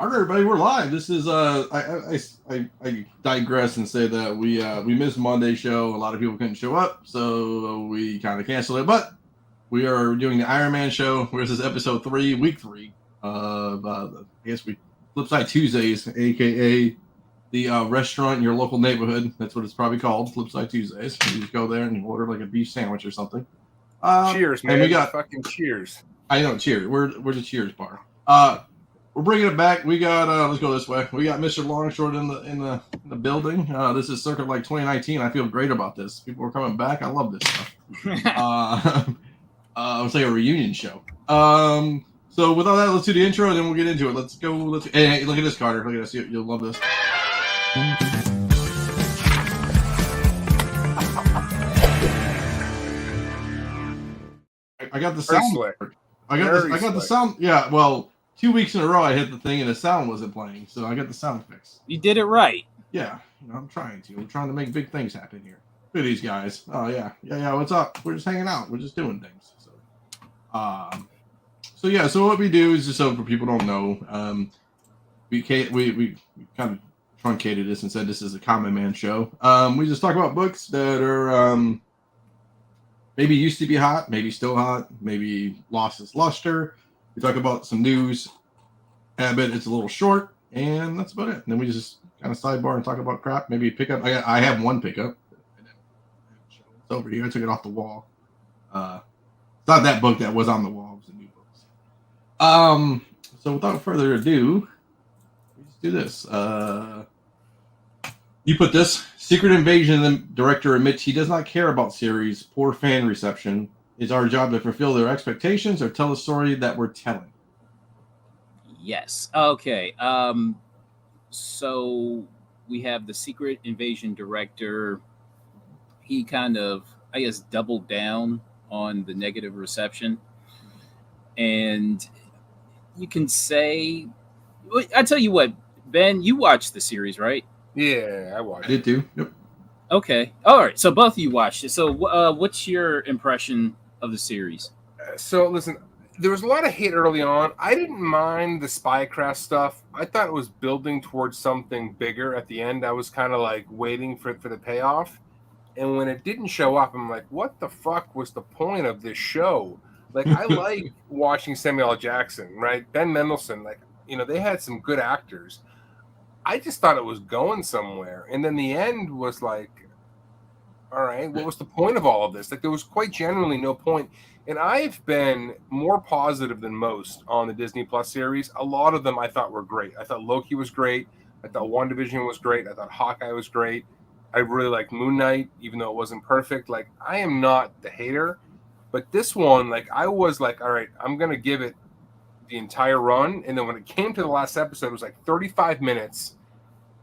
All right, everybody, we're live. This is I digress and say that we missed Monday's show. A lot of people couldn't show up, so we kind of canceled it. But we are doing the Iron Man show. This is episode 3, week 3 of I guess we Flipside Tuesdays, aka the restaurant in your local neighborhood. That's what it's probably called, Flipside Tuesdays. You just go there and you order like a beef sandwich or something. Cheers, man! And we got fucking cheers. I know, cheers. We're the Cheers bar. We're bringing it back. We got let's go this way. We got Mr. Longshort in the building. This is circa like 2019. I feel great about this. People are coming back. I love this stuff. It's like a reunion show. So with all that, let's do the intro and then we'll get into it. Let's go. Hey, look at this, Carter. Look at this. You'll love this. I got the sound. I got the sound. Yeah, well, 2 weeks in a row I hit the thing and the sound wasn't playing, so I got the sound fixed. You did it right. Yeah, I'm trying to. I'm trying to make big things happen here. Look at these guys. Oh yeah. What's up? We're just hanging out. We're just doing things. So what we do is just so for people don't know, we kind of truncated this and said this is a common man show. We just talk about books that are maybe used to be hot, maybe still hot, maybe lost its luster. We talk about some news. I bet it's a little short, and that's about it. And then we just kind of sidebar and talk about crap. Maybe pick up. I have one pickup. It's over here. I took it off the wall. It's not that book that was on the wall. It was a new book. So without further ado, we just do this. You put this. Secret Invasion, the director admits he does not care about series' poor fan reception. It's our job to fulfill their expectations or tell a story that we're telling. Yes. Okay. So we have the Secret Invasion director. He kind of, I guess, doubled down on the negative reception. And you can say, I tell you what, Ben, you watched the series, right? Yeah, I watched. I did too. Yep. Okay. All right. So both of you watched it. So what's your impression of the series? So listen, there was a lot of hate early on. I didn't mind the spycraft stuff. I thought it was building towards something bigger at the end. I was kind of like waiting for the payoff. And when it didn't show up, I'm like, what the fuck was the point of this show? Like, I like watching Samuel L. Jackson, right? Ben Mendelsohn, like, they had some good actors. I just thought it was going somewhere. And then the end was like, all right, what was the point of all of this? Like, there was quite generally no point. And I've been more positive than most on the Disney Plus series. A lot of them I thought were great. I thought Loki was great. I thought WandaVision was great. I thought Hawkeye was great. I really liked Moon Knight, even though it wasn't perfect. Like, I am not the hater. But this one, like, I was like, all right, I'm going to give it the entire run. And then when it came to the last episode, it was like 35 minutes.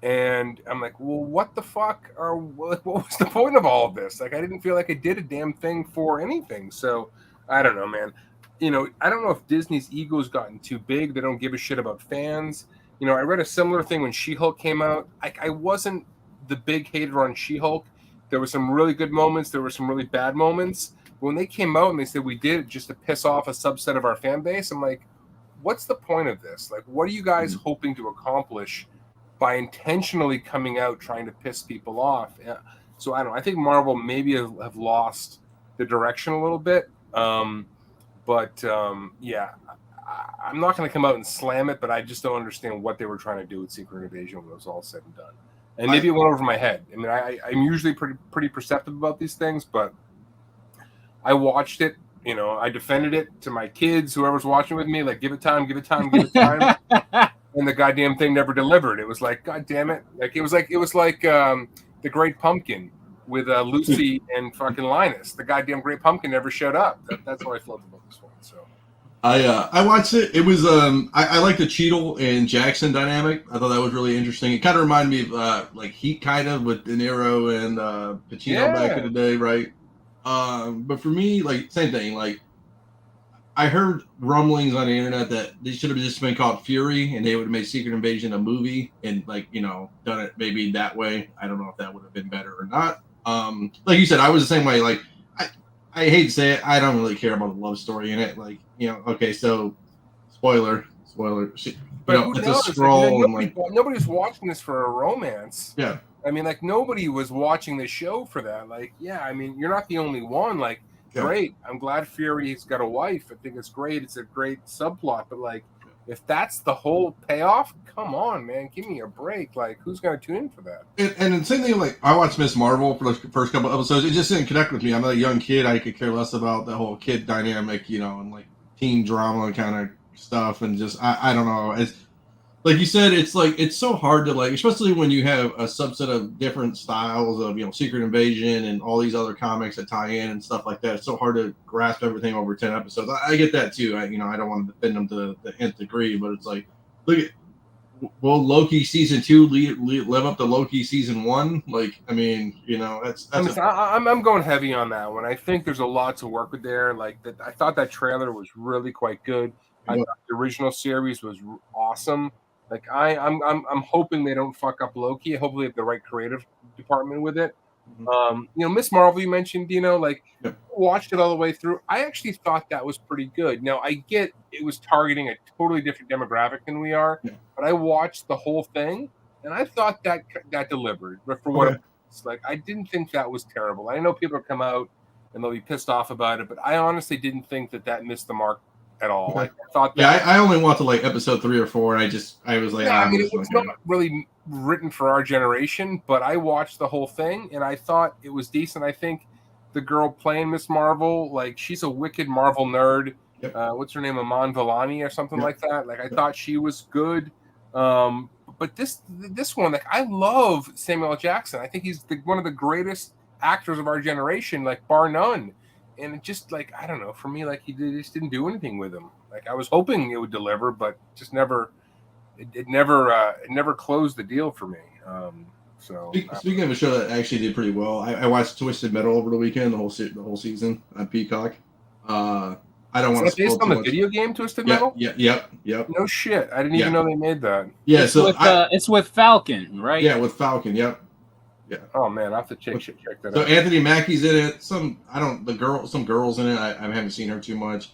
And I'm like, well, what the fuck? Or what was the point of all of this? Like, I didn't feel like I did a damn thing for anything. So, I don't know, man. I don't know if Disney's ego's gotten too big. They don't give a shit about fans. I read a similar thing when She-Hulk came out. I wasn't the big hater on She-Hulk. There were some really good moments. There were some really bad moments. When they came out and they said we did it just to piss off a subset of our fan base, I'm like, what's the point of this? Like, what are you guys hoping to accomplish by intentionally coming out trying to piss people off? So I don't know. I think Marvel maybe have lost the direction a little bit. Yeah, I'm not going to come out and slam it, but I just don't understand what they were trying to do with Secret Invasion when it was all said and done. And maybe it went over my head. I mean, I'm usually pretty perceptive about these things, but I watched it. I defended it to my kids, whoever's watching with me, like, give it time. And the goddamn thing never delivered. It was like, God damn it. Like, it was like The Great Pumpkin with Lucy and fucking Linus. The goddamn Great Pumpkin never showed up. That's how I felt about this one. So I watched it. It was I like the Cheadle and Jackson dynamic. I thought that was really interesting. It kind of reminded me of like Heat, kind of, with De Niro and Pacino back in the day, right? But for me, like, same thing. Like, I heard rumblings on the internet that they should have just been called Fury, and they would have made Secret Invasion a movie and, like, done it maybe that way. I don't know if that would have been better or not. Like you said, I was the same way. Like, I hate to say it, I don't really care about the love story in it. Like, okay, so spoiler, spoiler. But who it's knows? a scroll Nobody's watching this for a romance. Yeah. I mean, like, nobody was watching the show for that. Like, yeah, I mean, you're not the only one. Like, great. I'm glad Fury's got a wife. I think it's great. It's a great subplot. But, like, if that's the whole payoff, come on, man. Give me a break. Like, who's going to tune in for that? And the same thing, like, I watched Miss Marvel for the first couple episodes. It just didn't connect with me. I'm a young kid. I could care less about the whole kid dynamic, and, like, teen drama kind of stuff. And just, I don't know. It's, like you said, it's like it's so hard to like, especially when you have a subset of different styles of Secret Invasion and all these other comics that tie in and stuff like that. It's so hard to grasp everything over 10 episodes. I get that too. I don't want to defend them to the nth degree, but it's like, look at will Loki season 2 live up to Loki season 1? Like, I mean, that's. I'm going heavy on that one. I think there's a lot to work with there. Like that, I thought that trailer was really quite good. I thought the original series was awesome. Like I'm hoping they don't fuck up Loki. Hopefully, they have the right creative department with it. Mm-hmm. Miss Marvel, you mentioned, watched it all the way through. I actually thought that was pretty good. Now I get it was targeting a totally different demographic than we are, but I watched the whole thing and I thought that delivered. But for what it's like, I didn't think that was terrible. I know people come out and they'll be pissed off about it, but I honestly didn't think that missed the mark at all. Okay. Like, I thought that. I only watched like episode 3 or 4. And I was like, I mean, it was not really written for our generation, but I watched the whole thing and I thought it was decent. I think the girl playing Miss Marvel, like, she's a wicked Marvel nerd. Yep. What's her name? Aman Vellani or something like that. Like, I thought she was good. But this one, like, I love Samuel L. Jackson. I think he's one of the greatest actors of our generation, like, bar none. And it just, like, I don't know, for me, like, just didn't do anything with him. Like, I was hoping it would deliver, but just never, it never closed the deal for me. So speaking of a show that actually did pretty well, I watched Twisted Metal over the weekend, the whole season on Peacock. I don't want to spoil based on the video game Twisted Metal? Yep. No shit, I didn't even know they made that. Yeah, it's with Falcon, right? Yeah, with Falcon. Yep. Yeah. Oh man, I have to check that out. So Anthony Mackie's in it. Some girls in it. I haven't seen her too much.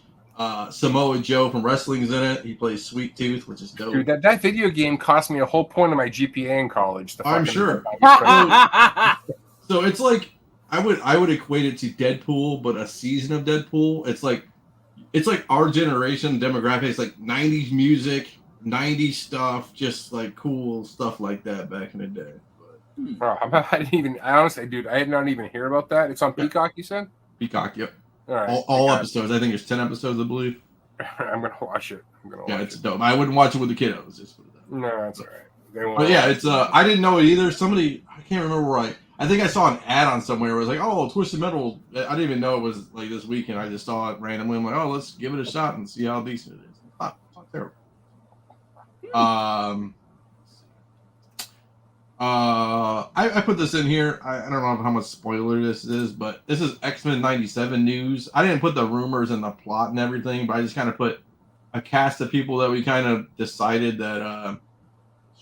Samoa Joe from wrestling's in it. He plays Sweet Tooth, which is dope. Dude, that video game cost me a whole point of my GPA in college. I'm sure. So it's like I would equate it to Deadpool, but a season of Deadpool. It's like our generation demographic. It's like 90s music, 90s stuff, just like cool stuff like that back in the day. I honestly, dude, I did not even hear about that. It's on Peacock, you said? Peacock, yep. All right. All episodes. I think there's 10 episodes, I believe. I'm gonna watch it. It's dope. I wouldn't watch it with the kiddos. Just put it that way. No, that's all right. But yeah, it's I didn't know it either. Somebody, I can't remember where I think I saw an ad on somewhere. It was like, oh, Twisted Metal. I didn't even know it was like this weekend. I just saw it randomly. I'm like, oh, let's give it a shot and see how decent it is. It's not terrible. I put this in here. I don't know how much spoiler this is, but this is X-Men 97 news. I didn't put the rumors and the plot and everything, but I just kind of put a cast of people that we kind of decided that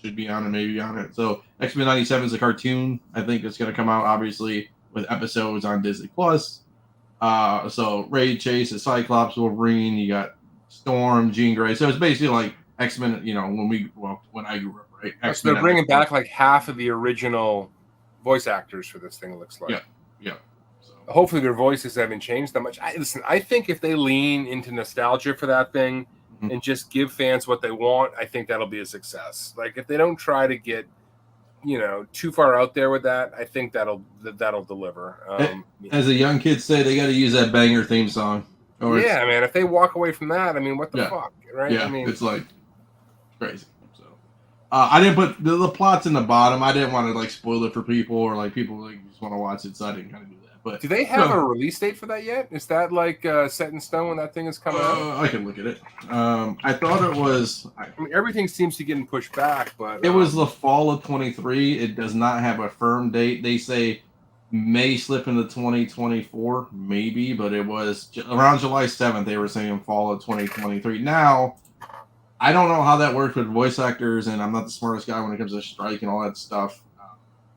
should be on and maybe on it. So X-Men 97 is a cartoon. I think it's going to come out, obviously, with episodes on Disney+. So Ray Chase is Cyclops, Wolverine. You got Storm, Jean Grey. So it's basically like X-Men, when I grew up. Right? So they're bringing back like half of the original voice actors for this thing, it looks like. Yeah. So. Hopefully their voices haven't changed that much. I think if they lean into nostalgia for that thing and just give fans what they want, I think that'll be a success. Like, if they don't try to get, too far out there with that, I think that'll deliver. As a young kid say, they got to use that banger theme song. Yeah, man. If they walk away from that, I mean, what the fuck, right? Yeah, I mean, it's like crazy. I didn't put the plot's in the bottom. I didn't want to like spoil it for people or like people like just want to watch it, so I didn't kind of do that. But do they have a release date for that yet? Is that like set in stone when that thing is coming out? I can look at it. I thought it was. I mean, everything seems to get pushed back, but it was the fall of 23. It does not have a firm date. They say may slip into 2024, maybe, but it was around July 7th. They were saying fall of 2023. Now. I don't know how that works with voice actors, and I'm not the smartest guy when it comes to strike and all that stuff.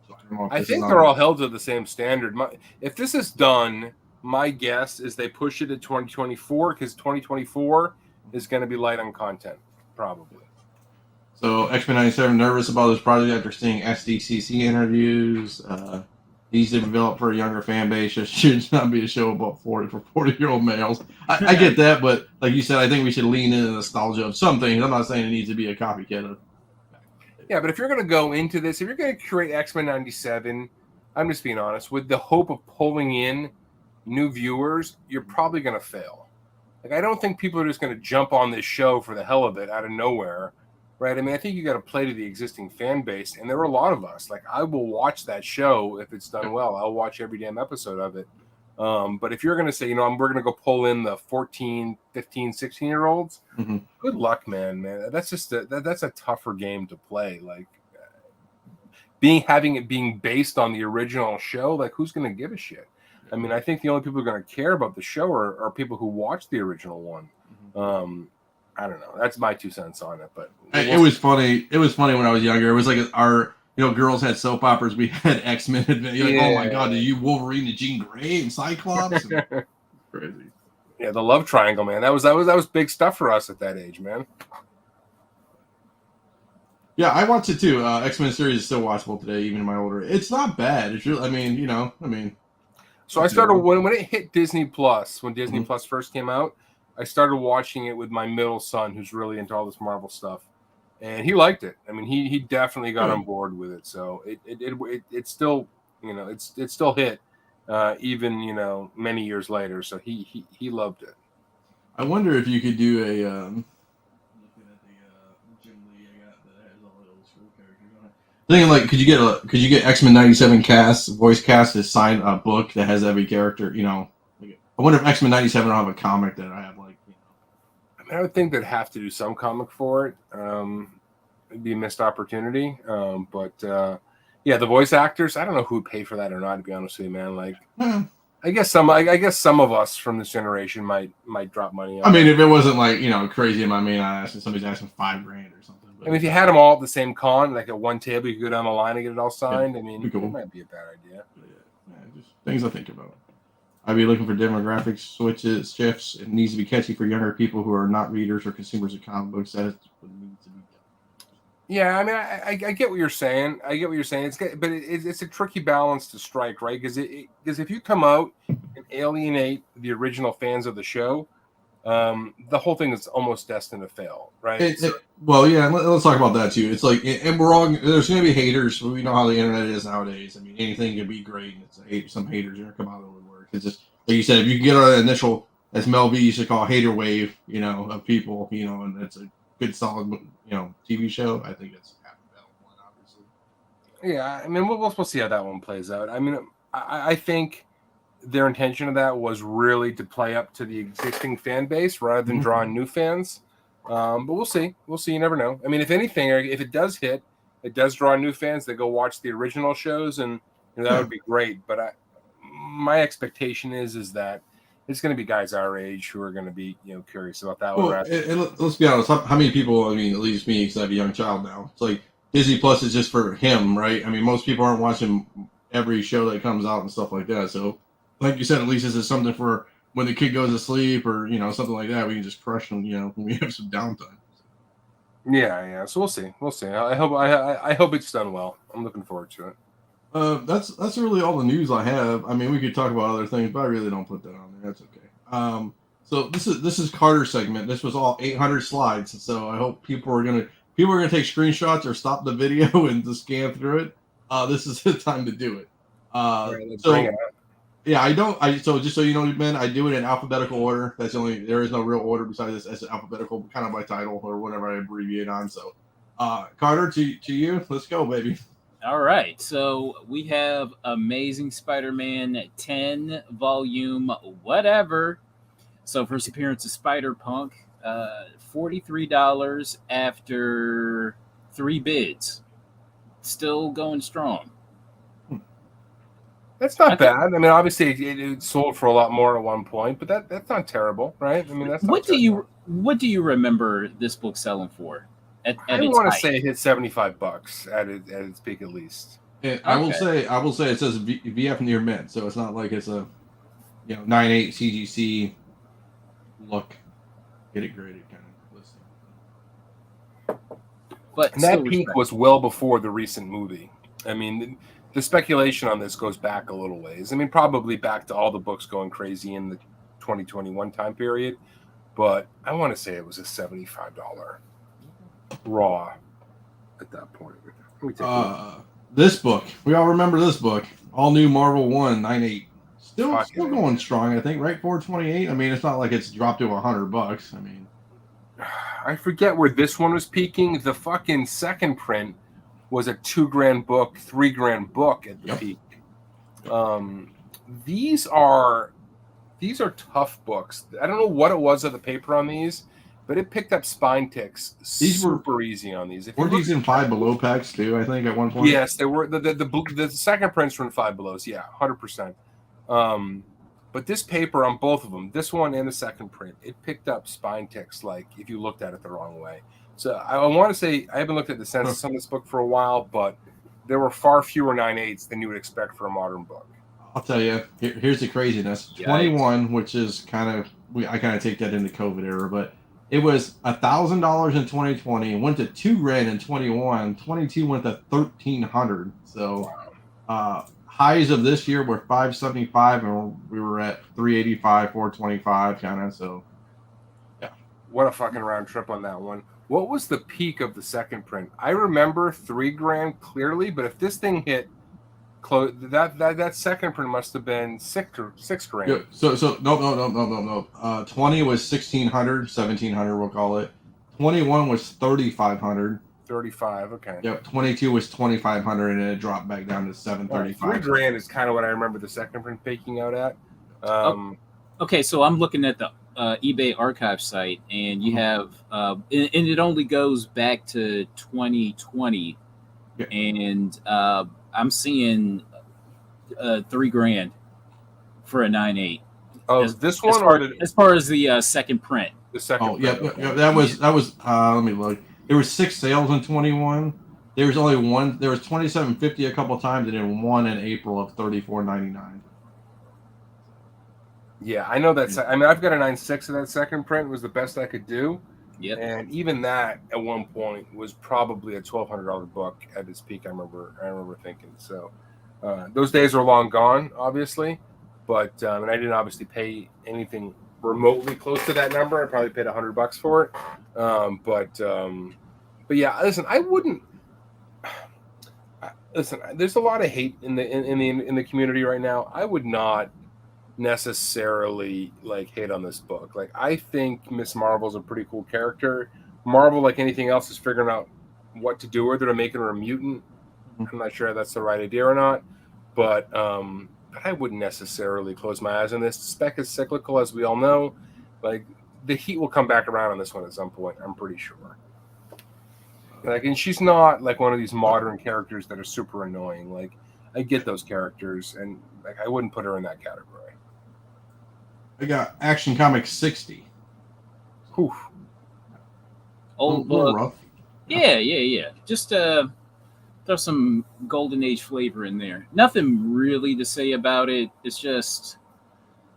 So I think they're all held to the same standard. If this is done, my guess is they push it to 2024 because 2024 is going to be light on content. probably. So X-Men 97 nervous about this project after seeing SDCC interviews. He's developed for a younger fan base. It should not be a show about 40-year-old males. I get that, but like you said, I think we should lean into the nostalgia of some things. I'm not saying it needs to be a copycat of. Yeah, but if you're going to go into this, if you're going to create X-Men 97, I'm just being honest, with the hope of pulling in new viewers, you're probably going to fail. Like, I don't think people are just going to jump on this show for the hell of it out of nowhere, right? I mean, I think you got to play to the existing fan base, and there are a lot of us. Like, I will watch that show if it's done well. I'll watch every damn episode of it. But if you're going to say, we're going to go pull in the 14, 15, 16-year-olds, good luck, man. That's just that's a tougher game to play. Like, having it being based on the original show, like, who's going to give a shit? I mean, I think the only people who are going to care about the show are people who watch the original one. I don't know. That's my 2 cents on it. But it was funny. It was funny when I was younger. It was like our girls had soap operas. We had X-Men. You're like, oh my god, did you Wolverine and Jean Grey and Cyclops? Crazy. Yeah, the love triangle, man. That was big stuff for us at that age, man. Yeah, I watched it too. X-Men series is still watchable today, even in my older. It's not bad. It's really, I mean. So I started when it hit Disney Plus, when Disney Plus first came out, I started watching it with my middle son, who's really into all this Marvel stuff, and he liked it. I mean, he definitely got on board with it. So it still, it still hit, even many years later. So he loved it. I wonder if you could do a looking at the Jim Lee I got that has all the old school characters on it. Thinking like, could you get X-Men 97 voice cast to sign a book that has every character? I wonder if X-Men 97 will have a comic that I have like. I mean, I would think they'd have to do some comic for it. It'd be a missed opportunity. But yeah, the voice actors, I don't know who would pay for that or not. To be honest with you, man, like. I guess some of us from this generation might drop money on. I mean, if it wasn't like crazy in my main eye, somebody's asking $5,000 or something. But, I mean, if you had them all at the same con, like at one table, you could go down the line and get it all signed. I mean, cool. It might be a bad idea. Yeah, just things I think about. I'd be looking for demographic shifts. It needs to be catchy for younger people who are not readers or consumers of comic books. That's what needs to be done. Yeah, I mean, I get what you're saying. It's a tricky balance to strike, right? Because if you come out and alienate the original fans of the show, the whole thing is almost destined to fail, right? Well, yeah, let's talk about that too. It's like, and we're all there's going to be haters. We know how the internet is nowadays. I mean, anything can be great. Some haters are going to come out of the woodwork. It's just like you said, if you can get on an initial, as Mel B used to call, hater wave, of people, and it's a good solid, TV show. I think it's half the battle one, obviously. Yeah, I mean, we'll see how that one plays out. I mean, I think their intention of that was really to play up to the existing fan base rather than drawing new fans. But we'll see. We'll see. You never know. I mean, if anything, if it does hit, it does draw new fans that go watch the original shows, and that would be great. But my expectation is that it's going to be guys our age who are going to be curious about that one. And let's be honest. How many people? I mean, at least me, because I have a young child now. It's like Disney Plus is just for him, right? I mean, most people aren't watching every show that comes out and stuff like that. So, like you said, at least this is something for when the kid goes to sleep or something like that. We can just crush them. When we have some downtime. Yeah. So we'll see. I hope it's done well. I'm looking forward to it. That's really all the news I have. I mean, we could talk about other things, but I really don't put that on there. That's okay. So this is Carter's segment. This was all 800 slides. So I hope people are gonna take screenshots or stop the video and just scan through it. This is the time to do it. Let's bring it up. Yeah, so just so you know, Ben, I do it in alphabetical order. There is no real order besides this as alphabetical, kind of by title or whatever I abbreviate on. So, Carter, to you, let's go, baby. All right, so we have Amazing Spider-Man 10 volume whatever. So first appearance of Spider-Punk, $43 after 3 bids. Still going strong. That's not bad. I mean, obviously it sold for a lot more at one point, but that's not terrible, right? I mean, that's not what do you remember this book selling for? I want to say it hit $75 at its peak at least. Yeah, I will say it says VF near mint, so it's not like it's a 9.8 CGC look, get it graded kind of listing. But And that still peak respect. was well before the recent movie. I mean, the speculation on this goes back a little ways. I mean, probably back to all the books going crazy in the 2021 time period. But I want to say it was a $75 raw at that point. Let me take a look. This book, we all remember this book. All new Marvel 198. Still Fucking going A. strong, I think, right? 428. I mean, it's not like it's dropped to $100. I mean, I forget where this one was peaking. The fucking second print was a $2,000 book, $3,000 book at the Yep. peak. These are tough books. I don't know what it was of the paper on these, but it picked up spine ticks super easy on these. Weren't these in Five Below packs too? I think at one point. Yes, they were. The second prints were in Five Belows. Yeah, 100%. But this paper on both of them, this one and the second print, it picked up spine ticks like if you looked at it the wrong way. So I want to say I haven't looked at the census on this book for a while, but there were far fewer 9/8 than you would expect for a modern book. I'll tell you, here's the craziness. Yikes. 21, which is I kind of take that in the COVID era, but it was $1,000 in 2020, went to $2,000 in 21, 22 went to $1,300. So highs of this year were 575, and we were at 385, 425 kind of. So yeah, what a fucking round trip on that one. What was the peak of the second print? I remember $3,000 clearly, but if this thing hit close, that second print must have been $6,000. Yeah, so no. 20 was 1,600, 1,700 we'll call it. 21 was 3,500. 35, okay. Yep, 22 was 2,500, and it dropped back down to 735. $3,000 is kind of what I remember the second print peaking out at. Okay, so I'm looking at the eBay archive site, and you have, and it only goes back to 2020, Yeah. and I'm seeing $3,000 for a 9/8. Oh, this one as far as the second print. The second. Oh, yeah, that was. Let me look. There was 6 sales in 21. There was only one. There was 2750 a couple times, and then one in April of 34.99. Yeah, I know that's. I mean, I've got a 9.6 of that second print. It was the best I could do. Yep. And even that at one point was probably a $1,200 book at its peak. I remember thinking. So those days are long gone, obviously. But and I didn't obviously pay anything remotely close to that number. I probably paid $100 for it. But yeah, listen, I wouldn't. Listen, there's a lot of hate in the community right now. I would not necessarily like hate on this book. Like, I think Miss Marvel's a pretty cool character. Marvel, like anything else, is figuring out what to do with her to make her a mutant. I'm not sure if that's the right idea or not, but I wouldn't necessarily close my eyes on this. The spec is cyclical, as we all know. Like, the heat will come back around on this one at some point, I'm pretty sure. Like, and she's not like one of these modern characters that are super annoying. Like, I get those characters, and like I wouldn't put her in that category. I got Action Comics 60. Whew. Old little book. rough. Yeah. Just throw some Golden Age flavor in there. Nothing really to say about it. It's just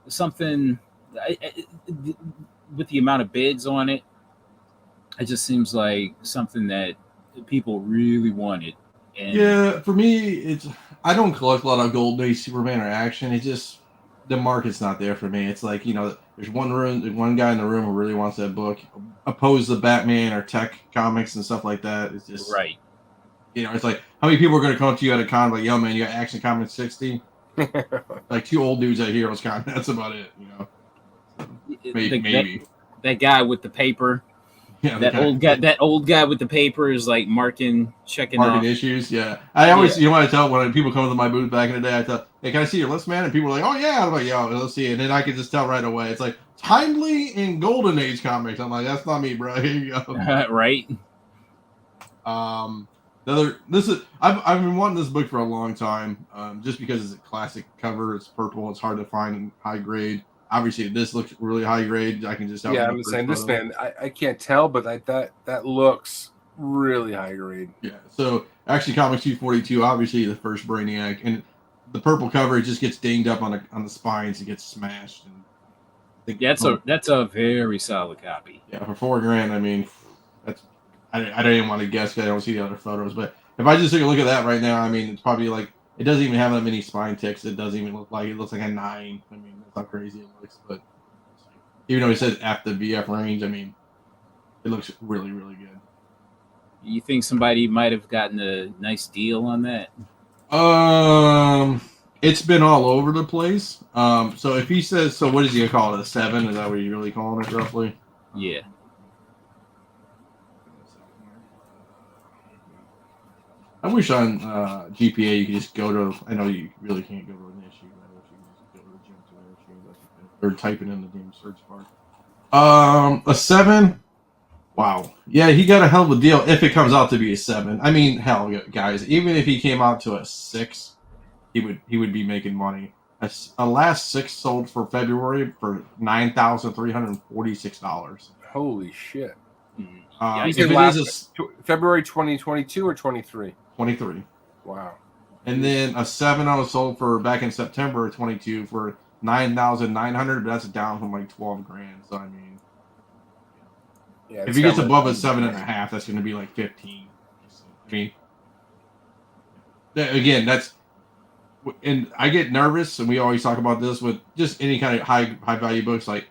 something with the amount of bids on it. It just seems like something that people really wanted. And Yeah, for me, I don't collect a lot of Golden Age Superman or Action. It just, the market's not there for me. It's like, there's one guy in the room who really wants that book, opposed to Batman or Tech Comics and stuff like that. It's just right. It's like, how many people are going to come up to you at a con like, yo, man, you got Action Comics 60? Like 2 old dudes at Heroes Con. That's about it, Maybe. That guy with the paper. Yeah, that old guy with the paper is like checking off issues. Yeah, I always, what I tell when people come to my booth back in the day, I tell, hey, can I see your list, man? And people are like, oh yeah. I'm like, yo, let's see it. And then I can just tell right away. It's like Timely in Golden Age comics. I'm like, that's not me, bro. Here you go. Right. I've been wanting this book for a long time, just because it's a classic cover. It's purple. It's hard to find in high grade. Obviously, this looks really high grade. I can just tell. Yeah, I'm just saying this man. I can't tell, but that looks really high grade. Yeah. So actually, Comics 242, obviously the first Brainiac, and the purple cover, it just gets dinged up on the spines. It gets smashed. And that's a very solid copy. Yeah, for $4,000. I mean, that's I don't even want to guess because I don't see the other photos. But if I just take a look at that right now, I mean, it's probably like it doesn't even have that many spine ticks. It doesn't even look like it looks like a 9. I mean, that's how crazy it looks. But even though it says F the VF range, I mean, it looks really, really good. You think somebody might have gotten a nice deal on that? It's been all over the place. So if he says, so what is he gonna call it? A 7? Is that what you're really calling it, roughly? Yeah. I wish on GPA you could just go to. I know you really can't go to an issue. I wish you could just go to the gym to an issue, or type it in the game search bar. A 7. Wow. Yeah, he got a hell of a deal if it comes out to be a 7. I mean, hell, guys, even if he came out to a 6, he would be making money. A last 6 sold for February for $9,346. Holy shit! Yeah, If said it last- is February 2022 or 23? 23. Wow. And then a 7.0 sold for back in September of 22 for 9,900, but that's down from like 12 grand. So I mean, Yeah. if he gets above a 7.5, that's going to be like 15. I mean, again, that's, and I get nervous, and we always talk about this with just any kind of high value books. Like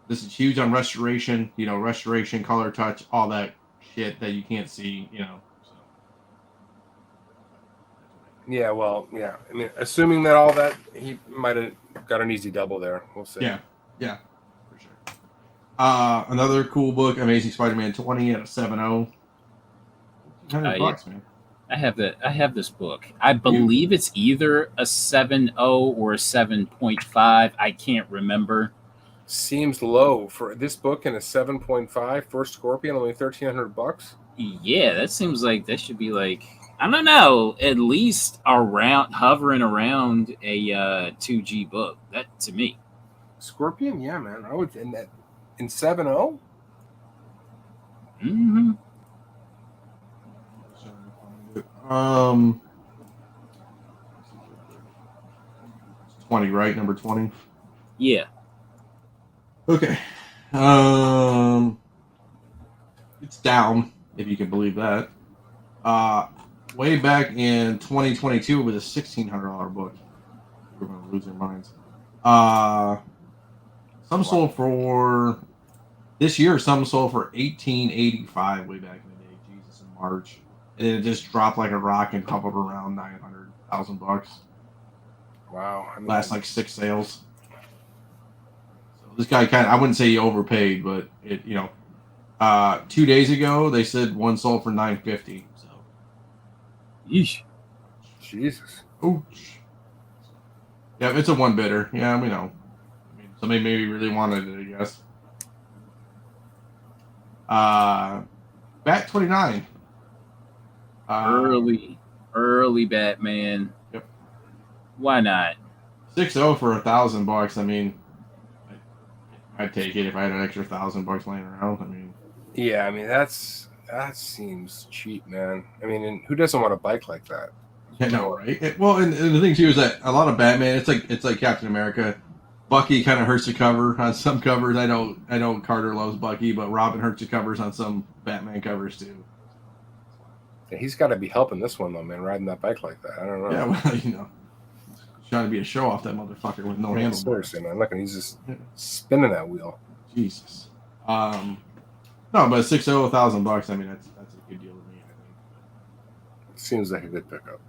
this is huge on restoration, restoration, color touch, all that shit that you can't see, So. Yeah, well, yeah. I mean, assuming that all that, he might have got an easy double there. We'll see. Yeah, for sure. Another cool book, Amazing Spider-Man 20 at a 7.0. $100, man. I have this book. I believe it's either a 7.0 or a 7.5. I can't remember. Seems low for this book and a 7.5 for Scorpion, only $1,300. Yeah, that seems like that should be like, I don't know, at least hovering around a 2G book. That to me. Scorpion, yeah, man. I would in 7.0. Mm-hmm. 20, right? Number 20. Yeah. Okay. It's down, if you can believe that. Way back in 2022, it was a $1,600 book. We're gonna lose our minds. Some sold for this year. Some sold for $1,885 way back in the day. Jesus, in March, and then it just dropped like a rock and hovered around $900,000. Wow. I mean, Last like 6 sales. So this guy I wouldn't say he overpaid, but it 2 days ago they said one sold for $950. So. Yeesh. Jesus. Ouch. Yeah, it's a one bidder. Yeah, we know. I mean, somebody maybe really wanted it, I guess. Bat 29. Early Batman. Yep. Why not? 6.0 for $1,000. I mean, I'd take it if I had an extra $1,000 laying around. I mean, Yeah, I mean that seems cheap, man. I mean, and who doesn't want a bike like that? yeah, no, right? And the thing too is that a lot of Batman, it's like Captain America. Bucky kind of hurts the cover on some covers. I know Carter loves Bucky, but Robin hurts the covers on some Batman covers too. Yeah, he's got to be helping this one though, man. Riding that bike like that, I don't know. Yeah, well, trying to be a show off, that motherfucker with no handle. Seriously, man. Look, he's just spinning that wheel. Jesus. No, but $6.0, $1,000. I mean, that's a good deal to me. I think. Seems like a good pickup.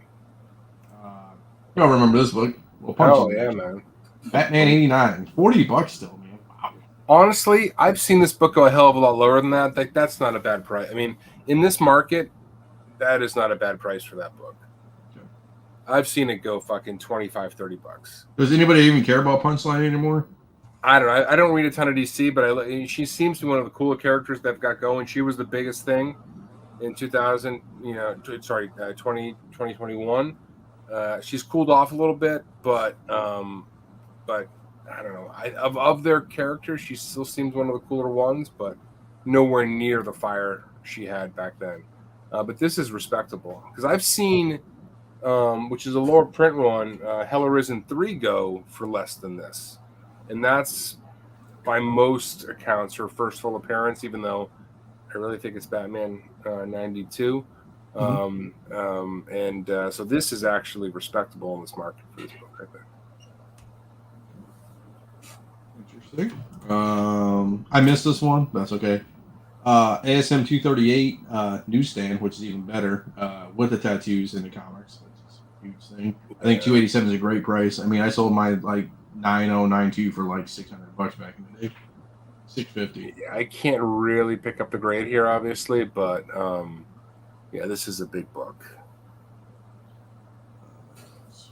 Y'all remember this book? Well, Oh yeah, man. Batman '89, $40 still, man. Wow. Honestly, I've seen this book go a hell of a lot lower than that. Like, that's not a bad price. I mean, in this market, that is not a bad price for that book. Okay. I've seen it go fucking $25-$30. Does anybody even care about Punchline anymore? I don't know. I don't read a ton of DC, but she seems to be one of the cooler characters they've got going. She was the biggest thing in 2021. She's cooled off a little bit, but I don't know. Of their characters, she still seems one of the cooler ones, but nowhere near the fire she had back then. But this is respectable because I've seen, which is a lower print one, Hell Arisen 3 go for less than this. And that's, by most accounts, her first full appearance, even though I really think it's Batman 92. So this is actually respectable in this market for this book, I think. Interesting. I missed this one. That's okay. ASM 238 newsstand, which is even better, with the tattoos in the comics. That's a huge thing. I think 287 is a great price. I mean, I sold my like 9092 for like $600 back in the day. 650. Yeah, I can't really pick up the grade here, obviously, but yeah, this is a big book.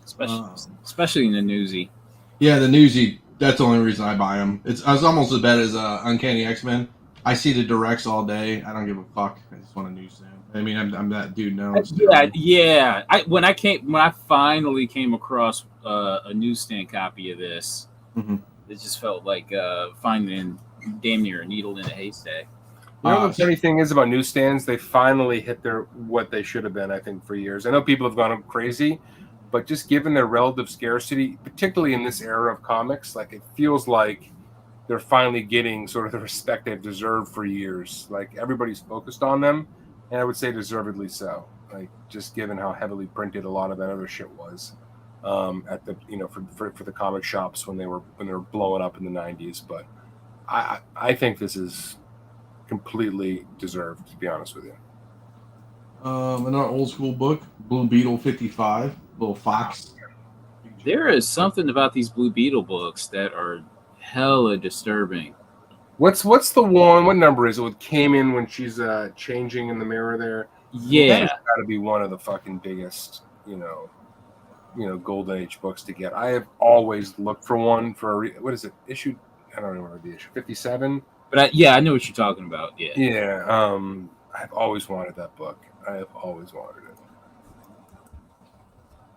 Especially in the newsy. Yeah, the newsy. That's the only reason I buy them. It's almost as bad as Uncanny X-Men. I see the directs all day. I don't give a fuck. I just want a newsstand. I mean, I'm that dude now. Yeah. When I finally came across a newsstand copy of this, it just felt like finding damn near a needle in a haystack. You know the funny thing is about newsstands? They finally hit what they should have been, I think, for years. I know people have gone crazy, but just given their relative scarcity, particularly in this era of comics, like it feels like they're finally getting sort of the respect they've deserved for years. Like everybody's focused on them, and I would say deservedly so. Like just given how heavily printed a lot of that other shit was at the for the comic shops when they were blowing up in the 90s. But I think this is completely deserved, to be honest with you. Another old school book, Blue Beetle 55, Little Fox. There is something about these Blue Beetle books that are hella disturbing. What's the one? What number is it? What came in when she's changing in the mirror there? Yeah, that's got to be one of the fucking biggest, golden age books to get. I have always looked for one for what is it? Issue? I don't remember the issue. 57. But I know what you're talking about. Yeah. Yeah. I've always wanted that book. I have always wanted it.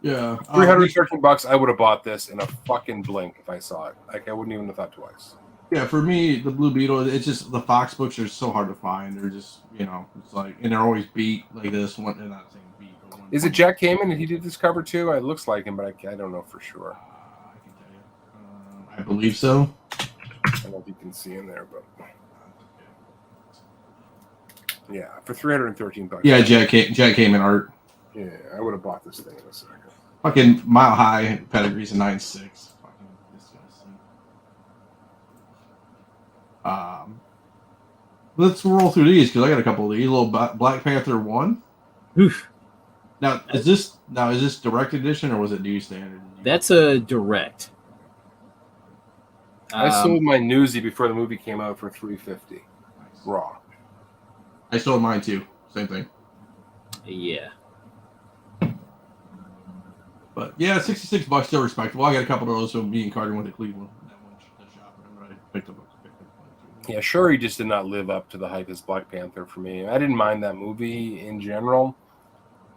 Yeah. $313. I would have bought this in a fucking blink if I saw it. Like I wouldn't even have thought twice. Yeah, for me, the Blue Beetle, it's just the Fox books are so hard to find. They're just, it's like, and they're always beat like this one. They're not saying beat. But is it Jack Kamen and he did this cover too? It looks like him, but I don't know for sure. I can tell you. I believe so. I don't know if you can see in there, but yeah, for $313. Yeah, Jack Kamen art. Yeah, I would have bought this thing in a second. Fucking Mile High pedigrees in 9.6. Fucking disgusting. Let's roll through these because I got a couple of these. Little Black Panther 1. Oof. Now is this direct edition or was it newsstand? That's a direct. I sold my newsie before the movie came out for $350 raw. I sold mine too. Same thing. Yeah. But yeah, $66 still respectable. I got a couple of those from me and Carter went to Cleveland. That shop, and I picked up. Yeah, sure. He just did not live up to the hype as Black Panther for me. I didn't mind that movie in general.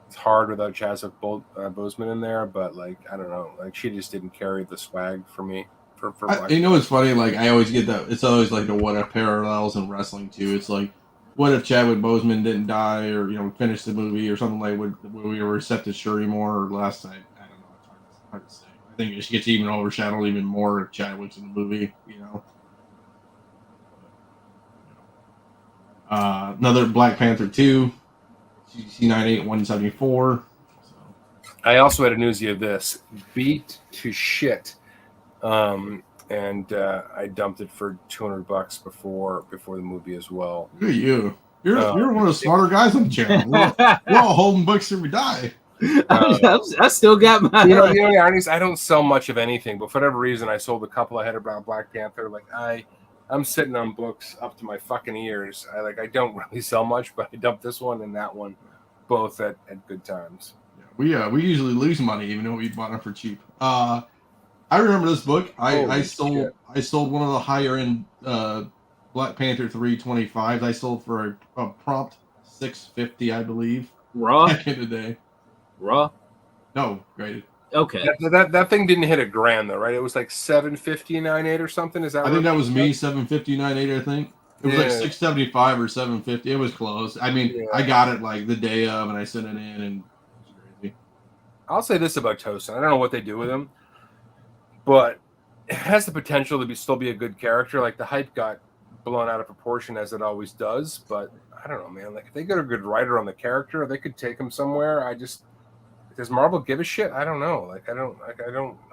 It's hard without Chadwick Boseman in there, but like I don't know, like she just didn't carry the swag for me. For Black it's funny. Like I always get that. It's always like the what if parallels in wrestling too. It's like, what if Chadwick Boseman didn't die or finish the movie or something like would we accepted Shuri more or last night? I don't know. It's hard to say. I think she gets even overshadowed even more if Chadwick's in the movie. Another Black Panther 2, CDC 98174. I also had a newsie of this, beat to shit, and I dumped it for $200 before the movie as well. Look at you. You're one of the smarter guys on the channel. We're all holding books till we die. I still got my. The irony is I don't sell much of anything, but for whatever reason, I sold a couple I had about Black Panther. Like I'm sitting on books up to my fucking ears. I don't really sell much, but I dumped this one and that one, both at good times. Yeah, we usually lose money even though we bought them for cheap. I remember this book. I sold one of the higher end Black Panther 325s. I sold for a prompt $650, I believe. Raw back in the day. Raw? No, graded. Okay. That thing didn't hit $1,000 though, right? It was like $750.98 or something. Is that? I think that was me. $750.98. I think it was like $675 or $750. It was close. I mean, I got it like the day of, and I sent it in, and it was crazy. I'll say this about Tosin. I don't know what they do with him, but it has the potential to still be a good character. Like the hype got blown out of proportion as it always does, but I don't know, man. Like if they get a good writer on the character, they could take him somewhere. Does Marvel give a shit? I don't know. I don't.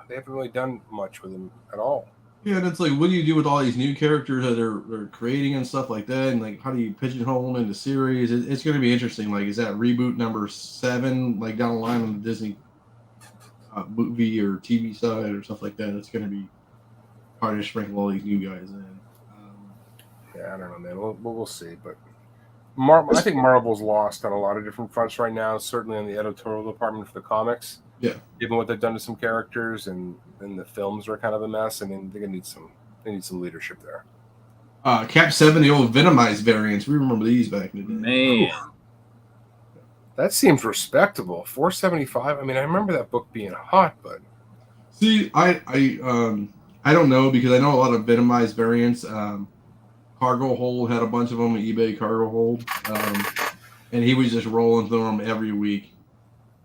They haven't really done much with him at all. Yeah, and it's like, what do you do with all these new characters that they're creating and stuff like that? And like, how do you pigeonhole them into series? It's going to be interesting. Like, is that reboot number 7, like down the line on the Disney movie or TV side or stuff like that? It's going to be hard to sprinkle all these new guys in. Yeah, I don't know, man. We'll see. But I think Marvel's lost on a lot of different fronts right now. Certainly in the editorial department for the comics. Yeah. Given what they've done to some characters, and the films are kind of a mess. I mean, they're gonna need some leadership there. Cap 7, the old Venomized variants. We remember these back in the day. Man, that seems respectable. $4.75. I mean, I remember that book being hot, but see, I don't know, because I know a lot of Venomized variants. Cargo Hold had a bunch of them at eBay. Cargo Hold, and he was just rolling through them every week.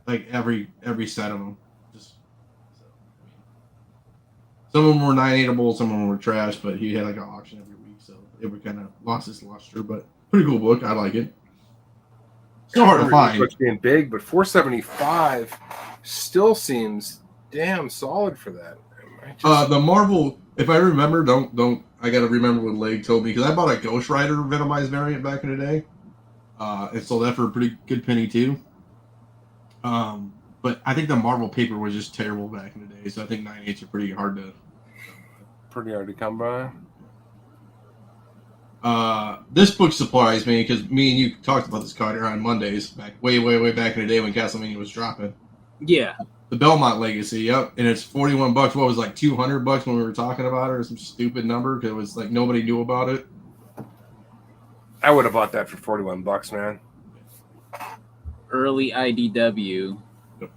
Like every set of them. Some of them were 9-8able, some of them were trash, but he had like an auction every week, so it would kind of lost its luster. But pretty cool book, I like it. Still hard to find. It's being big, but $4.75 still seems damn solid for that. The Marvel, if I remember, don't I got to remember what Leg told me, because I bought a Ghost Rider Venomized variant back in the day, and sold that for a pretty good penny too. But I think the Marvel paper was just terrible back in the day, so I think 9/8 are pretty hard to come by. This book surprised me, because me and you talked about this, Carter, on Mondays back way back in the day when Castlevania was dropping. Yeah, the Belmont Legacy, yep, and it's $41. What was like $200 when we were talking about it, or some stupid number, because it was like nobody knew about it. I would have bought that for $41, man. Early IDW. Yep.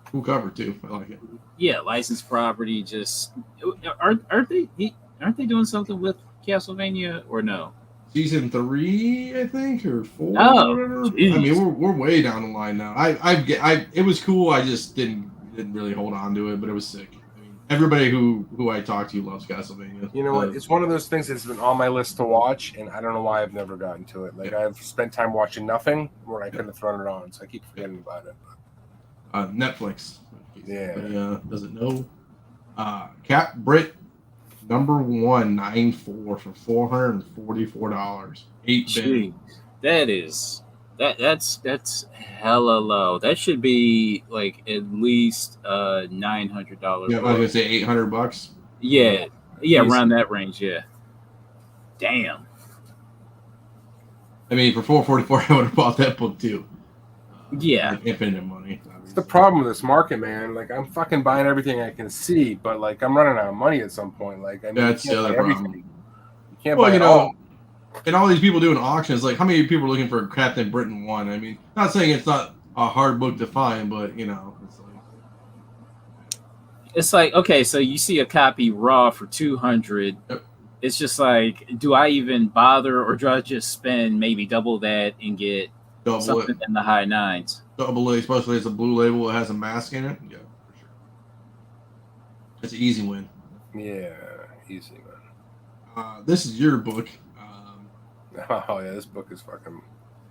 Cool cover too. I like it. Yeah, licensed property. Just aren't they doing something with Castlevania or no? Season 3, I think, or 4. Oh, I mean, we're way down the line now. It was cool. I just didn't really hold on to it, but it was sick. I mean, everybody who I talk to loves Castlevania. You know what? It's one of those things that's been on my list to watch, and I don't know why I've never gotten to it. Like, I've spent time watching nothing where I couldn't have thrown it on, so I keep forgetting about it. Netflix. Yeah. Anybody, doesn't know. Cap Brit number 194 for $444. 8-bit. That's hella low. That should be like at least $900. Yeah, I was gonna say $800. Yeah, around that range. Yeah. Damn. I mean, for $444, I would have bought that book too. Yeah. Infinite money. It's the problem with this market, man. Like, I'm fucking buying everything I can see, but like, I'm running out of money at some point. Like, I mean, that's the other problem. You can't buy it all. And all these people doing auctions, like, how many people are looking for Captain Britain 1? I mean, not saying it's not a hard book to find, but it's like okay, so you see a copy raw for $200. Yep. It's just like, do I even bother, or do I just spend maybe double that and get something in the high 9s? Double A, especially it's a blue label that has a mask in it. Yeah, for sure. It's an easy win. Yeah, easy, man. This is your book. Oh yeah, this book is fucking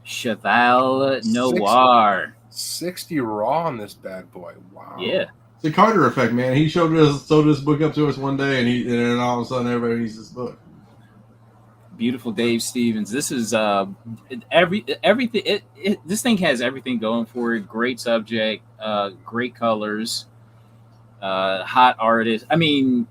Cheval Noir. 60 raw on this bad boy. Wow. Yeah. It's the Carter effect, man. He sold this book up to us one day, and then all of a sudden everybody needs this book. Beautiful Dave Stevens. This is everything. This thing has everything going for it. Great subject, great colors, hot artist. I mean,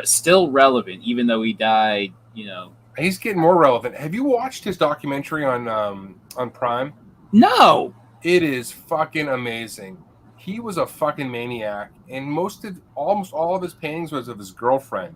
still relevant, even though he died. You know, he's getting more relevant. Have you watched his documentary on Prime? No. It is fucking amazing. He was a fucking maniac, and almost all of his paintings was of his girlfriend.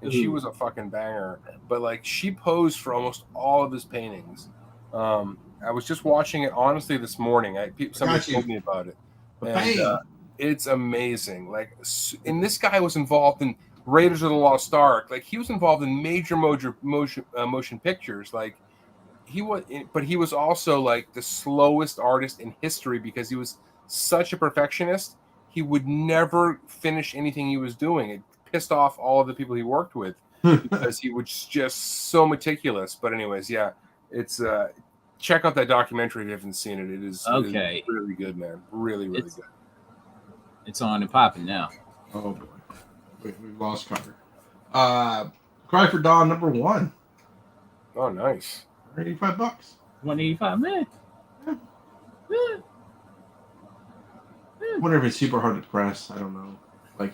And she was a fucking banger. But like, she posed for almost all of his paintings. I was just watching it honestly this morning. Somebody told me about it. And it's amazing. Like, and this guy was involved in Raiders of the Lost Ark. Like, he was involved in major motion pictures. Like, he was also like the slowest artist in history, because he was such a perfectionist. He would never finish anything he was doing. It pissed off all of the people he worked with because he was just so meticulous. But anyways, yeah, It's check out that documentary if you haven't seen it. It is really good, man. Really good. It's on and popping now. Oh boy, we lost Carter. Cry for Dawn #1. Oh, nice. $185. $185, man. Yeah. Yeah. I wonder if it's super hard to press. I don't know. Like,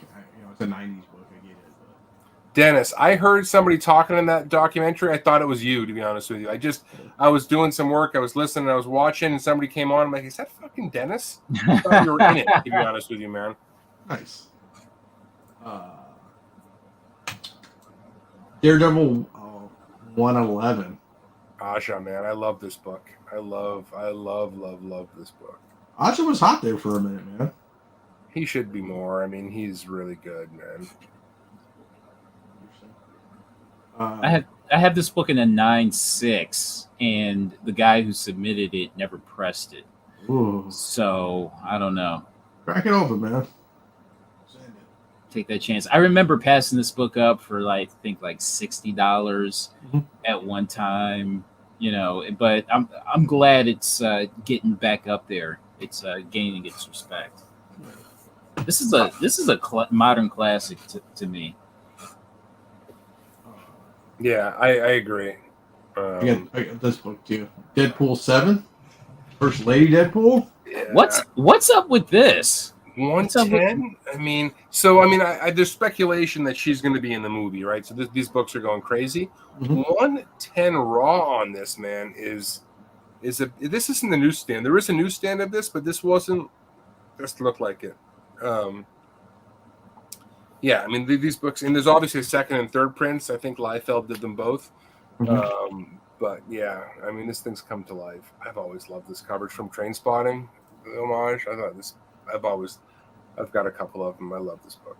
it's a '90s book. I get it. But... Dennis, I heard somebody talking in that documentary. I thought it was you, to be honest with you. I was doing some work. I was listening. I was watching, and somebody came on. I'm like, is that fucking Dennis? I thought you were in it, to be honest with you, man. Nice. Daredevil 111. Asha, man, I love this book. I love this book. Asha was hot there for a minute, man. He should be more. I mean, he's really good, man. I have this book in a 9.6, and the guy who submitted it never pressed it. Ooh. So I don't know. Crack it open, man. Take that chance. I remember passing this book up for I think $60 at one time, but I'm glad it's getting back up there. It's gaining its respect. This is a modern classic to me. Yeah, I agree. I got this book too. Deadpool 7, First Lady Deadpool. Yeah. What's up with this? 110. There's speculation that she's going to be in the movie, right? So these books are going crazy. 110 raw on this, man, this isn't the newsstand. There is a newsstand of this, but this doesn't look like it. These books, and there's obviously a second and third prints. I think Liefeld did them both. But yeah, this thing's come to life. I've always loved this coverage from Trainspotting, the homage. I thought this. I've got a couple of them. I love this book.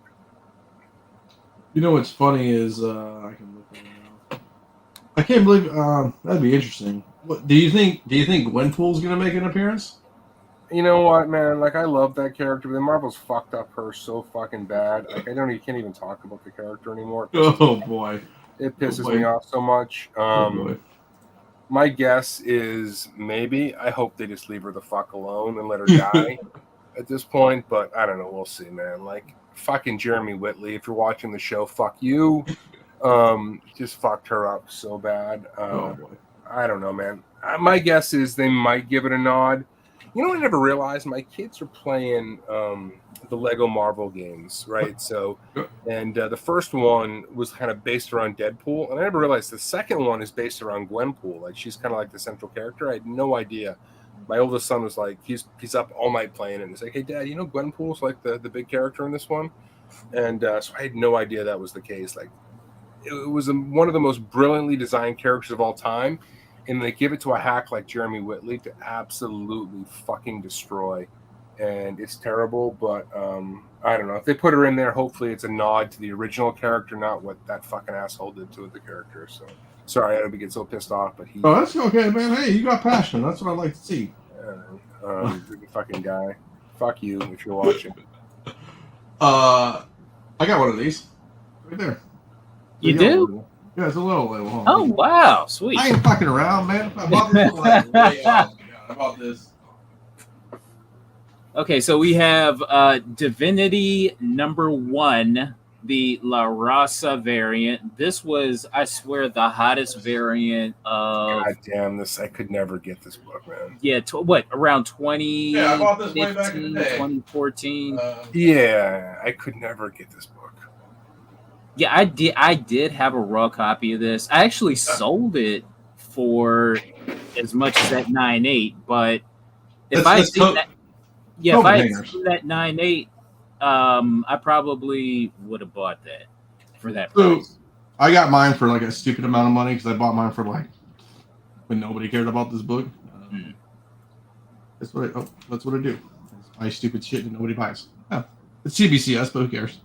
You know what's funny is I can look at it now. I can't believe that'd be interesting. Do you think Gwenpool's gonna make an appearance? You know what, man? I love that character, but the Marvel's fucked up her so fucking bad. You can't even talk about the character anymore. Oh boy, it pisses me off so much. My guess is maybe. I hope they just leave her the fuck alone and let her die at this point. But I don't know. We'll see, man. Fucking Jeremy Whitley. If you're watching the show, fuck you. Just fucked her up so bad. Oh boy. I don't know, man. My guess is they might give it a nod. You know what I never realized? My kids are playing the Lego Marvel games, right? So, and the first one was kind of based around Deadpool, and I never realized the second one is based around Gwenpool. She's kind of like the central character. I had no idea. My oldest son was he's up all night playing, and he's like, "Hey, Dad, Gwenpool's the big character in this one?" And so I had no idea that was the case. It was one of the most brilliantly designed characters of all time. And they give it to a hack like Jeremy Whitley to absolutely fucking destroy. And it's terrible, but I don't know. If they put her in there, hopefully it's a nod to the original character, not what that fucking asshole did to the character. So, sorry, I don't get so pissed off, but he... Oh, that's okay, man. Hey, you got passion. That's what I like to see. The fucking guy. Fuck you if you're watching. I got one of these. Right there. You do? Yeah, it's a little Huh? Oh, wow. Sweet. I ain't fucking around, man. I bought this way off. I bought this. Okay, so we have Divinity #1, the La Raza variant. This was, I swear, the hottest variant of... God damn, I could never get this book, man. Yeah, around 20... Yeah, I bought this way back in the day. 2014. Yeah, I could never get this book. Yeah, I did have a raw copy of this. I actually sold it for as much as that 9.8, but if I had seen that 9.8, I probably would have bought that for that price. So, I got mine for a stupid amount of money because I bought mine for when nobody cared about this book. That's what I do. I buy stupid shit that nobody buys. Yeah, it's CBCS, but who cares?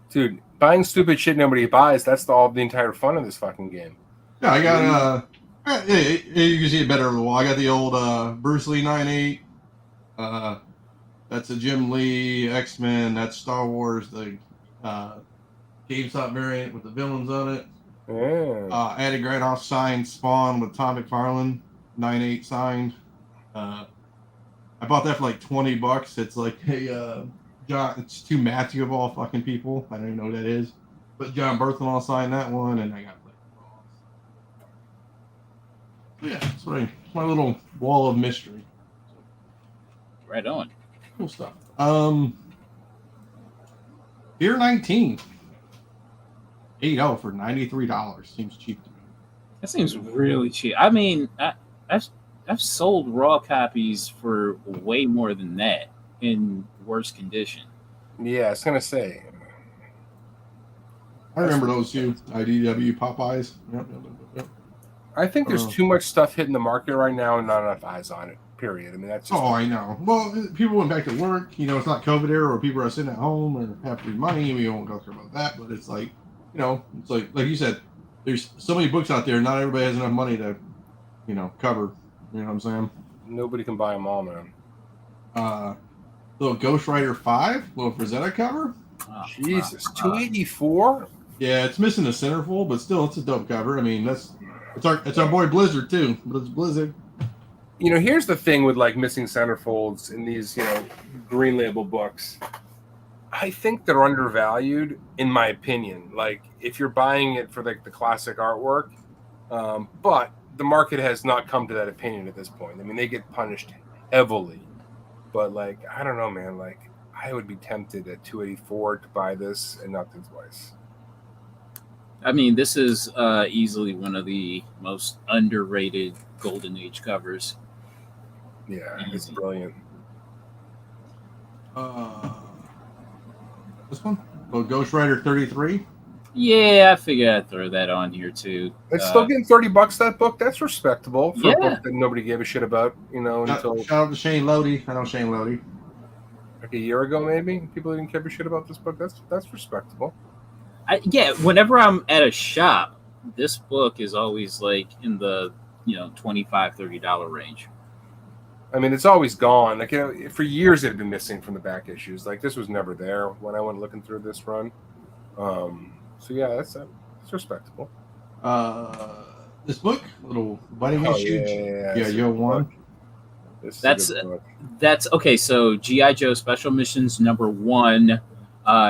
Dude, buying stupid shit nobody buys, that's the entire fun of this fucking game. Yeah, I got, you can see it better. Well, I got the old Bruce Lee 9.8. That's a Jim Lee X-Men. That's Star Wars, the GameStop variant with the villains on it. Yeah. Eddie Granoff signed Spawn with Tom McFarlane, 9/8 signed. I bought that for like $20. It's like a John. It's two Matthew of all fucking people. I don't even know who that is, but John Berthelon signed that one, and I got like yeah. It's my little wall of mystery. Right on. Cool stuff. Beer 19. $8 for $93 seems cheap to me. That seems really cheap. I mean, I've sold raw copies for way more than that in worse condition. Yeah, I was gonna say. I remember those two. IDW Popeyes. Yep. I think there's too much stuff hitting the market right now and not enough eyes on it. Period. I mean, that's just. Oh, I know. Well, people went back to work. You know, it's not COVID era, or people are sitting at home or have free money. We won't go through about that, but it's like, you know, it's like you said, there's so many books out there. Not everybody has enough money to, you know, cover. You know what I'm saying? Nobody can buy them all, man. Little Ghost Rider 5, little Frazetta cover. Oh, Jesus, 284. Yeah, it's missing the centerfold, but still, it's a dope cover. I mean, it's our boy Blizzard too, but it's Blizzard. You know, here's the thing with like missing centerfolds in these, you know, green label books. I think they're undervalued, in my opinion. Like, if you're buying it for like the classic artwork, but the market has not come to that opinion at this point. I mean, they get punished heavily, but like, I don't know, man. Like, I would be tempted at 284 to buy this and not think twice. I mean, this is easily one of the most underrated Golden Age covers. Yeah, it's brilliant. This one, little Ghost Rider 33. Yeah, I figured I'd throw that on here too. It's still getting $30. That book, that's respectable for Yeah. a book that nobody gave a shit about. You know, until Shout out to Shane Lodi. I know Shane Lodi. like a year ago, maybe people didn't give a shit about this book. That's respectable. Yeah, whenever I'm at a shop, this book is always like in the $25, $30 range. I mean, it's always gone. Like, you know, for years it had been missing from the back issues. Like, this was never there when I went looking through this run. So yeah, that's respectable. This book, little bunny issue. Yeah, Yo one. That's okay. So GI Joe Special Missions #1,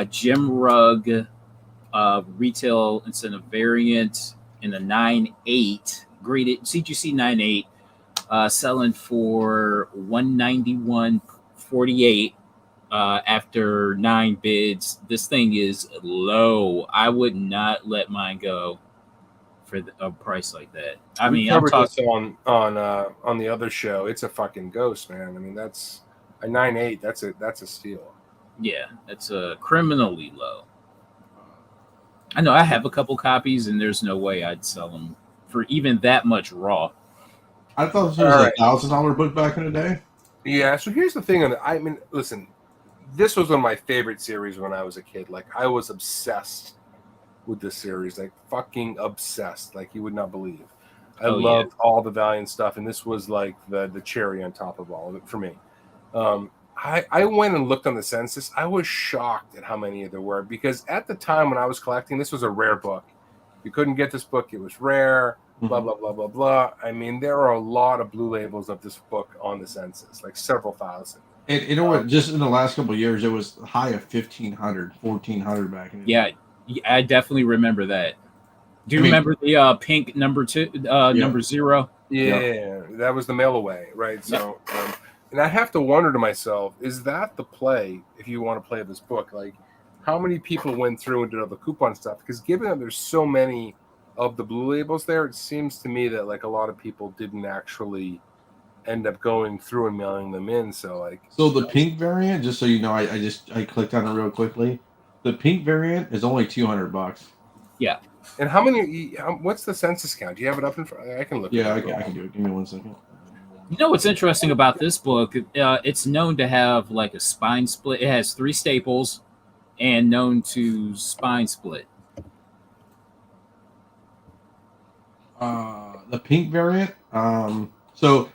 Jim Rugg, retail incentive variant in the 9/8 graded CGC 9/8. Selling for $191.48 after 9 bids. This thing is low. I would not let mine go for a price like that. I mean, I'm talking on the other show. It's a fucking ghost, man. I mean, that's a 9/8. That's a steal. Yeah, it's criminally low. I know I have a couple copies, and there's no way I'd sell them for even that much raw. I thought this was $1,000 book back in the day. Yeah, so here's the thing. I mean, listen, this was one of my favorite series when I was a kid. Like, I was obsessed with this series, like fucking obsessed, like you would not believe. I loved all the Valiant stuff, and this was like the cherry on top of all of it for me. I went and looked on the census. I was shocked at how many there were, because at the time when I was collecting, this was a rare book. You couldn't get this book. It was rare. Blah, blah, blah, blah, blah. I mean, there are a lot of blue labels of this book on the census, like several thousand. And you know what? Just in the last couple of years, it was high of 1,500, 1,400 back in the day. Yeah, I definitely remember that. Do you remember the pink number 0? Yeah, that was the mail away, right? So, and I have to wonder to myself, is that the play if you want to play this book? Like, how many people went through and did all the coupon stuff? Because given that there's so many of the blue labels there, it seems to me that like a lot of people didn't actually end up going through and mailing them in. So the pink variant, just so you know, I clicked on it real quickly. The pink variant is only $200. Yeah. And how many? What's the census count? Do you have it up in front? I can look. Yeah, I can do it. Give me 1 second. You know what's interesting about this book? It's known to have like a spine split. It has 3 staples, and known to spine split. The pink variant. So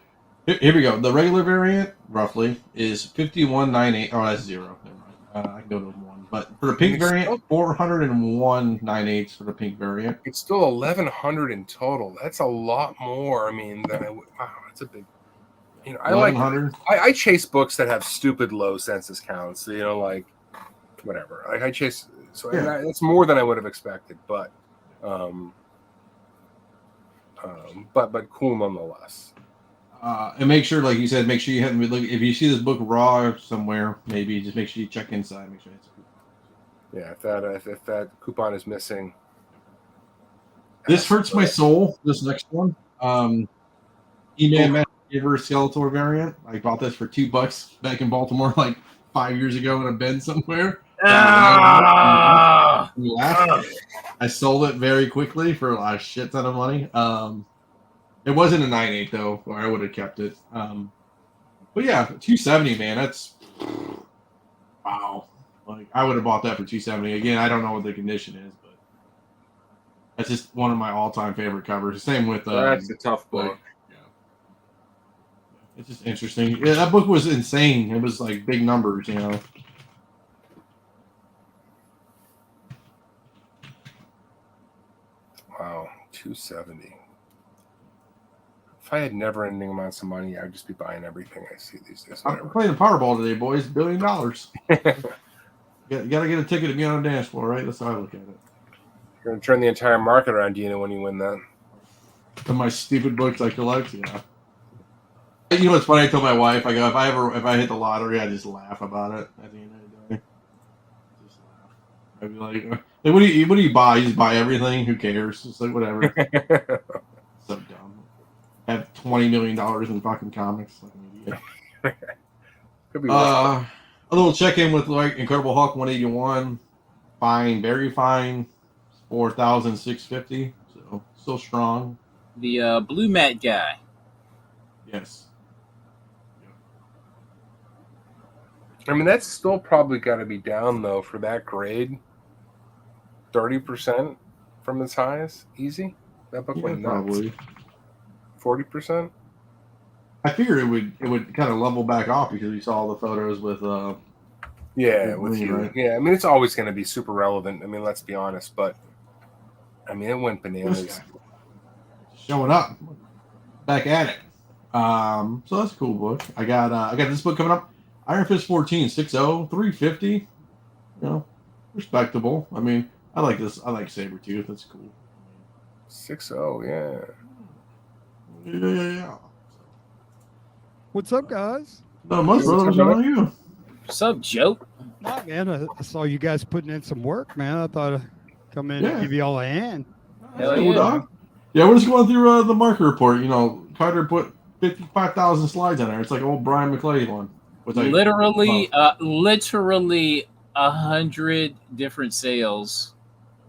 here we go. The regular variant, roughly, is $51.98. Oh, that's 0. Never mind. I can go to 1. But for the pink variant, 401 9/8 for the pink variant. It's still 1,100 in total. That's a lot more. I mean, wow, that's a big. You know, I chase books that have stupid low census counts. You know, like whatever. Like I chase. So it's more than I would have expected, but cool nonetheless. And make sure, like you said, make sure you haven't look. If you see this book raw somewhere, maybe just make sure you check inside. Make sure it's. Yeah, if that coupon is missing. This hurts my soul. This next one, E-Man Skeletor variant. I bought this for $2 back in Baltimore, like 5 years ago in a bin somewhere. I sold it very quickly for a shit ton of money. It wasn't a 9/8 though, or I would have kept it. But yeah, $270, man. That's wow. Like I would have bought that for $270. Again, I don't know what the condition is, but that's just one of my all-time favorite covers. Same with that's a tough book. Yeah. It's just interesting. Yeah, that book was insane. It was like big numbers, you know. Wow, $270. If I had never-ending amounts of money, I'd just be buying everything I see these days. I'm playing the Powerball today, boys. $1 billion. You gotta get a ticket to be on a dance floor, right? That's how I look at it. You're gonna turn the entire market around, Dina, when you win that. To my stupid books I collect, yeah. You know what's funny? I told my wife, I go, if I hit the lottery, I just laugh about it at the end of the day. Just laugh. I'd be like, what do you buy? You just buy everything? Who cares? It's like whatever. So dumb. Have $20 million in fucking comics, like an idiot. Could be a little check-in with like Incredible Hulk 181. Fine, very fine. 4,650. So still strong. The blue mat guy. Yes. I mean, that's still probably got to be down though for that grade. 30% from its highs, easy. That book went nuts. Probably 40%. I figured it would kind of level back off because we saw all the photos with with you. Right? Yeah, I mean it's always going to be super relevant. I mean, let's be honest, but I mean it went bananas. Showing up, back at it. So that's a cool book. I got this book coming up. Iron Fist 14, 6.0, 350. You know, respectable. I mean, I like this. I like Sabretooth. That's cool. 6.0, yeah. Yeah. What's up, guys? Not much, brother. What's going on you? What's up, Joe? Nah, man, I saw you guys putting in some work, man. I thought I'd come in and give you all a hand. Hell Cool, yeah. dog. Yeah, we're just going through the market report. You know, Carter put 55,000 slides on there. It's like old Brian McClay one. Literally 100 different sales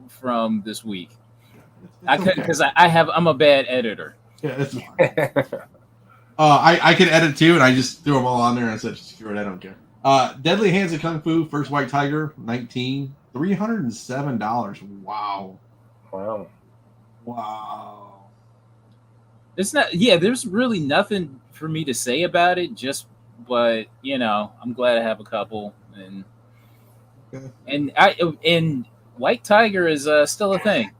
from this week. I couldn't because I'm a bad editor. Yeah, that's fine. I can edit too, and I just threw them all on there and I said, screw it, I don't care. Deadly Hands of Kung Fu, First White Tiger, 19, $307. Wow. It's not. Yeah, there's really nothing for me to say about it. But you know, I'm glad I have a couple, and White Tiger is still a thing.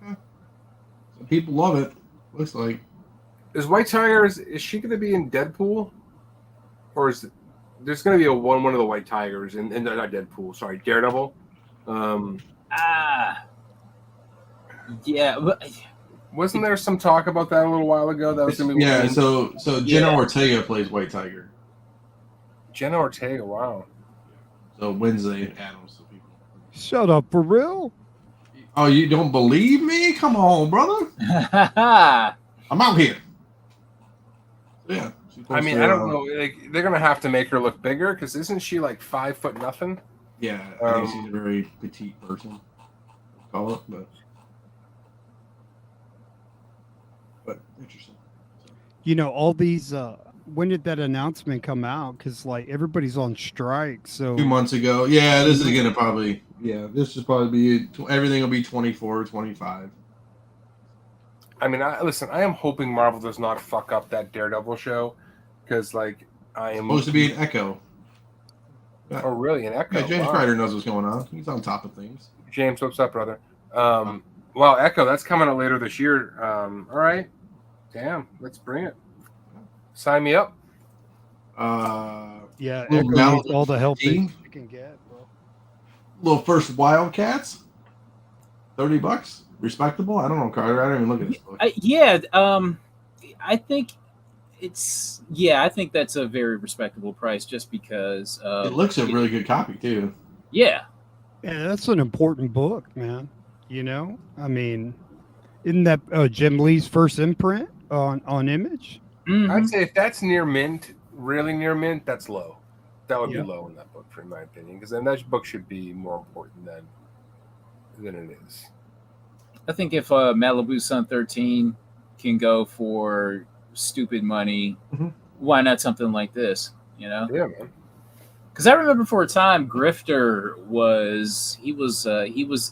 Some people love it. Looks like. Is White Tiger is she going to be in Deadpool, or is there's going to be one of the White Tigers in not Deadpool? Sorry, Daredevil. Yeah, but wasn't there some talk about that a little while ago? That was going to be So Jenna Ortega plays White Tiger. Jenna Ortega, wow. So Wednesday Adams. Shut up, for real? Oh, you don't believe me? Come on, brother. I'm out here. Yeah. I mean, I don't know. Like, they're gonna have to make her look bigger because isn't she like 5 foot nothing? Yeah, I think she's a very petite person. Call it, but interesting. You know, all these. When did that announcement come out? Because like everybody's on strike. So 2 months ago. Yeah, this is gonna probably. Yeah, this is probably be everything will be 24, 25. I mean, listen. I am hoping Marvel does not fuck up that Daredevil show, because like I am Supposed to be an Echo. Oh, really? An Echo? Yeah, James Wow. Ryder knows what's going on. He's on top of things. James, what's up, brother? Well, Echo, that's coming out later this year. All right. Damn, let's bring it. Sign me up. Yeah, Little Echo Mal- needs all the help they team. can get, bro. Little first Wildcats. $30. Respectable. I don't know, Carter. I didn't even look at this book. I think I think that's a very respectable price just because It looks a really good copy too. yeah. Yeah, that's an important book, man. You know, I mean, isn't that Jim Lee's first imprint on Image? Mhm. I'd say if that's near mint, really near mint, that's low. That would Yeah. be low in that book, in my opinion, because then that book should be more important than it is. I think if Malibu Sun 13 can go for stupid money, Mhm. why not something like this? You know? Yeah, man. Because I remember for a time, Grifter was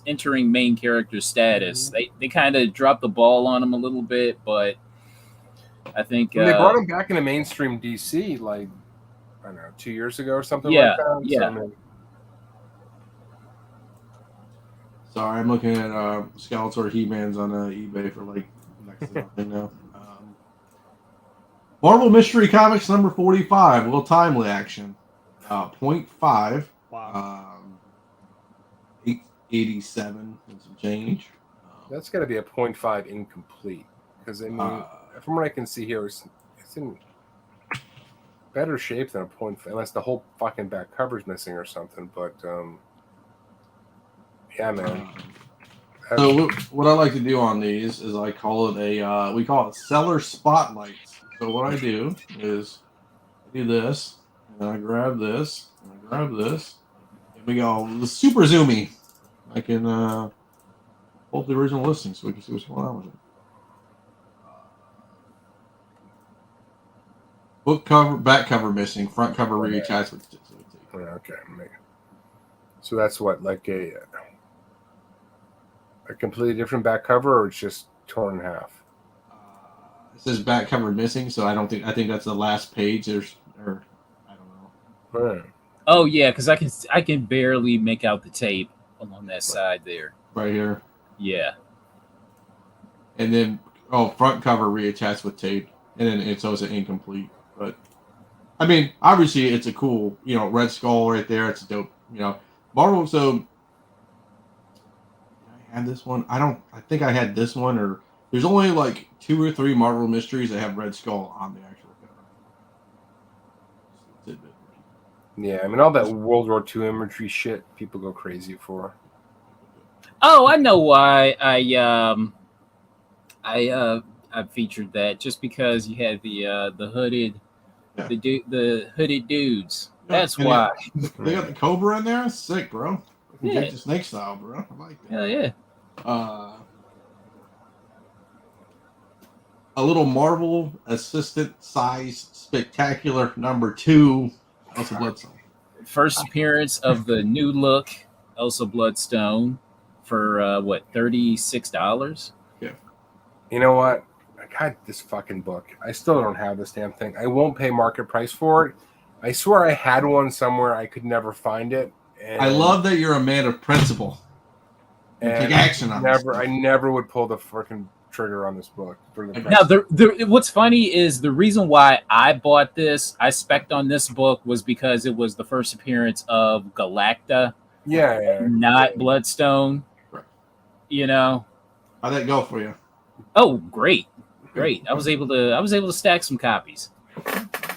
entering main character status. They kind of dropped the ball on him a little bit, but I think When they brought him back into mainstream DC, like I don't know, 2 years ago or something like that. Yeah. So, I mean, Sorry, I'm looking at Skeletor He-Mans on eBay for like next to nothing now. Marvel Mystery Comics number 45, a little timely action. 0.5. Wow. 887 and some change. that's got to be a 0.5 incomplete because I mean, from what I can see here, it's in better shape than a 0.5, unless the whole fucking back cover's missing or something. But yeah, man. So what I like to do on these is I call it we call it seller spotlights. So what I do is I do this, and then I grab this, and I grab this, and we go super zoomy. I can pull up the original listing so we can see what's going on with it. Book cover, back cover missing, front cover reattached with tape. Okay, so that's what, like a completely different back cover, or it's just torn in half? It says back cover missing, so I think that's the last page. I don't know. Right. Oh yeah, because I can barely make out the tape along that side there. Right here. Yeah. And then front cover reattached with tape, and then so it's an incomplete. But I mean, obviously it's a cool, Red Skull right there. It's a dope, Marvel. So I had this one. I think I had this one, or there's only like 2 or 3 Marvel Mysteries that have Red Skull on the actual cover. Yeah, I mean, all that World War II imagery shit, people go crazy for. Oh, I know why I featured that, just because you had the hooded the hooded dudes. Yeah, That's why. They got the Cobra in there. Sick, bro. Yeah. Jake the Snake style, bro. I like that. Hell yeah. A little Marvel assistant size spectacular number 2, Elsa Bloodstone. First appearance of the new look Elsa Bloodstone for $36. Yeah. You know what? I got this fucking book. I still don't have this damn thing. I won't pay market price for it. I swear I had one somewhere. I could never find it. And I love that you're a man of principle. You take action on this. I never would pull the freaking trigger on this book. For the Now, what's funny is the reason why I bought this, I spec'd on this book, was because it was the first appearance of Galacta, not Bloodstone. Right. How'd that go for you? Oh, great. I was able to stack some copies.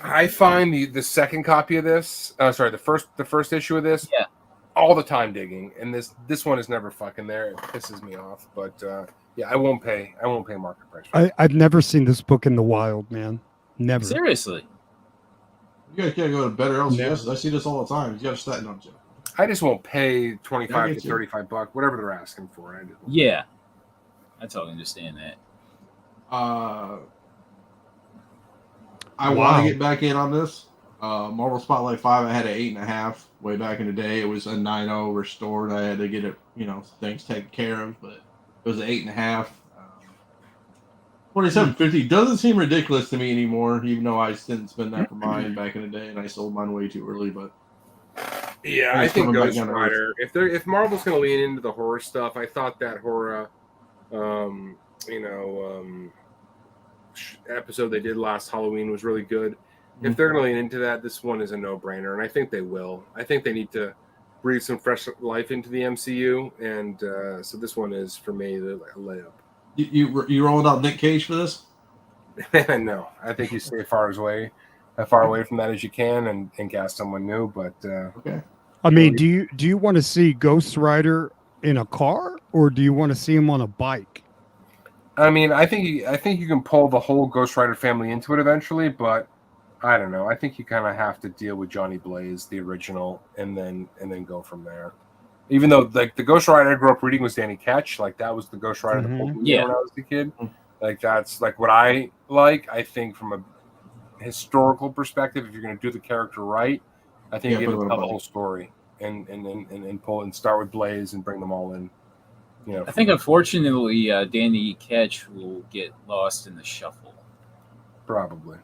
I find the second copy of this, the first issue of this, all the time digging, and this one is never fucking there. It pisses me off, but I won't pay market price. I've never seen this book in the wild, man. Never. Seriously. You guys gotta go to better LCS. I see this all the time. You gotta start on Joe. I just won't pay $25 to $35, whatever they're asking for. I totally understand that. I want to get back in on this. Marvel Spotlight 5, I had an 8.5 way back in the day. It was a 9.0 restored. I had to get it, things taken care of, but it was an 8.5. 27.50 doesn't seem ridiculous to me anymore, even though I didn't spend that for mine back in the day, and I sold mine way too early. But Yeah, And I it's think coming back Ghost down to earth. Rider. If Marvel's going to lean into the horror stuff, I thought that horror, episode they did last Halloween was really good. If they're going to lean into that, this one is a no-brainer, and I think they will. I think they need to breathe some fresh life into the MCU, and so this one is for me the layup. You rolling out Nick Cage for this? No, I think you stay far away from that as you can, and cast someone new. But Okay. I mean, do you want to see Ghost Rider in a car, or do you want to see him on a bike? I mean, I think you can pull the whole Ghost Rider family into it eventually, but I don't know. I think you kind of have to deal with Johnny Blaze, the original, and then go from there. Even though like the Ghost Rider I grew up reading was Danny Ketch, like that was the Ghost Rider that pulled me in when I was a kid. Like that's like what I like. I think from a historical perspective, if you're going to do the character right, I think you have to tell the whole story and pull and start with Blaze and bring them all in. You know, I think unfortunately Danny Ketch will get lost in the shuffle. Probably.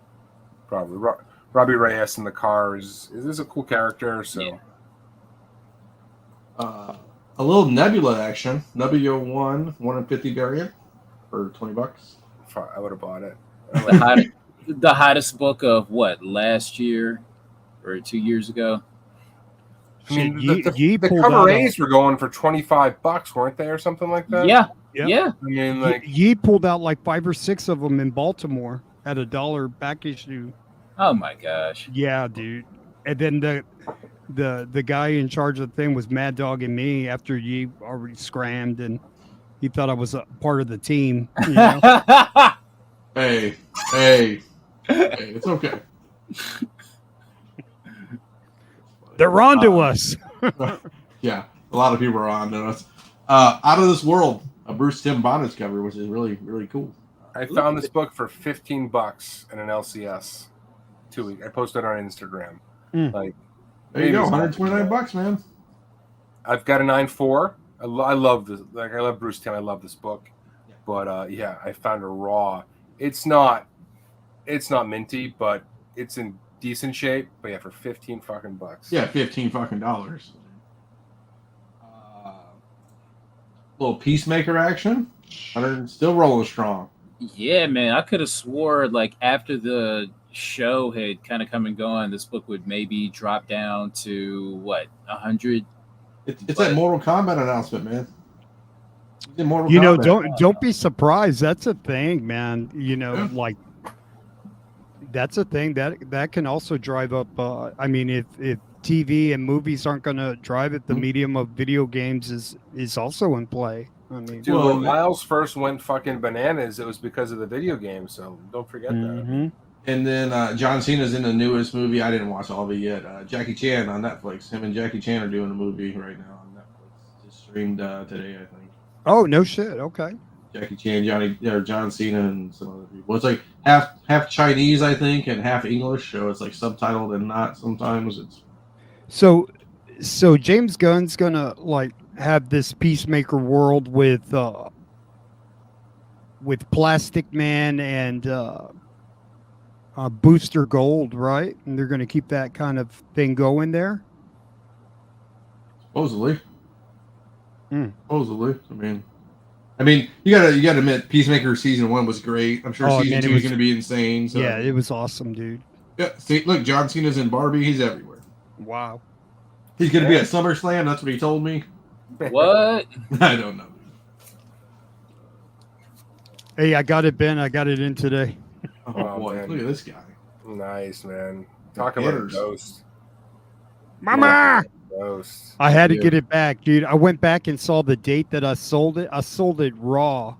Robbie Reyes in the car is a cool character. So a little Nebula action. Nebula 1 in 50 variant for $20. I would have bought it. The hottest book of what, last year or 2 years ago? I mean, the cover A's were going for $25, weren't they, or something like that? Yeah. Yeah. I mean, like Ye pulled out like 5 or 6 of them in Baltimore at $1 back issue. Oh my gosh. Yeah, dude. And then the guy in charge of the thing was Mad Dog and me after Ye already scrammed and he thought I was a part of the team. You know? Hey, it's okay. They're on to us. Yeah, a lot of people are on to us. Out of This World, a Bruce Tim Bonnage cover, which is really, really cool. I found this book for $15 in an LCS 2 weeks. I posted it on Instagram. Like, there you go, $129, man. I've got a 9.4. I love this. Like, I love Bruce Timm. I love this book. But yeah, I found it raw. It's not minty, but it's in decent shape. But yeah, for $15 Yeah, $15. Little Peacemaker action. Still rolling strong. Yeah, man. I could have swore like after the show had kind of come and gone, this book would maybe drop down to what, 100. It's that Mortal Kombat announcement, man. You know, don't be surprised. That's a thing, man. You know, like that's a thing that can also drive up. I mean, if TV and movies aren't going to drive it, the medium of video games is also in play. I mean, dude, when Miles first went fucking bananas, it was because of the video game. So don't forget that. And then John Cena's in the newest movie. I didn't watch all of it yet. Jackie Chan on Netflix. Him and Jackie Chan are doing a movie right now on Netflix. Just streamed today, I think. Oh, no shit. Okay. Jackie Chan, John Cena, and some other people. It's like half Chinese, I think, and half English. So it's like subtitled and not sometimes. It's so James Gunn's gonna like have this Peacemaker world with Plastic Man and Booster Gold, right? And they're gonna keep that kind of thing going there. Supposedly. Supposedly. I mean, you gotta admit, Peacemaker season 1 was great. I'm sure season 2 is gonna be insane. So. Yeah, it was awesome, dude. Yeah, see, look, John Cena's in Barbie. He's everywhere. Wow. He's gonna be at SummerSlam. That's what he told me. What? I don't know. Hey, I got it, Ben. I got it in today. Oh boy, man. look at this guy. Nice, man. Talk about a ghost. Mama! Ghost. I had to get it back, dude. I went back and saw the date that I sold it. I sold it raw.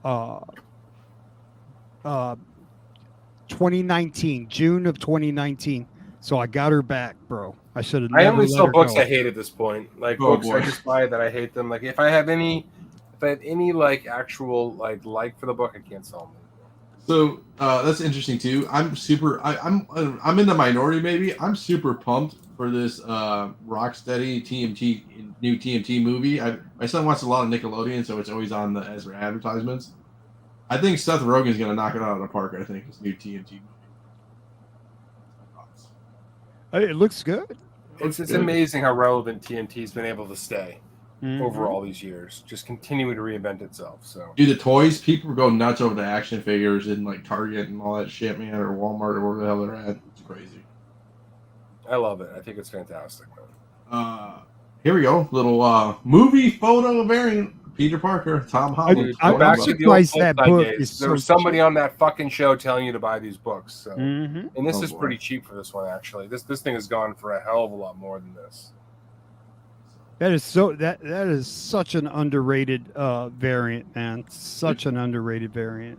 2019, June of 2019. So I got her back, bro. I should have. I only sell books I hate at this point. Like books boy. I just buy that I hate them. Like if I have any like actual like for the book, I can't sell them. So that's interesting too. I'm in the minority. Maybe I'm super pumped for this Rocksteady new TMT movie. My son watches a lot of Nickelodeon, so it's always on the Ezra advertisements. I think Seth Rogen's gonna knock it out of the park. I think this new TMT movie. It looks good. It's amazing how relevant TMT's been able to stay over all these years, just continuing to reinvent itself. So, dude, the toys, people go nuts over the action figures in like Target and all that shit, man, or Walmart or wherever the hell they're at. It's crazy. I love it. I think it's fantastic, man. Here we go, little movie photo variant. Peter Parker, Tom Holland. I'm back to the old surprised that book days. is There so was somebody cheap. on that fucking show telling you to buy these books. So, and this Oh, is boy. pretty cheap for this one, actually. This thing has gone for a hell of a lot more than this. That is so that is such an underrated variant, man. Such an underrated variant.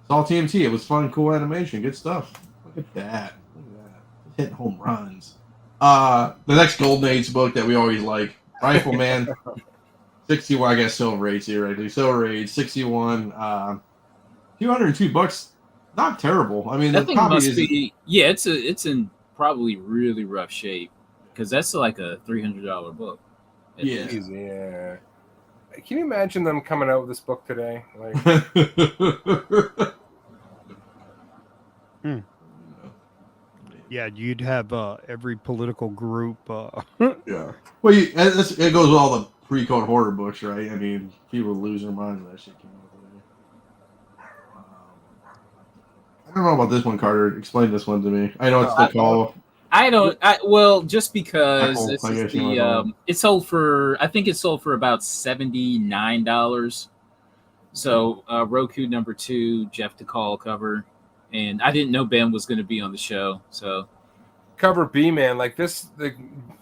It's all TMT. It was fun, cool animation, good stuff. Look at that. Look at that. It's hitting home runs. The next Golden Age book that we always like, Rifleman. 61, I guess Silver Age theoretically. Silver Age, 61, $202. Not terrible. I mean, That the thing copy must is be. Yeah, it's in probably really rough shape because that's like a $300 book. Yeah. Easy, yeah. Can you imagine them coming out with this book today? Like, Yeah, you'd have every political group. yeah. Well, it goes with all the pre-code horror books, right? I mean, people lose their minds when that shit came out today. I don't know about this one, Carter. Explain this one to me. I know it's the call. I don't. Well, just because Apple, this I is guess you wanna call the it sold for. I think it sold for about $79. So Roku #2, Jeff DeCall cover, and I didn't know Ben was going to be on the show. So cover B, man, like this, the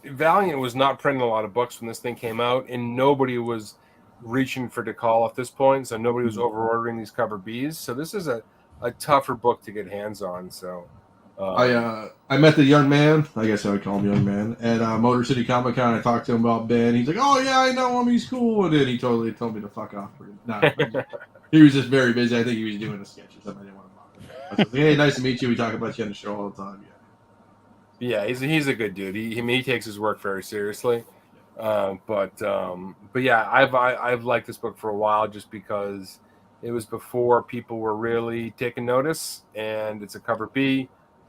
Valiant was not printing a lot of books when this thing came out, and nobody was reaching for DeCall at this point, so nobody was over ordering these cover Bs. So this is a tougher book to get hands on. So I met the young man, I guess I would call him young man, at Motor City Comic Con. I talked to him about Ben. He's like, "Oh yeah, I know him. He's cool." And then he totally told me to fuck off. He was just very busy. I think he was doing a sketch or something. I didn't want to bother him. I was like, "Hey, nice to meet you. We talk about you on the show all the time." Yeah, he's a good dude. He takes his work very seriously. But yeah, I've liked this book for a while just because it was before people were really taking notice, and it's a cover B.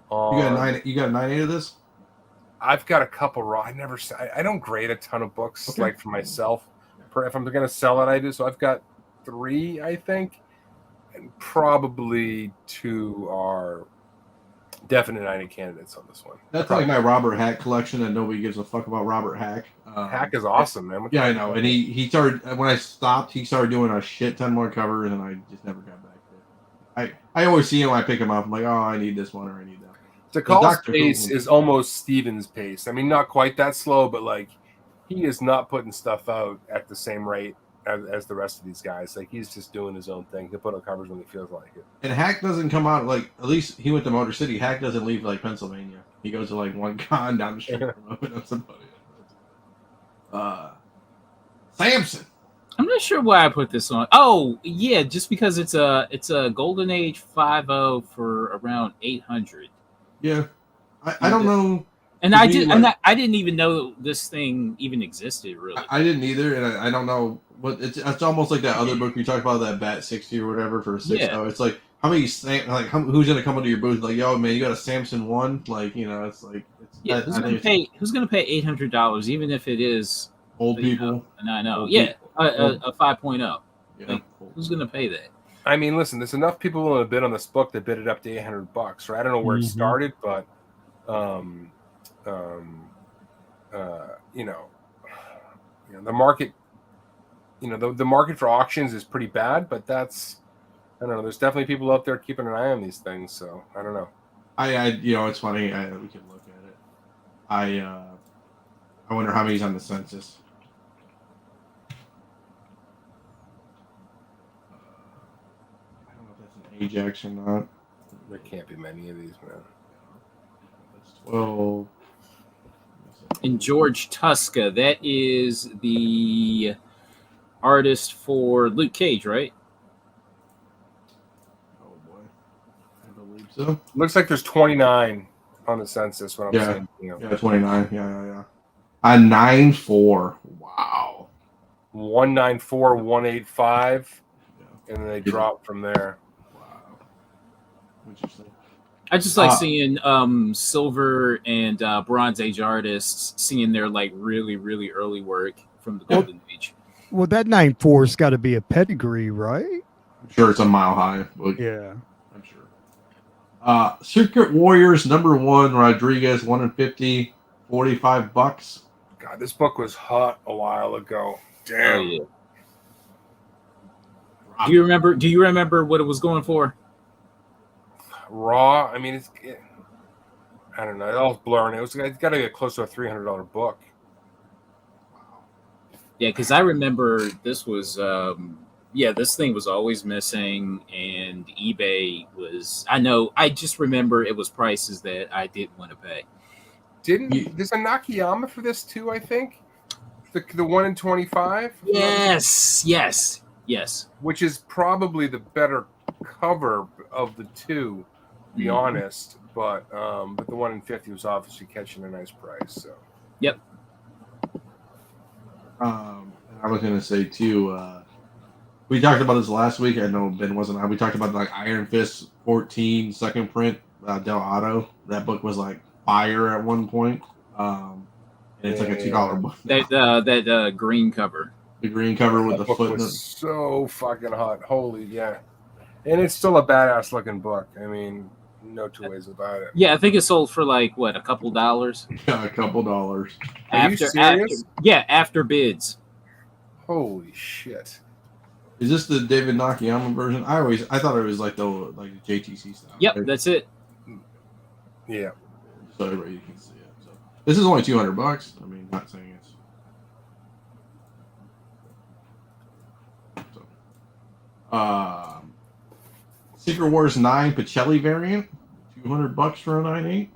You got a 9.8 of this? I've got a couple. I don't grade a ton of books like for myself. If I'm going to sell it, I do. So I've got 3, I think, and probably 2 are definite 90 candidates on this one. That's like my Robert Hack collection, and nobody gives a fuck about Robert Hack. Hack is awesome, man. Yeah, I know. And he started, when I stopped, he started doing a shit ton more covers, and I just never got back to it. I always see him, I pick him up, I'm like, oh, I need this one or I need that. DeCall's pace is almost Steven's pace. I mean, not quite that slow, but like he is not putting stuff out at the same rate as the rest of these guys. Like he's just doing his own thing. He'll put out covers when he feels like it. And Hack doesn't come out like, at least he went to Motor City. Hack doesn't leave like Pennsylvania. He goes to like one con down the street from somebody. Samson. I'm not sure why I put this on. Oh yeah, just because it's a Golden Age 5.0 for around 800. Yeah, I don't know. And I didn't even know this thing even existed. Really, I didn't either, and I don't know what it's almost like that other book we talked about, that Bat 60 or whatever for 6. Yeah. It's like how many who's gonna come into your booth like, yo man, you got a Samson 1? Like, you know, it's like who's gonna pay $800 even if it is old people? And I know, old yeah, people. a 5.0. Yeah. Like, who's gonna pay that? I mean, listen, there's enough people willing to bid on this book that bid it up to $800, right? I don't know where it started, but the market, the market for auctions is pretty bad, but that's, I don't know. There's definitely people out there keeping an eye on these things, so I don't know. It's funny. We can look at it. I wonder how many's on the census. I don't know if that's an Ajax or not. There can't be many of these, man. That's 12. And George Tuska, that is the artist for Luke Cage, right? Oh boy, I believe so. Looks like there's 29 on the census. What I'm saying, Yeah, 29. Yeah. 9.4. Wow. 194, 185, Yeah. and then they drop from there. Wow. Interesting. I just like seeing silver and bronze age artists seeing their like really, really early work from the golden age. Well, that 9.4's got to be a pedigree, right? I'm sure it's a mile high. Yeah. I'm sure. Secret Warriors #1, Rodriguez, 1 in 50, $45. God, this book was hot a while ago. Damn. Oh, yeah. Do you remember what it was going for? Raw. I mean, I don't know. It all blurring. It's got to be close to a $300 book. Yeah, because I remember this was, this thing was always missing, and eBay was. I just remember it was prices that I didn't want to pay. There's a Nakayama for this too? I think the 1 in 25. Yes. Which is probably the better cover of the two, to be honest. But the 1 in 50 was obviously catching a nice price. So. Yep. I was gonna say too. We talked about this last week. I know Ben wasn't on. We talked about like Iron Fist 14 second print Del Otto. That book was like fire at one point. And it's like a $2 book. That green cover. The green cover with that the book footnote. was so fucking hot. Holy yeah. And it's still a badass looking book. I mean, no two ways about it. Yeah, I think it sold for like what, a couple dollars? Yeah, a couple dollars. Are you serious? After bids. Holy shit. Is this the David Nakayama version? I thought it was like the JTC style. Yep, right? that's it. Yeah. So everybody can see it. So this is only $200. I mean, not saying it's. So, Secret Wars 9 Pacelli variant, $200 for a 9.8.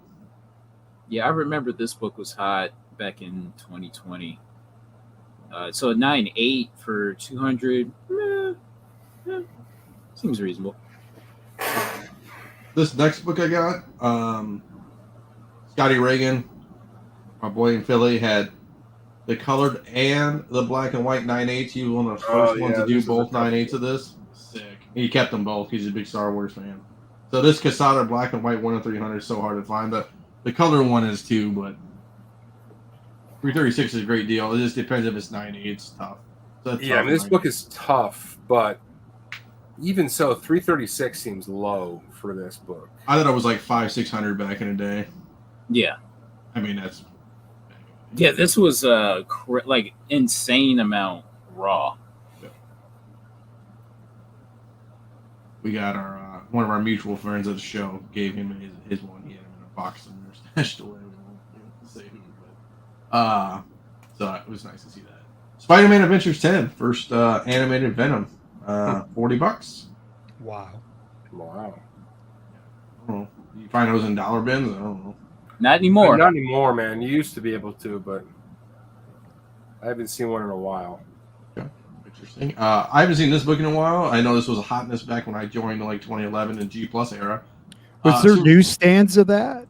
Yeah, I remember this book was hot back in 2020. So a 9.8 for 200 seems reasonable. This next book I got, Scotty Reagan, my boy in Philly, had the colored and the black and white 9.8s. He was one of the first ones to do both 9.8s of this. Sick. He kept them both. He's a big Star Wars fan. So this Quesada black and white 1 in 300 is so hard to find. The color one is too, but 336 is a great deal. It just depends if it's 9.8. It's tough. So yeah, I mean, this book is tough, but even so, 336 seems low for this book. I thought it was like 500-600 back in the day. Yeah. I mean, that's. Yeah, this was a like insane amount raw. Yeah. We got our one of our mutual friends at the show gave him his one. He had him in a box somewhere stashed away. We won't say who, but so it was nice to see that. Spider-Man Adventures 10, first animated Venom, $40. Wow. I don't know. You find those in dollar bins? I don't know. Not anymore. Not anymore, man. You used to be able to, but I haven't seen one in a while. Okay. Interesting. I haven't seen this book in a while. I know this was a hotness back when I joined in like 2011 and G Plus era. Was there newsstands of that?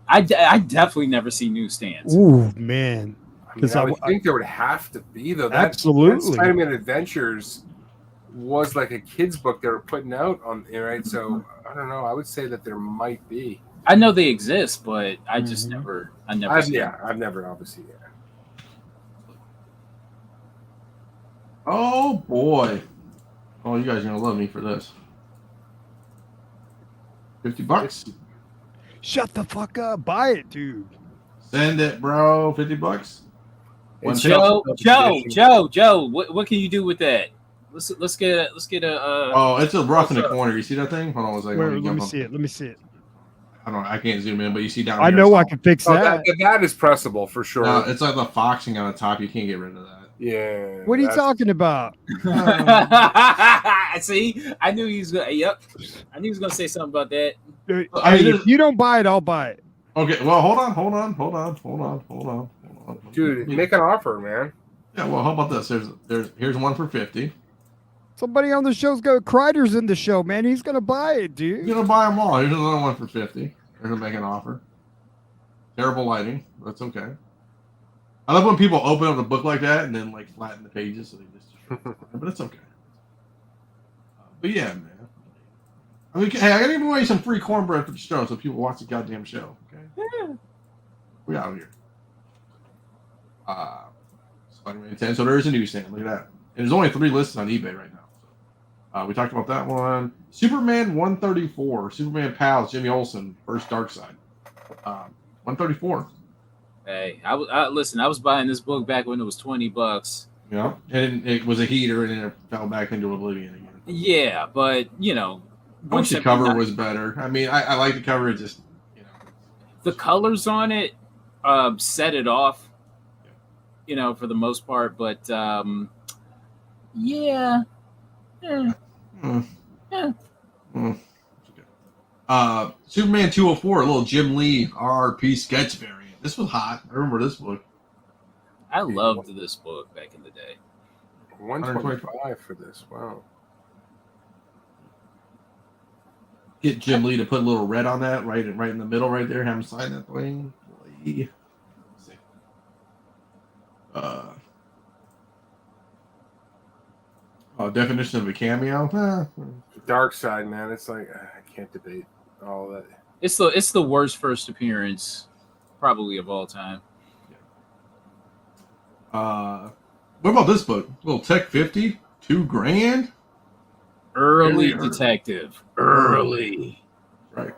I definitely never see newsstands. Ooh, man. Because I would think there would have to be, though. Absolutely. That Spider-Man Adventures was like a kid's book they were putting out on, right? So I don't know. I would say that there might be. I know they exist, but I just never. I've never obviously. Yeah. Oh boy! Oh, you guys are gonna love me for this. $50. Shut the fuck up! Buy it, dude. Send it, bro. $50. Joe. What can you do with that? Let's get a. Oh, it's a rough in the corner. You see that thing? Hold on a second. Where, let me see it. I don't know. I can't zoom in, but you see down I here. know I can fix that. That is pressable for sure. It's like the foxing on the top. You can't get rid of that. Yeah. What are you talking about? See, I knew he was gonna. Yep, I knew he was gonna say something about that. If you don't buy it, I'll buy it. Okay. Well, hold on. Dude, make an offer, man. Yeah. Well, how about this? Here's one for $50. Somebody on the show's got Kreider's in the show, man. He's gonna buy it, dude. You're gonna buy them all. Here's another one for $50. They're gonna make an offer. Terrible lighting. That's okay. I love when people open up a book like that and then like flatten the pages so they just. But it's okay. But yeah, man. I mean, hey, I gotta give away some free cornbread for the show so people watch the goddamn show. Okay. Yeah. We out here. Spider-Man 10. So there is a newsstand. Look at that. And there's only 3 listed on eBay right now. So, we talked about that one. Superman 134. Superman Pals. Jimmy Olsen. First Dark Side. 134. Hey, listen. I was buying this book back when it was $20. You know, and it was a heater, and then it fell back into oblivion again. Yeah, but once the cover was better. I mean, I like the cover. It just, the colors on it set it off. For the most part, but yeah. Superman 204, a little Jim Lee RRP sketch variant. This was hot. I remember this book. I loved this book back in the day. 125 for this. Wow. Get Jim Lee to put a little red on that, right in the middle, right there. Have him sign that thing. Definition of a cameo. Dark Side, man. It's like I can't debate all that. It's the worst first appearance, probably of all time. What about this book? Little Tech 50, $2,000. Early detective. Early. Right.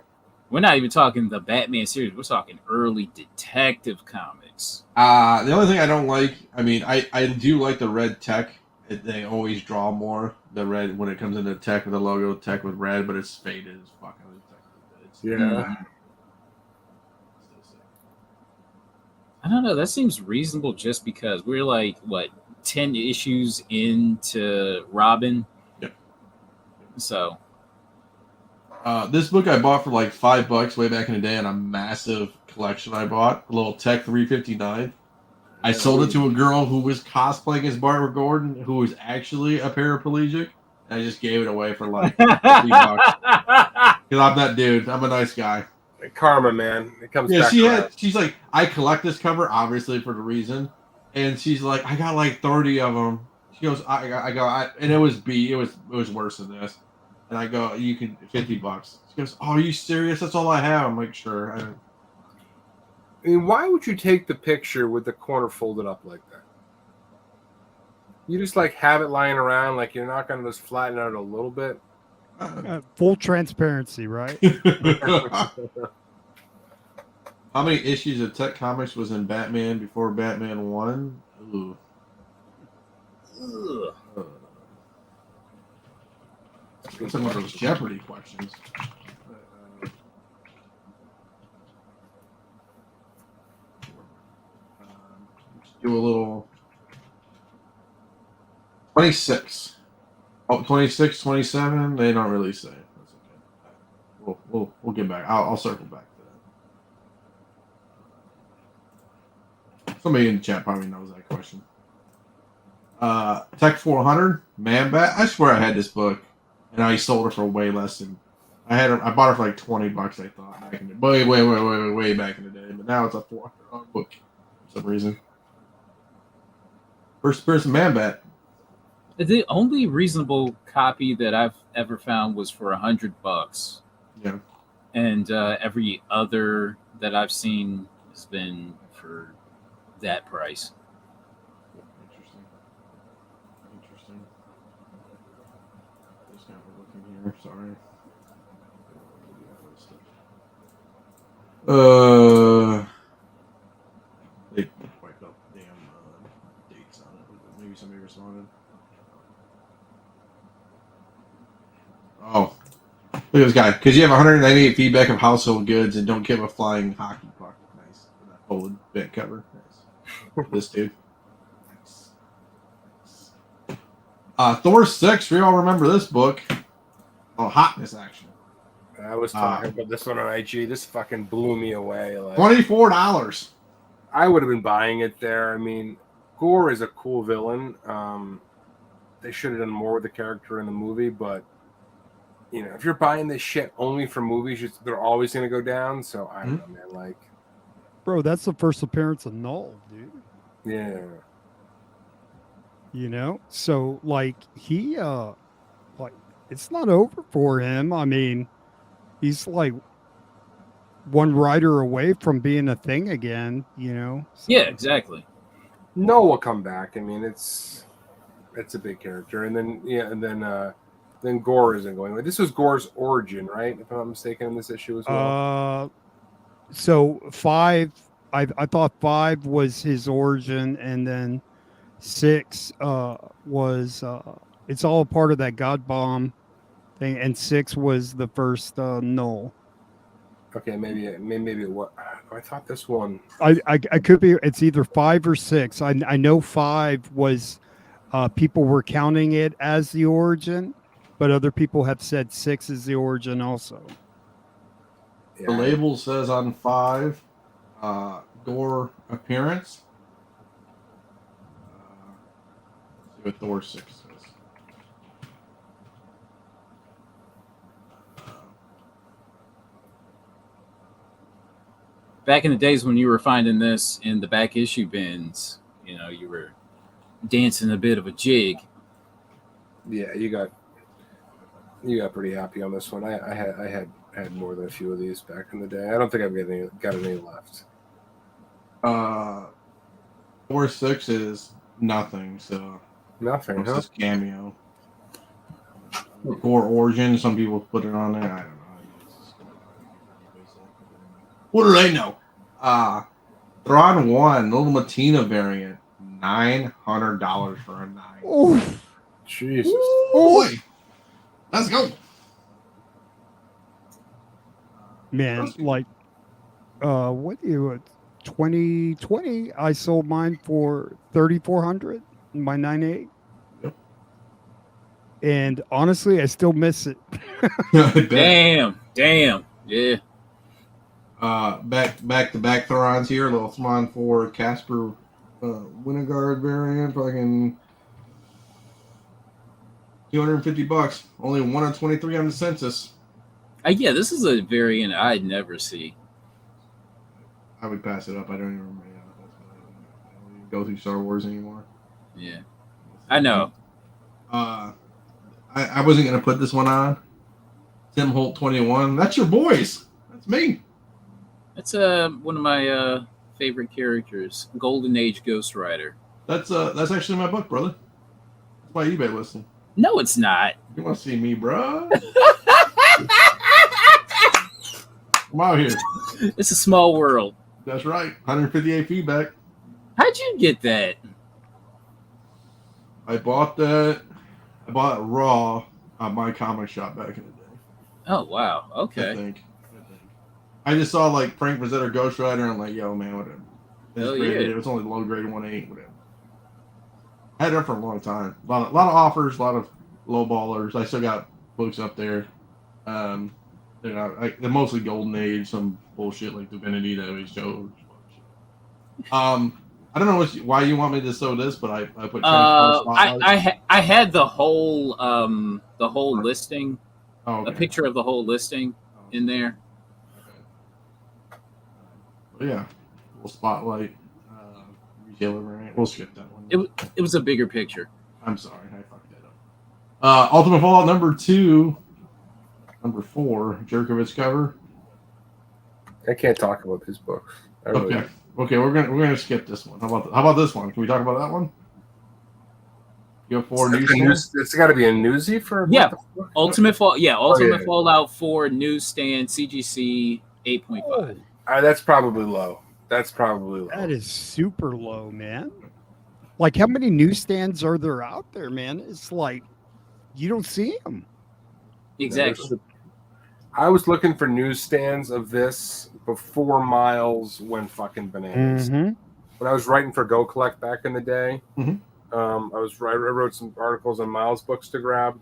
We're not even talking the Batman series. We're talking early detective comics. The only thing I don't like, I mean, I do like the red tech. They always draw more the red when it comes into tech with the logo tech with red, but it's faded as fucking. I don't know. That seems reasonable just because we're like, 10 issues into Robin? Yep. So. This book I bought for like $5 way back in the day on a massive collection I bought. A little Tech 359. I sold it to a girl who was cosplaying as Barbara Gordon, who was actually a paraplegic. And I just gave it away for like $50. Because I'm that dude. I'm a nice guy. Karma, man. It comes back. She's like, I collect this cover, obviously, for the reason. And she's like, I got like 30 of them. She goes, and it was it was worse than this. And I go, you can $50. She goes, oh, are you serious? That's all I have. I'm like, sure. I mean, why would you take the picture with the corner folded up like that? You just like have it lying around, like you're not going to just flatten out a little bit. Full transparency, right? How many issues of Tech Comics was in Batman before Batman 1? Ooh. It's one of those Jeopardy questions. Do a little 26. Oh, 26, 27. They don't really say. That's okay. We'll get back. I'll circle back to that. Somebody in the chat probably knows that question. Tech 400, Man Bat. I swear I had this book, and I sold it for way less than I bought it for like $20. I thought back in the way back in the day, but now it's a $400 book for some reason. First person Man Bat. The only reasonable copy that I've ever found was for $100. Yeah. And every other that I've seen has been for that price. Interesting. Just kind of looking here. Sorry. They wiped out damn dates on it. Maybe somebody responded. Oh, look at this guy. Because you have 198 feedback of household goods and don't give a flying hockey puck. Nice. That folded bit cover. Nice. This dude. Nice. Thor 6. We all remember this book. Oh, hotness action. I was talking about this one on IG. This fucking blew me away. Like, $24. I would have been buying it there. I mean, Gore is a cool villain. They should have done more with the character in the movie, but you know, if you're buying this shit only for movies, they're always going to go down. So I don't know, man. Like, bro, that's the first appearance of Null, dude. Yeah. You know, so like he, like it's not over for him. I mean, he's like one rider away from being a thing again, So. Yeah, exactly. Noah will come back. I mean, it's a big character, and then then Gore isn't going away. This was Gore's origin, right? If I'm not mistaken, in this issue as well. So 5, I thought 5 was his origin, and then 6 was it's all part of that God Bomb thing, and 6 was the first Null. Okay, maybe what I thought this one. I could be. It's either 5 or 6. I know 5 was people were counting it as the origin, but other people have said 6 is the origin also. The label says on 5, Gore appearance. Let's see what Thor 6 says. Back in the days when you were finding this in the back issue bins, you were dancing a bit of a jig. Yeah, you got pretty happy on this one. I had more than a few of these back in the day. I don't think I've got any left. Thor 6 is nothing, so Nothing. it's just cameo. Gore origin, some people put it on there. I don't know. What do they know? Thrawn 1, little Matina variant, $900 for a 9. Oh, Jesus! Boy, let's go, man! Like, what 2020? I sold mine for $3,400. My 9.8. Yep. And honestly, I still miss it. Damn, yeah. Back to back Thorons here. Little Thrawn for Casper Winogard variant, fucking $250. Only 1 of 23 on the census. Yeah, this is a variant I'd never see. I would pass it up. I don't even go through Star Wars anymore. Yeah, I know. I wasn't gonna put this one on. Tim Holt 21. That's your boys. That's me. That's one of my favorite characters, Golden Age Ghost Rider. That's actually my book, brother. That's my eBay listing. No, it's not. You want to see me, bro? Come out here. It's a small world. That's right. 158 feedback. How'd you get that? I bought that. I bought it raw at my comic shop back in the day. Oh wow. Okay. I think. I just saw like Frank Frazetta Ghost Rider, and I'm like, yo, man, whatever. It was only low grade 1.8, whatever. I had it up for a long time. A lot of offers, a lot of low ballers. I still got books up there. They're mostly Golden Age, some bullshit like Divinity that we showed. I don't know why you want me to show this, but I put. I had the whole listing, oh, okay. A picture of the whole listing in there. Yeah, we'll spotlight retailer variant. We'll skip that one. It was a bigger picture. I'm sorry, I fucked that up. Ultimate Fallout number 2, number 4, Jerkovich cover. I can't talk about these books. Okay, we're gonna skip this one. How about this one? Can we talk about that one? You have 4 newsstands. It's got to be a newsie for Ultimate Fallout 4 newsstand CGC 8.5. That's probably low. That is super low, man. Like, how many newsstands are there out there, man? It's like you don't see them. Exactly. I was looking for newsstands of this before Miles went fucking bananas. Mm-hmm. When I was writing for Go Collect back in the day, mm-hmm. I wrote some articles on Miles books to grab.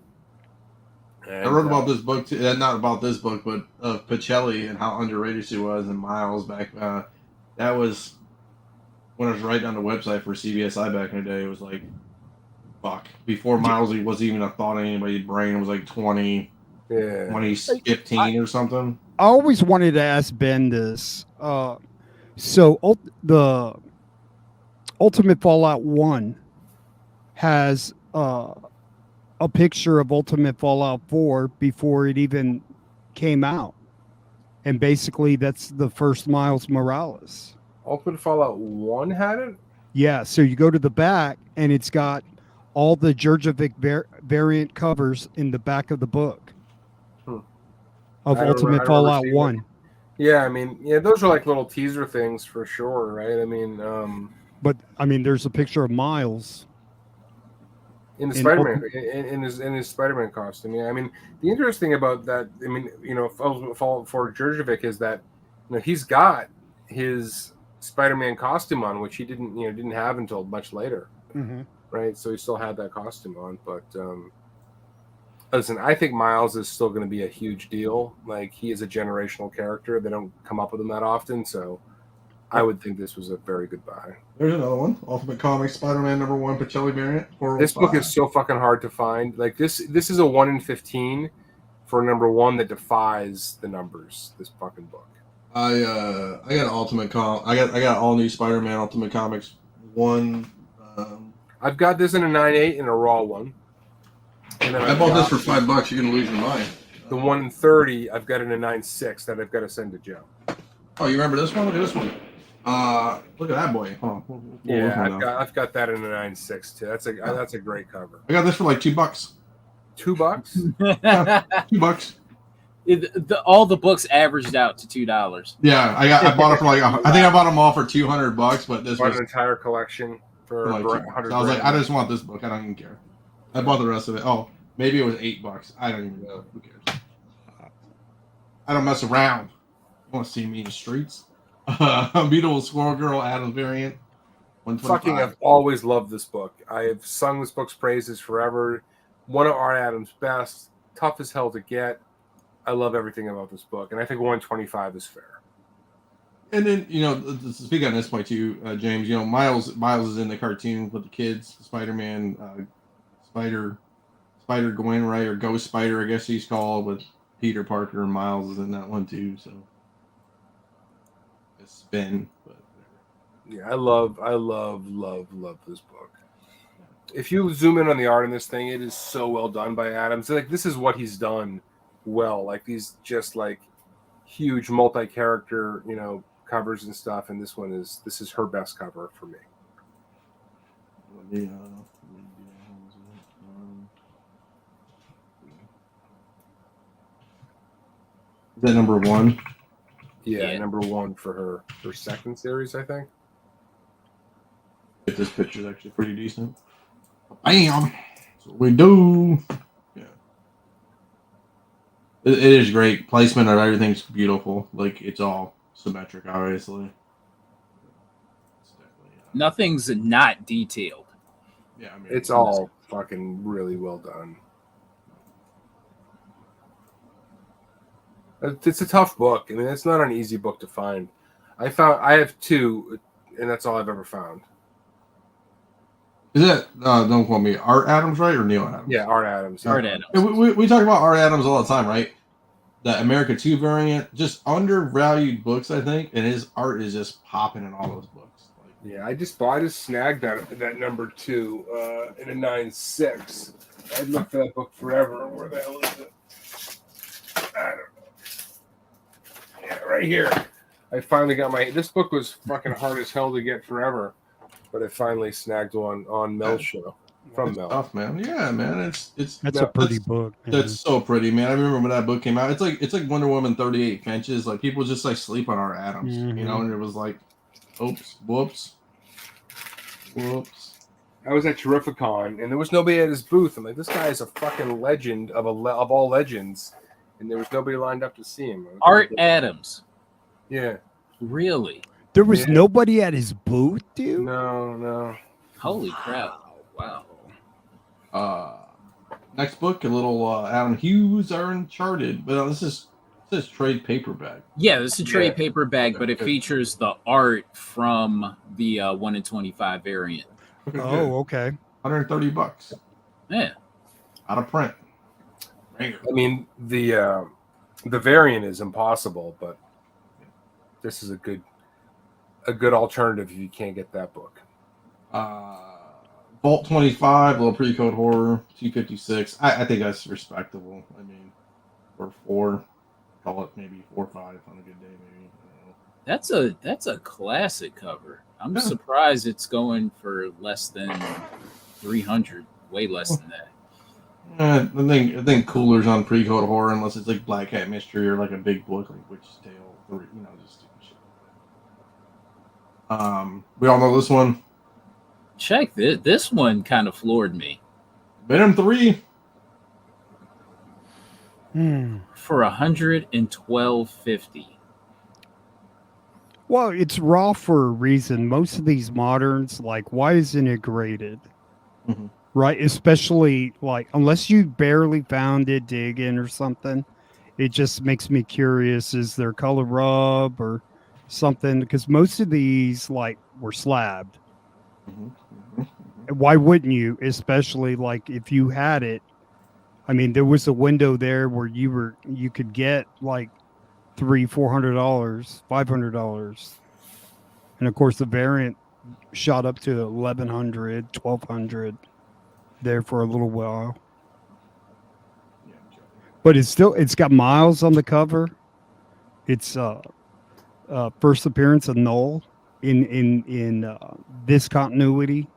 And, I wrote about this book, too, not about this book, but of Pacelli and how underrated she was in Miles back. That was when I was writing on the website for CBSI back in the day. It was like, fuck. Before Miles was even a thought in anybody's brain, it was like 20, yeah. when he's 15 or something. I always wanted to ask Ben this. So the Ultimate Fallout 1 has a a picture of Ultimate Fallout 4 before it even came out. And basically, that's the first Miles Morales. Ultimate Fallout 1 had it? Yeah, so you go to the back, and it's got all the Jurjevic variant covers in the back of the book of Ultimate Fallout 1. Yeah, I mean, yeah, those are like little teaser things for sure, right? I mean, but I mean, there's a picture of Miles in the Spider-Man in his Spider-Man costume. Yeah, I mean, the interesting thing about that, I mean, you know, Fallout for Jurjevic is that, you know, he's got his Spider-Man costume on, which he didn't have until much later, right? So he still had that costume on, but listen, I think Miles is still going to be a huge deal. Like, he is a generational character. They don't come up with him that often, so I would think this was a very good buy. There's another one. Ultimate Comics Spider-Man #1 Pacelli variant. This book is so fucking hard to find. Like, this is a 1 in 15 for #1 that defies the numbers. This fucking book. I got I got all new Spider-Man Ultimate Comics 1. I've got this in a 9.8 and a raw one. And then I bought this for $5. You're gonna lose your mind. The 1 in 30, I've got in a 9.6 that I've got to send to Joe. Oh, you remember this one? Look at this one. Look at that boy. Yeah, I've got that in a 9.6 too. That's a great cover. I got this for like $2. $2? Yeah, $2. All the books averaged out to $2. Yeah, I bought it for like I think I bought them all for $200, but this was an entire collection for like $100. So I was like, I just want this book. I don't even care. I bought the rest of it. Oh, maybe it was $8. I don't even know. Who cares? I don't mess around. You want to see me in the streets? Beetle Squirrel Girl Adams variant. Fucking, I've always loved this book. I have sung this book's praises forever. One of Art Adams' best. Tough as hell to get. I love everything about this book, and I think 125 is fair. And then, you know, to speak on this point too, James, you know, Miles is in the cartoon with the kids, Spider-Man, Spider-Gwen, right, or Ghost Spider, I guess he's called, with Peter Parker, and Miles is in that one too, so it's spin. But yeah, I love this book. If you zoom in on the art in this thing, it is so well done by Adams. Like, this is what he's done well. Like, these just like huge multi-character, you know, covers and stuff, and this is her best cover for me. Is that #1? Yeah, #1 for her second series, I think. This picture's actually pretty decent. Bam! That's what we do. Yeah. It is great. Placement of everything's beautiful. Like, it's all symmetric, obviously. Nothing's not detailed. Yeah, I mean, it's all fucking really well done. It's a tough book. I mean, it's not an easy book to find. I have 2, and that's all I've ever found. Is that don't quote me, Art Adams, right, or Neil Adams? Yeah, Art Adams. Art Adams. We talk about Art Adams all the time, right? The America 2 variant, just undervalued books, I think, and his art is just popping in all those books. Like, yeah, I just snagged that #2 in a 9.6. I'd looked for that book forever. Where the hell is it? I don't know. Yeah, right here. I finally got this book was fucking hard as hell to get forever, but I finally snagged one on Mel's show. From Mel. Tough, man. Yeah, man. That's a pretty book. Man. That's so pretty, man. I remember when that book came out. It's like Wonder Woman 38 Finches. Like, people just like sleep on our Adams, you know. And it was like, oops, whoops. I was at Terrificon, and there was nobody at his booth. I'm like, this guy is a fucking legend of all legends, and there was nobody lined up to see him. Art Adams. Yeah. Really? There was nobody at his booth, dude? No. Holy crap. Wow. Next book, a little Adam Hughes are Uncharted, but this is trade paperback. Yeah, this is a trade paperback, but it features the art from the 1 in 25 variant. Okay. $130. Yeah. Out of print. I mean, the variant is impossible, but this is a good alternative if you can't get that book. Vault 25, little pre-code horror, 256. I think that's respectable. I mean, for 4, call it maybe 4 or 5 on a good day, maybe. I don't know. That's a classic cover. I'm Yeah. surprised it's going for less than 300. Way less than that. I think cooler's on pre-code horror unless it's like Black Hat Mystery or like a big book like Witch's Tale, or just stupid shit. We all know this one. Check this. This one kind of floored me. Venom 3. For $112.50. Well, it's raw for a reason. Most of these moderns, like, why isn't it graded? Mm-hmm. Right? Especially, like, unless you barely found it digging or something, it just makes me curious. Is there color rub or something? Because most of these, like, were slabbed. Mm-hmm. Why wouldn't you? Especially, like, if you had it. I mean, there was a window there where you could get, like, $300-$400, $500, and of course the variant shot up to $1,100, $1,200 there for a little while. But it's got Miles on the cover. It's first appearance of Null in this continuity.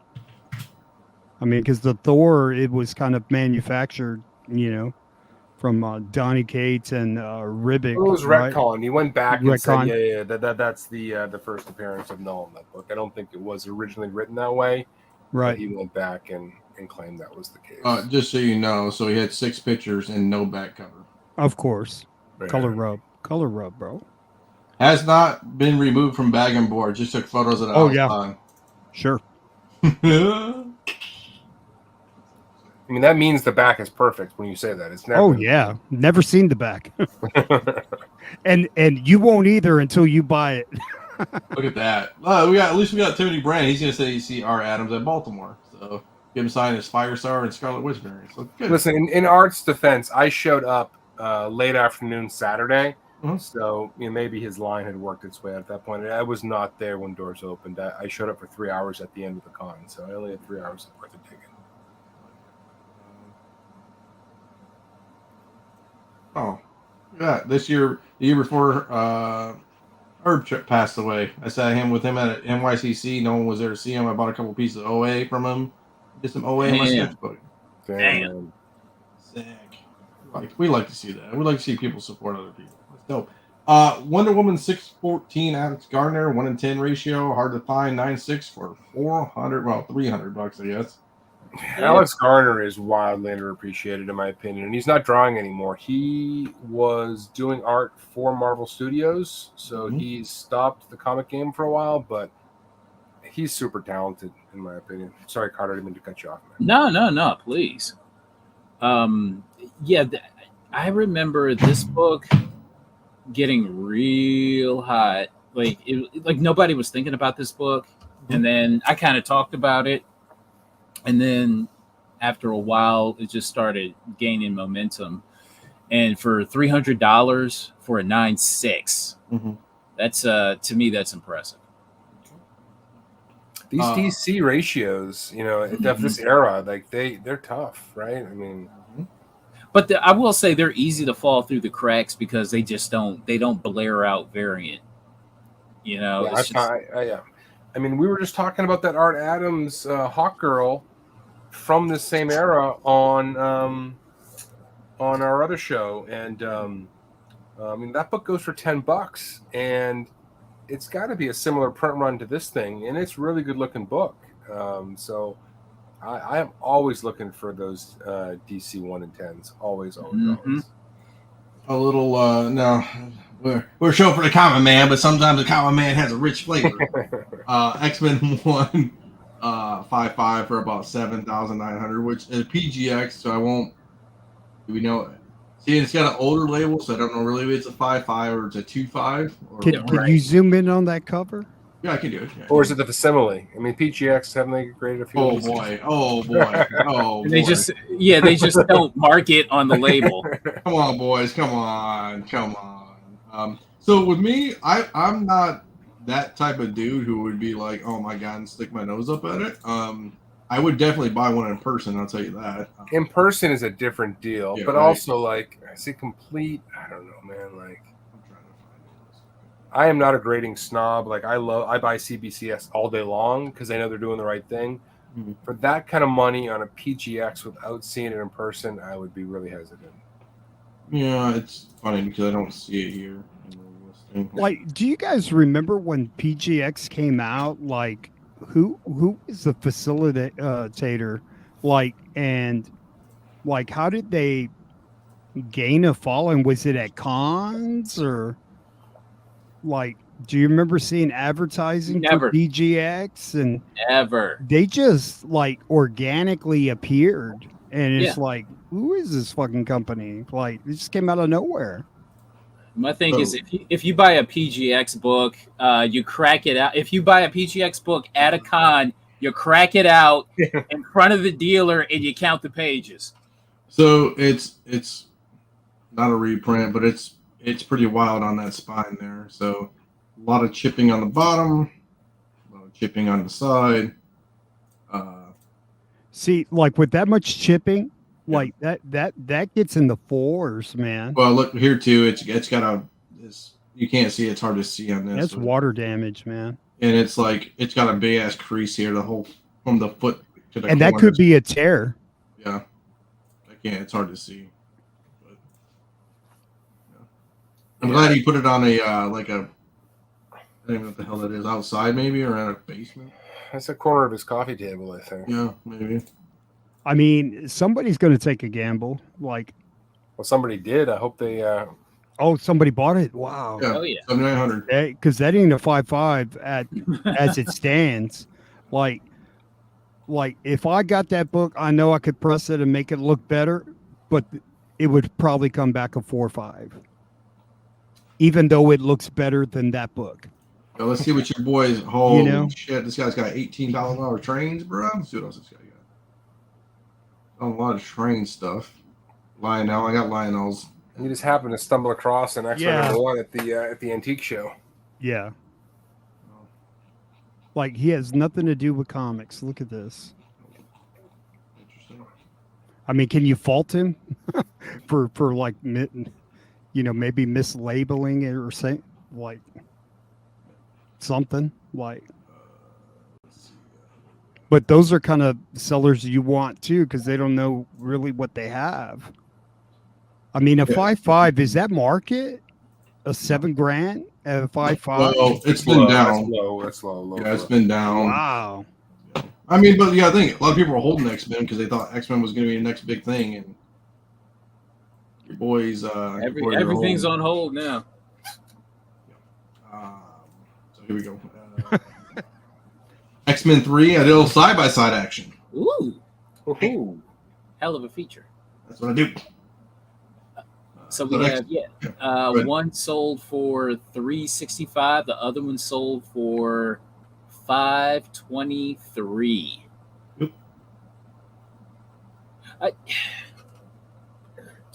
I mean, because the Thor, it was kind of manufactured, from Donny Cates and Ribic. It was right? retcon. He went back and Retcon. said, that's the first appearance of Null in that book. I don't think it was originally written that way. Right. He went back and claimed that was the case. Just so you know, so he had 6 pictures and no back cover. Of course. Right. Color rub, bro. Has not been removed from bag and board. Just took photos of the outside. Sure. I mean, that means the back is perfect when you say that. It's never. Oh yeah, never seen the back, and you won't either until you buy it. Look at that. At least we got Tony Brand. He's gonna say you see R. Adams at Baltimore. So give him sign his Firestar and Scarlet Witch variant. So good. Listen, in Art's defense, I showed up late afternoon Saturday, so maybe his line had worked its way out at that point. I was not there when doors opened. I showed up for 3 hours at the end of the con, so I only had 3 hours worth of digging. Oh, yeah. The year before Herb passed away, I sat with him at NYCC. No one was there to see him. I bought a couple pieces of OA from him. Did some OA in my sketchbook. Damn. Sick. We like to see that. We like to see people support other people. That's dope. Wonder Woman 614 Alex Gardner 1 in 10 ratio. Hard to find 9.6 for $300, I guess. Alex Garner is wildly underappreciated in my opinion, and he's not drawing anymore. He was doing art for Marvel Studios, so he's stopped the comic game for a while, but he's super talented in my opinion. Sorry, Carter, I didn't mean to cut you off, man. No, please. I remember this book getting real hot. Like nobody was thinking about this book, and then I kind of talked about it. And then after a while, it just started gaining momentum. And for $300 for a 9.6, that's to me, that's impressive. These DC ratios, of this era, like they're tough, right? I mean, but I will say they're easy to fall through the cracks because they don't blare out variant. Yeah, I mean, we were just talking about that Art Adams Hawk Girl from the same era on our other show, and I mean that book goes for $10, and it's got to be a similar print run to this thing, and it's a really good looking book. So I am always looking for those DC 1 in 10s. Always. A little no. We're a show for the common man, but sometimes the common man has a rich flavor. X-Men 1. 5.5 for about 7,900, which is PGX. So I won't. Do we know? See, it's got an older label, so I don't know really if it's a 5.5 or it's a 2.5. Can you zoom in on that cover? Yeah, I can do it. Yeah, or is it the facsimile? I mean, PGX haven't they graded a few? Oh boy! They just don't mark it on the label. Come on, boys! Come on! So with me, I'm not that type of dude who would be like, oh my god, and stick my nose up at it. I would definitely buy one in person. I'll tell you that. In person is a different deal, Yeah, but right. also like, is it complete? I don't know, man. Like, I am not a grading snob. Like, I buy CBCS all day long because I know they're doing the right thing. Mm-hmm. For that kind of money on a PGX without seeing it in person, I would be really hesitant. Yeah, it's funny because I don't see it here. Like, do you guys remember when PGX came out? Like, who is the facilitator? Like, and like, how did they gain a following? Was it at cons or like? Do you remember seeing advertising Never. for PGX? And Ever. they just like organically appeared, and it's Yeah. like, who is this fucking company? Like, it just came out of nowhere. My thing is, if you buy a PGX book, you crack it out. If you buy a PGX book at a con, you crack it out in front of the dealer and you count the pages. So it's not a reprint, but it's pretty wild on that spine there. So a lot of chipping on the bottom, a lot of chipping on the side. See, like with that much chipping, like that gets in the fours, man. Well, look here too. It's got you can't see. It's hard to see on this. That's water damage, man. And it's like it's got a big ass crease here, the whole from the foot to the. And that could be a tear. Yeah, I can't. It's hard to see. But, yeah. I'm glad he put it on a like a. I don't even know what the hell that is. Outside, maybe, or in a basement. That's the corner of his coffee table, I think. Yeah, maybe. I mean, somebody's going to take a gamble. Like, well, somebody did. I hope they. Oh, somebody bought it. Wow. Yeah, oh yeah, 7,900. Because that ain't a 5.5 at as it stands. Like if I got that book, I know I could press it and make it look better, but it would probably come back a 4.5, even though it looks better than that book. Now, let's see what your boys. Holy shit! This guy's got $18,000 trains, bro. Let's see what else this guy got. A lot of train stuff. Lionel, I got Lionel's. You just happened to stumble across an X-Men number 1 at the antique show. Yeah. Like he has nothing to do with comics. Look at this. Interesting. I mean, can you fault him for like maybe mislabeling it or saying like something like? But those are kind of sellers you want too, because they don't know really what they have. I mean, a 5.5 is that market? A $7,000 at a 5.5? Well, it's been down. That's low. Yeah, it's been down. Wow. I mean, but yeah, I think a lot of people were holding X-Men because they thought X-Men was going to be the next big thing, and your boys. Everything's on hold now. So here we go. X-Men 3, a little side-by-side action. Ooh. Hell of a feature. That's what I do. So we have one sold for $365. The other one sold for $523. Yep. I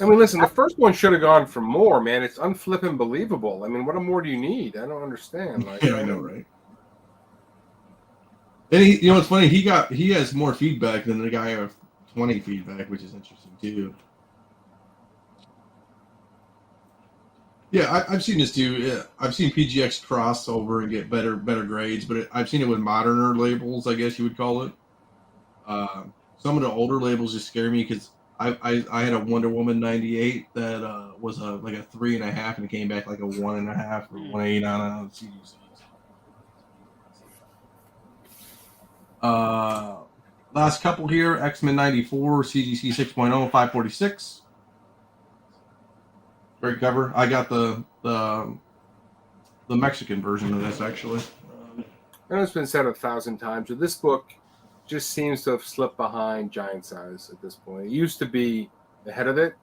mean, listen, the first one should have gone for more, man. It's unflipping believable. I mean, what more do you need? I don't understand. Like, yeah, I know, right? And you know what's funny? He has more feedback than the guy of 20 feedback, which is interesting too. Yeah, I've seen this too. Yeah, I've seen PGX cross over and get better grades, but I've seen it with moderner labels, I guess you would call it. Some of the older labels just scare me because I had a Wonder Woman 98 that was like a 3.5 and it came back like a 1.5 or 1.8 on CDCs. Last couple here: X-Men 94, CGC 6.0, 546. Great cover. I got the Mexican version of this actually. I know it's been said 1,000 times, but this book just seems to have slipped behind Giant Size at this point. It used to be ahead of it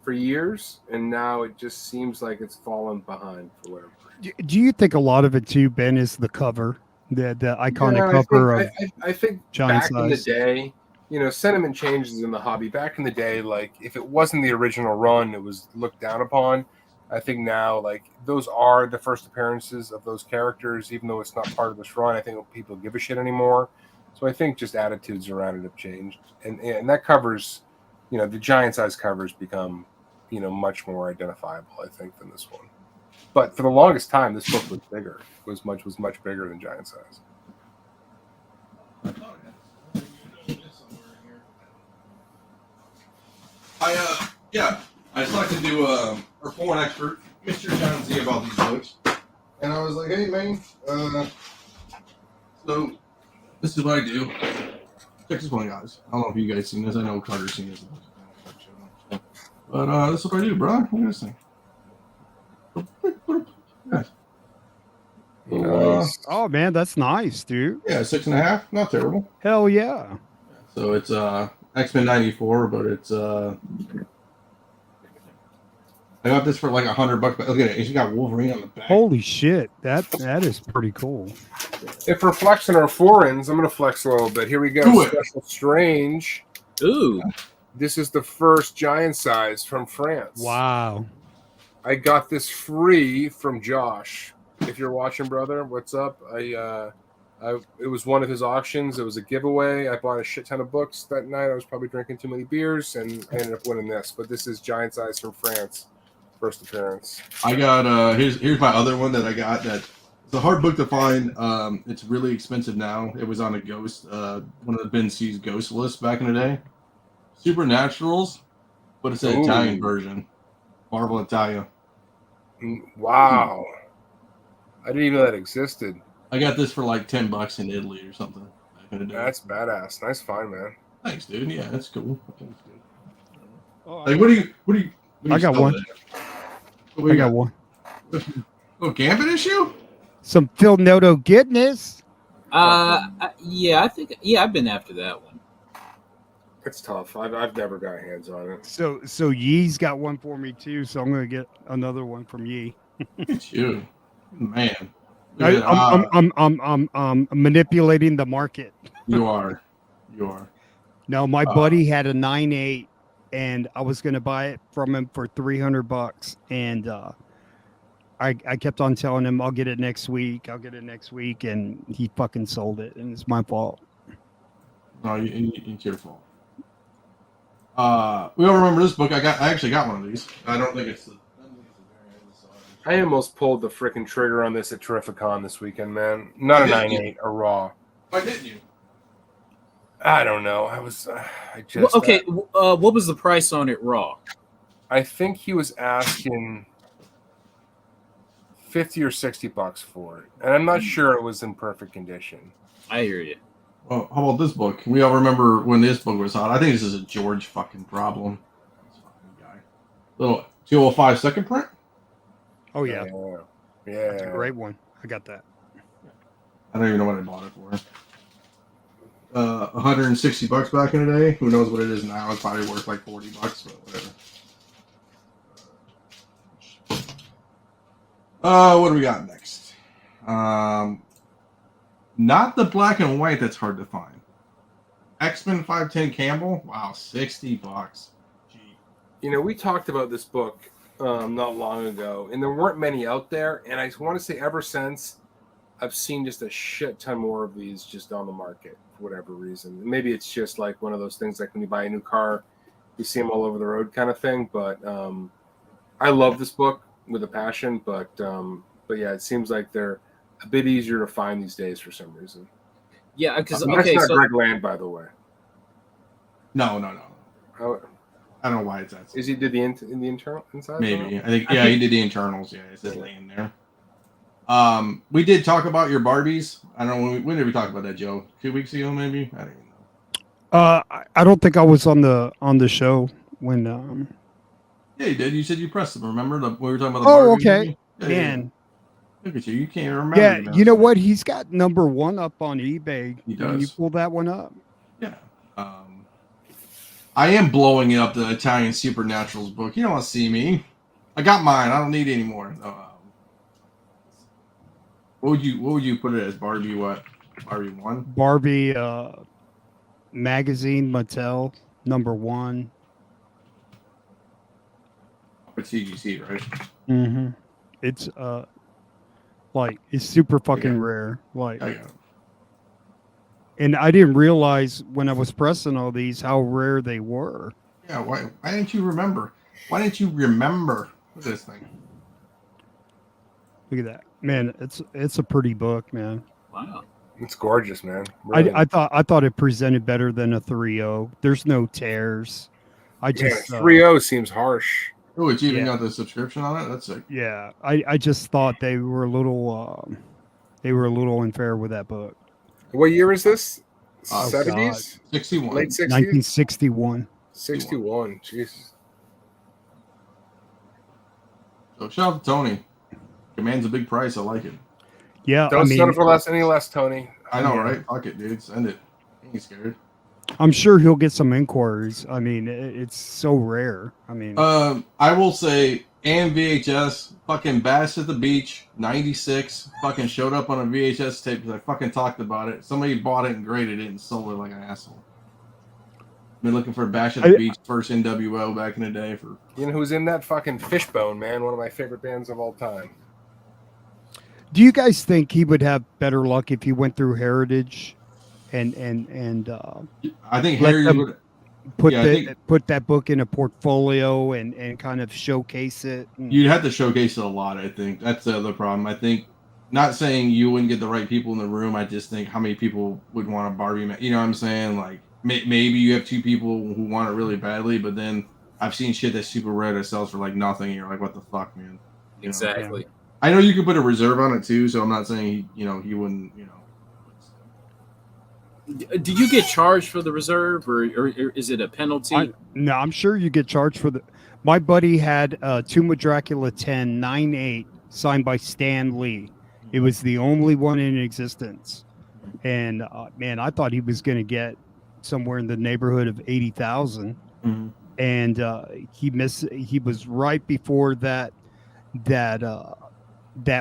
for years, and now it just seems like it's fallen behind for whatever reason. Do you think a lot of it too, Ben, is the cover, the iconic cover I think Giant back Size? In the day, sentiment changes in the hobby. Back in the day, like if it wasn't the original run, it was looked down upon. I think now, like those are the first appearances of those characters, even though it's not part of this run. I think people give a shit anymore. So I think just attitudes around it have changed, and that covers, the giant size covers become, much more identifiable, I think, than this one. But for the longest time, this book was bigger. Was much bigger than giant size. I just like to do our foreign expert, Mr. John Z, about these books, and I was like, hey man, so this is what I do. Check this one, guys. I don't know if you guys seen this. I know Carter's seen this. But this is what I do, bro. Look at this thing. Nice. Oh man, that's nice, dude. Yeah, 6.5. Not terrible. Hell yeah. So it's X-Men 94, but it's I got this for like $100. But look at it. It's got Wolverine on the back. Holy shit. That is pretty cool. If we're flexing our foreigns, I'm going to flex a little bit. Here we go. Do it. Special Strange. Ooh. This is the first giant size from France. Wow. I got this free from Josh. If you're watching, brother, what's up? It was one of his auctions. It was a giveaway. I bought a shit ton of books that night. I was probably drinking too many beers, and I ended up winning this. But this is giant size from France. First appearance. I got here's my other one that I got. That it's a hard book to find. It's really expensive now. It was on a Ghost, one of the Ben C's Ghost lists back in the day. Supernaturals, but it's an Italian version. Marvel Italia. Wow. I didn't even know that existed. I got this for like $10 in Italy or something back in the day. That's badass. Nice find, man. Thanks, dude. Yeah, that's cool. That's good. Oh, Like, what do you I got one. I got one. Oh, Gambit issue? Some Phil Noto goodness. Yeah, I think. Yeah, I've been after that one. It's tough. I've never got hands on it. So Yee's got one for me too. So I'm gonna get another one from Yee. It's you, man. I'm manipulating the market. You are. No, my buddy had a 9.8, and I was gonna buy it from him for $300, and I kept on telling him I'll get it next week, and he fucking sold it, and it's my fault. No, it's your fault. We all remember this book. I actually got one of these. I don't think it's the. I almost pulled the freaking trigger on this at Terrificon this weekend, man. Not a 9.8, a raw. Why didn't you? I don't know. I just. Well, okay, what was the price on it raw? I think he was asking $50 or $60 for it, and I'm not sure it was in perfect condition. I hear you. Well, how about this book? We all remember when this book was hot. I think this is a George fucking problem. This fucking guy. Little 205 second print. Oh yeah, yeah, that's a great one. I got that. I don't even know what I bought it for. $160 back in the day. Who knows what it is now? It's probably worth like $40, but whatever. What do we got next? Not the black and white that's hard to find. X-Men 510 Campbell. Wow, $60. Gee. We talked about this book not long ago, and there weren't many out there. And I want to say ever since, I've seen just a shit ton more of these just on the market for whatever reason. Maybe it's just like one of those things like when you buy a new car, you see them all over the road kind of thing. But I love this book with a passion. But yeah, it seems like they're a bit easier to find these days for some reason. Yeah, because that's not Greg Land, by the way. No. How, I don't know why it's that. Is he did the internal inside? Maybe. I think he did the internals. Yeah, it's just laying there. We did talk about your Barbies. I don't know when did we talk about that, Joe? 2 weeks ago, maybe. I don't even know. I don't think I was on the show when. Yeah, you did. You said you pressed them. Remember we were talking about the Oh, Barbies? okay. Yeah, Man. Yeah. Look at you. You can't remember. Yeah, you know what? He's got #1 up on eBay. He does. Can you pull that one up? Yeah. I am blowing up the Italian Supernaturals book. You don't want to see me. I got mine. I don't need any more. What would you put it as? Barbie what? Barbie 1? Barbie magazine Mattel #1. It's CGC, right? Mm-hmm. It's it's super fucking rare. Like I got it. And I didn't realize when I was pressing all these how rare they were. Yeah, why didn't you remember? Why didn't you remember this thing? Look at that, man! It's a pretty book, man. Wow. It's gorgeous, man. Really. I thought it presented better than a 3.0. There's no tears. I just 3.0 seems harsh. Oh, it's even got the subscription on it. That's sick. Yeah, I just thought they were a little unfair with that book. What year is this? Oh, 70s? 61. Late 60s? 1961. 61. Jesus. So shout out to Tony. Commands a big price. I like it. Yeah, Don't settle for any less, Tony. I know, right? Fuck it, dude. Send it. I ain't scared. I'm sure he'll get some inquiries. I mean, it's so rare. I mean, I will say, and VHS, fucking Bass at the Beach, 96, fucking showed up on a VHS tape because I fucking talked about it. Somebody bought it and graded it and sold it like an asshole. Been looking for Bash at the Beach, first NWO back in the day. For you know who's in that? Fucking Fishbone, man. One of my favorite bands of all time. do you guys think he would have better luck if he went through Heritage and I think Harry would put that book in a portfolio and kind of showcase it? You'd have to showcase it a lot, I think. That's the other problem. I think, not saying you wouldn't get the right people in the room, I just think how many people would want a Barbie man. You know what I'm saying? Like, maybe you have 2 people who want it really badly, but then I've seen shit that's super rare that sells for like nothing, and you're like, what the fuck, man? You Exactly. know? I know you could put a reserve on it too, so I'm not saying he wouldn't, Do you get charged for the reserve, or is it a penalty? No, I'm sure you get charged for the. My buddy had Tomb of Dracula 10 9/8 signed by Stan Lee. It was the only one in existence, and man, I thought he was going to get somewhere in the neighborhood of 80,000, and he missed. He was right before that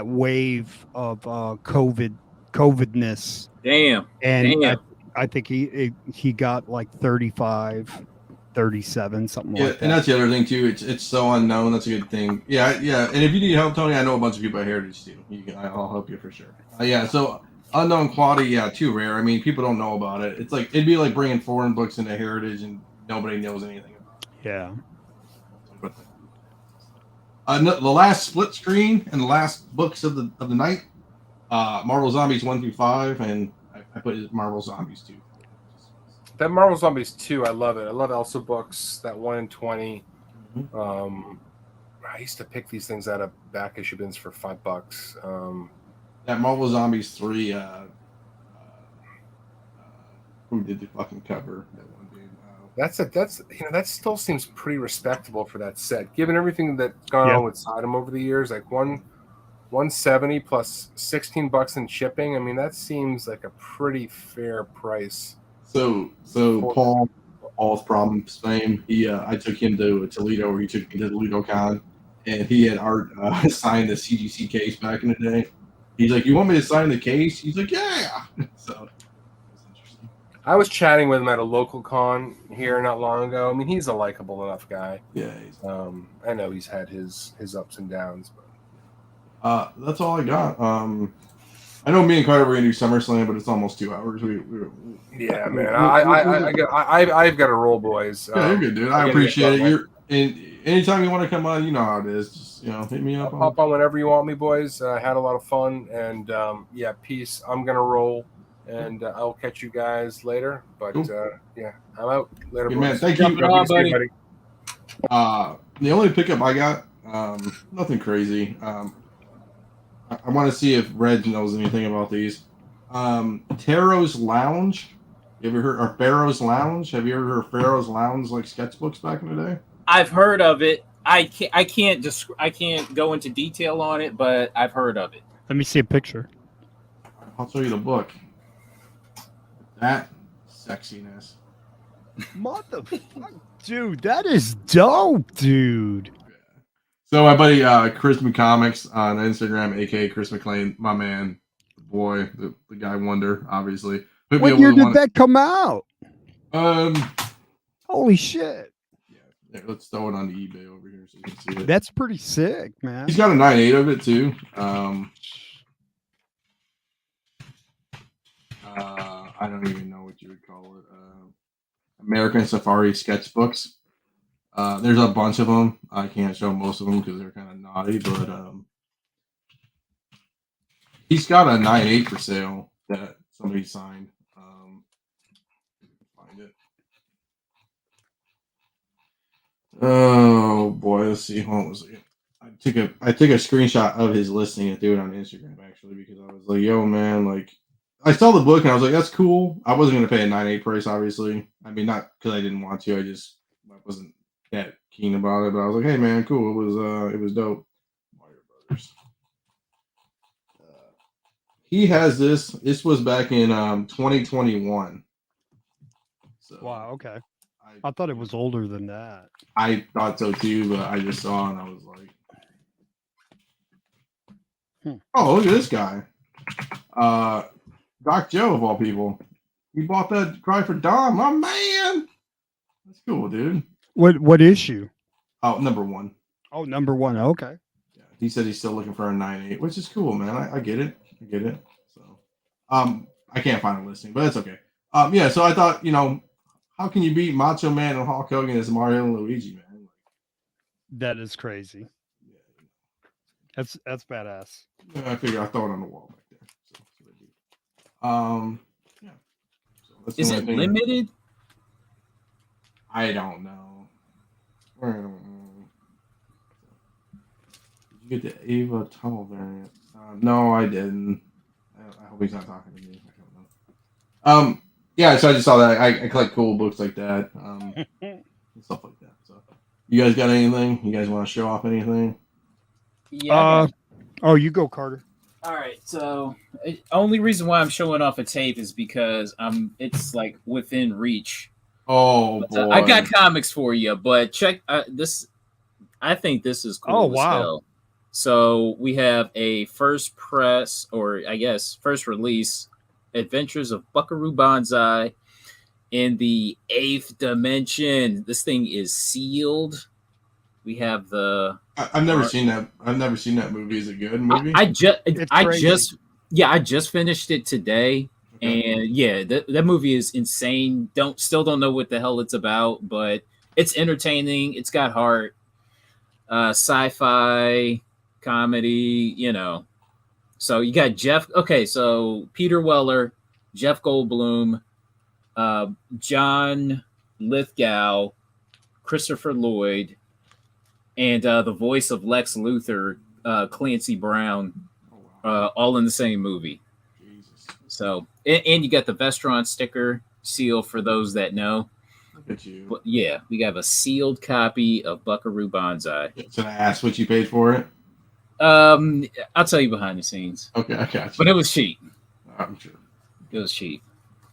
wave of COVIDness. Damn. And I think he got like 35, 37, something like that. And that's the other thing too. It's so unknown. That's a good thing. Yeah. And if you need help, Tony, I know a bunch of people at Heritage too. I'll help you for sure. So unknown quality, too rare. I mean, people don't know about it. It's like it'd be like bringing foreign books into Heritage and nobody knows anything about it. Yeah. The last split screen and the last books of the night, Marvel Zombies 1 through 5, and I put Marvel Zombies 2. That Marvel Zombies 2, I love it. I love Elsa books, that 1 in 20. I used to pick these things out of back issue bins for $5. That Marvel Zombies 3, who did the fucking cover? That one dude. That still seems pretty respectable for that set, given everything that's gone on with Sodom over the years. Like $170 plus $16 in shipping. I mean, that seems like a pretty fair price. So Paul's problem fame. I took him to Toledo, or he took me to Toledo Con, and he had Art sign the CGC case back in the day. He's like, "You want me to sign the case?" He's like, "Yeah." So it's interesting. I was chatting with him at a local con here not long ago. I mean, he's a likable enough guy. Yeah. I know he's had his ups and downs, but that's all I got. I know me and Carter were gonna do SummerSlam, but it's almost 2 hours. Yeah, man. I've got to roll, boys. Yeah, you're good, dude. I appreciate it. Anytime you want to come on, you know how it is. Just hit me up. I'll pop on whenever you want me, boys. I had a lot of fun, and peace. I'm gonna roll, and I'll catch you guys later. But cool. I'm out later, good boys. Man, thank you, buddy. The only pickup I got, nothing crazy. I want to see if Reg knows anything about these. Taro's Lounge. You ever heard of Pharaoh's Lounge? Have you ever heard of Pharaoh's Lounge, like sketchbooks back in the day? I've heard of it. I can't go into detail on it, but I've heard of it. Let me see a picture. I'll show you the book. That sexiness. Motherfucker, dude, that is dope, dude. So my buddy Chris McComics on Instagram, aka Chris McLean, my man, the boy, the guy wonder, obviously. What year did that come out? Holy shit. Yeah, let's throw it on the eBay over here so you can see it. That's pretty sick, man. He's got a 9.8 of it too. I don't even know what you would call it. American Safari sketchbooks. There's a bunch of them. I can't show most of them because they're kind of naughty, but he's got a 9.8 for sale that somebody signed. Find it. Oh boy, let's see. Hold on a second. I took a screenshot of his listing and threw it on Instagram actually because I was like, yo man, like I saw the book and I was like, that's cool. I wasn't gonna pay a 9.8 price, obviously. I mean, not because I didn't want to. I wasn't that keen about it. But I was like, hey man, cool. It was dope. Mario Brothers. He has this. This was back in 2021. So Wow. Okay. I thought it was older than that. I thought so too, but I just saw it and I was like, oh, look at this guy. Doc Joe, of all people. He bought that Cry for Dom. My man. That's cool, dude. What issue? Oh, number 1. Oh, number 1. Okay. Yeah, he said he's still looking for a 9.8, which is cool, man. I get it. I get it. So, I can't find a listing, but it's okay. Yeah. So I thought, how can you beat Macho Man and Hulk Hogan as Mario and Luigi, man? That is crazy. Yeah. That's badass. Yeah, I figured I'd throw it on the wall back there. So that's what I do. Yeah. So that's Is it limited? I don't know. Did you get the Ava Tunnel variant? No, I didn't. I hope he's not talking to me. I don't know. Yeah, so I just saw that. I collect cool books like that, and stuff like that. So, you guys got anything? You guys want to show off anything? Yeah. Oh, you go, Carter. All right. So, only reason why I'm showing off a tape is because it's like within reach. Oh boy! I got comics for you, but check this. I think this is cool. Oh as wow! hell. So we have a first press, or I guess first release, Adventures of Buckaroo Banzai in the 8th dimension. This thing is sealed. We have the. I've never seen that. I've never seen that movie. Is it a good movie? I just finished it today. Okay. And yeah, that movie is insane. Still don't know what the hell it's about, but it's entertaining. It's got heart, sci-fi, comedy. So you got Jeff. Okay, so Peter Weller, Jeff Goldblum, John Lithgow, Christopher Lloyd, and the voice of Lex Luthor, Clancy Brown, all in the same movie. So, and you got the Vestron sticker seal for those that know. Look at you. But yeah, we have a sealed copy of Buckaroo Banzai. Should I ask what you paid for it? I'll tell you behind the scenes. Okay, I got you. But it was cheap. I'm sure. It was cheap.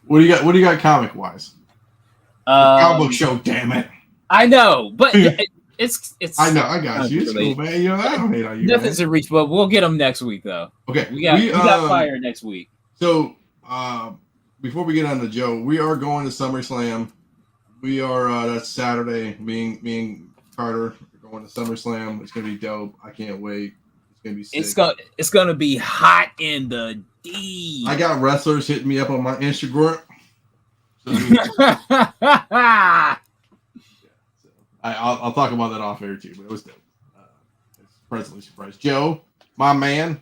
What do you got? What do you got comic wise? Comic book show, damn it. I know, but it's. I know, I got you. It's cool, man. I don't hate on you. Nothing's in reach, but we'll get them next week, though. Okay, we got fire next week. So, before we get on to Joe, we are going to SummerSlam. We are that's Saturday. Me and Carter are going to SummerSlam. It's gonna be dope. I can't wait. It's gonna be sick. It's gonna be hot in the D. I got wrestlers hitting me up on my Instagram. So, I'll talk about that off air too, but it was dope. It's presently surprised. Joe, my man.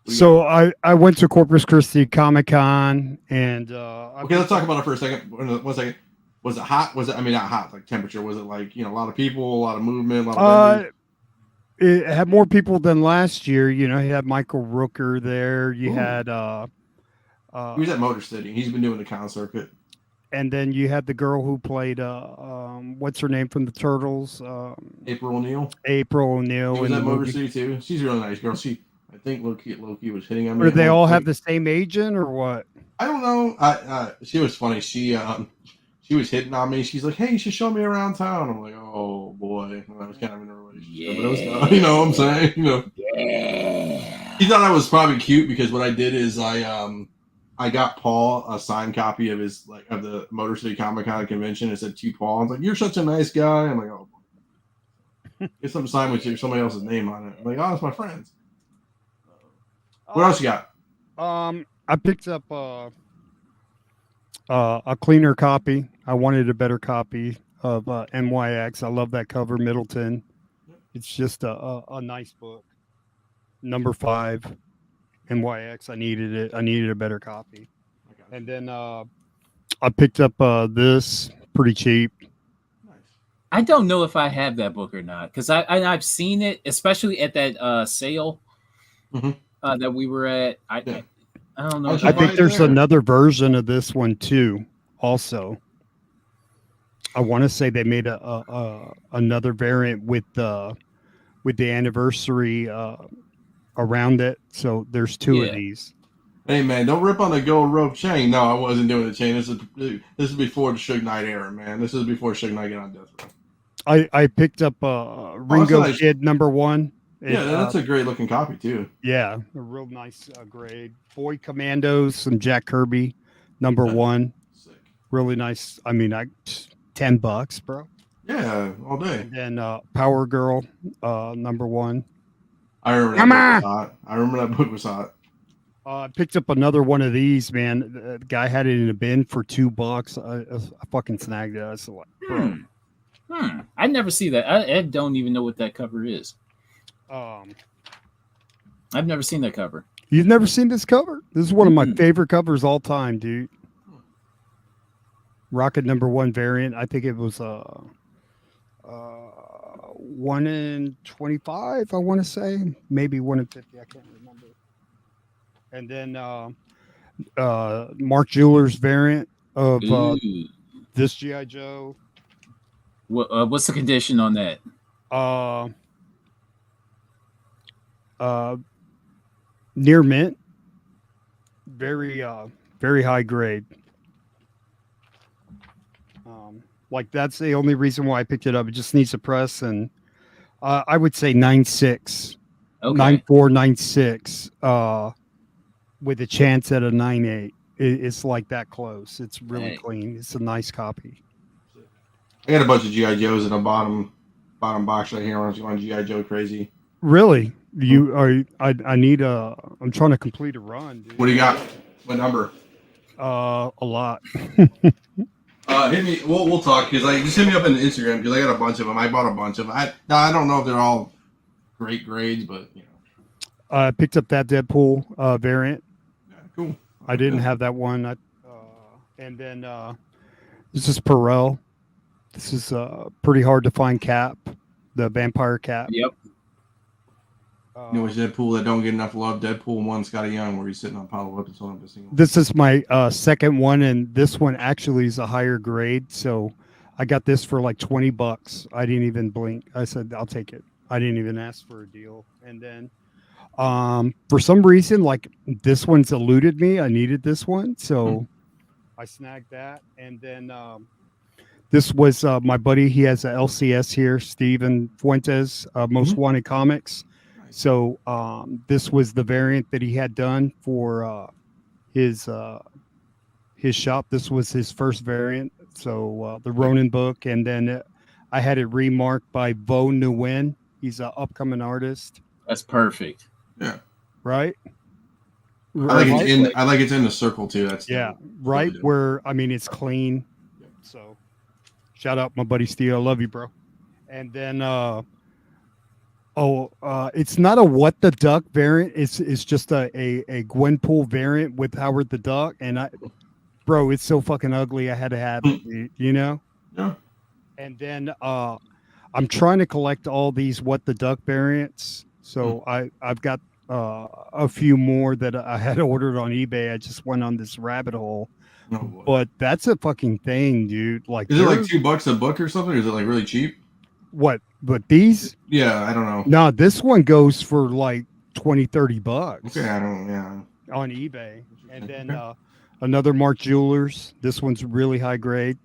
So I went to Corpus Christi Comic-Con and okay, let's talk about it for a second. 1 second. Was it hot? Was it? I mean, not hot, like temperature. Was it like a lot of people, a lot of movement, a lot of it had more people than last year. You had Michael Rooker there. You had he was at Motor City. He's been doing the con circuit. And then you had the girl who played what's her name from the Turtles? April O'Neil. April O'Neil. She was at Motor City too. She's a really nice girl. I think Loki was hitting on me. Or they all have the same agent or what? I don't know. She was funny. She was hitting on me. She's like, "Hey, you should show me around town." I'm like, "Oh boy." And I was kind of in a relationship, but it was, you know what I'm saying? Yeah. He thought I was probably cute because what I did is I got Paul a signed copy of his of the Motor City Comic Con convention. It said to Paul. I was like, "You're such a nice guy." I'm like, "Oh, get something signed with somebody else's name on it." I'm like, "Oh, it's my friends." What else you got? I picked up A cleaner copy. I wanted a better copy of NYX. I love that cover, Middleton. It's just a nice book. Number 5, NYX. I needed it. I needed a better copy. And then I picked up this pretty cheap. I don't know if I have that book or not because I've seen it, especially at that sale that we were at. I don't know. I think there's another version of this one too. Also, I want to say they made another variant with the anniversary around it. So there's 2 of these. Hey man, don't rip on the gold rope chain. No, I wasn't doing the chain. This is before the Suge Knight era, man. This is before Suge Knight got on death row. I picked up Ringo Kid number 1. Yeah, that's a great looking copy too. Yeah, a real nice grade. Boy Commandos, some Jack Kirby number 1. Sick. Really nice. I mean, $10, bro. Yeah, all day. And then Power Girl number 1. I remember that book was hot. I remember that book was hot. I picked up another one of these, man. The guy had it in a bin for $2. I fucking snagged it. I was like, bro. I never see that. I don't even know what that cover is. I've never seen that cover. You've never seen this cover? This is one of my favorite covers all time, dude. Rocket number 1 variant. I think it was 1 in 25. I want to say maybe 1 in 50. I can't remember. And then Mark Jeweller's variant of this G.I. Joe. What's the condition on that? Near mint. Very high grade. Like that's the only reason why I picked it up. It just needs a press, and I would say 9.6, 9.4, 9.6. With a chance at a 9.8. It's like that close. It's really clean. It's a nice copy. I got a bunch of G.I. Joes in the bottom box right here. I'm going G.I. Joe crazy. Really? You are? I need a. I'm trying to complete a run. Dude. What do you got? What number? A lot. Hit me. We'll talk because just hit me up on Instagram because I got a bunch of them. I bought a bunch of them. I don't know if they're all great grades, but you know. I picked up that Deadpool variant. Yeah, cool. I didn't have that one. And then this is Perel. This is pretty hard to find cap, the vampire cap. Yep. You know, it's Deadpool that don't get enough love. Deadpool 1, Scotty Young, where he's sitting on a pile of weapons holding up a single. This is my second one, and this one actually is a higher grade. So I got this for like $20. I didn't even blink. I said, I'll take it. I didn't even ask for a deal. And then for some reason, like this one's eluded me. I needed this one. So I snagged that. And then this was my buddy. He has a LCS here, Steven Fuentes, Most Wanted Comics. So this was the variant that he had done for his shop. This was his first variant. So the Ronin book. And then I had it remarked by Vo Nguyen. He's an upcoming artist. That's perfect. Yeah. Right? I like it's in the circle too. That's right where I mean it's clean. Yep. So shout out my buddy Steve. I love you, bro. And then it's not a What the Duck variant. It's just a Gwenpool variant with Howard the Duck. And bro, it's so fucking ugly. I had to have it, you know? Yeah. And then I'm trying to collect all these What the Duck variants. So I've got a few more that I had ordered on eBay. I just went on this rabbit hole. Oh, but that's a fucking thing, dude. Like, is it like $2 a book or something? Or is it like really cheap? What? But these? Yeah, I don't know. No, this one goes for like $20-$30. Okay, I don't. Yeah. On eBay, and then another Mark Jewelers. This one's really high grade.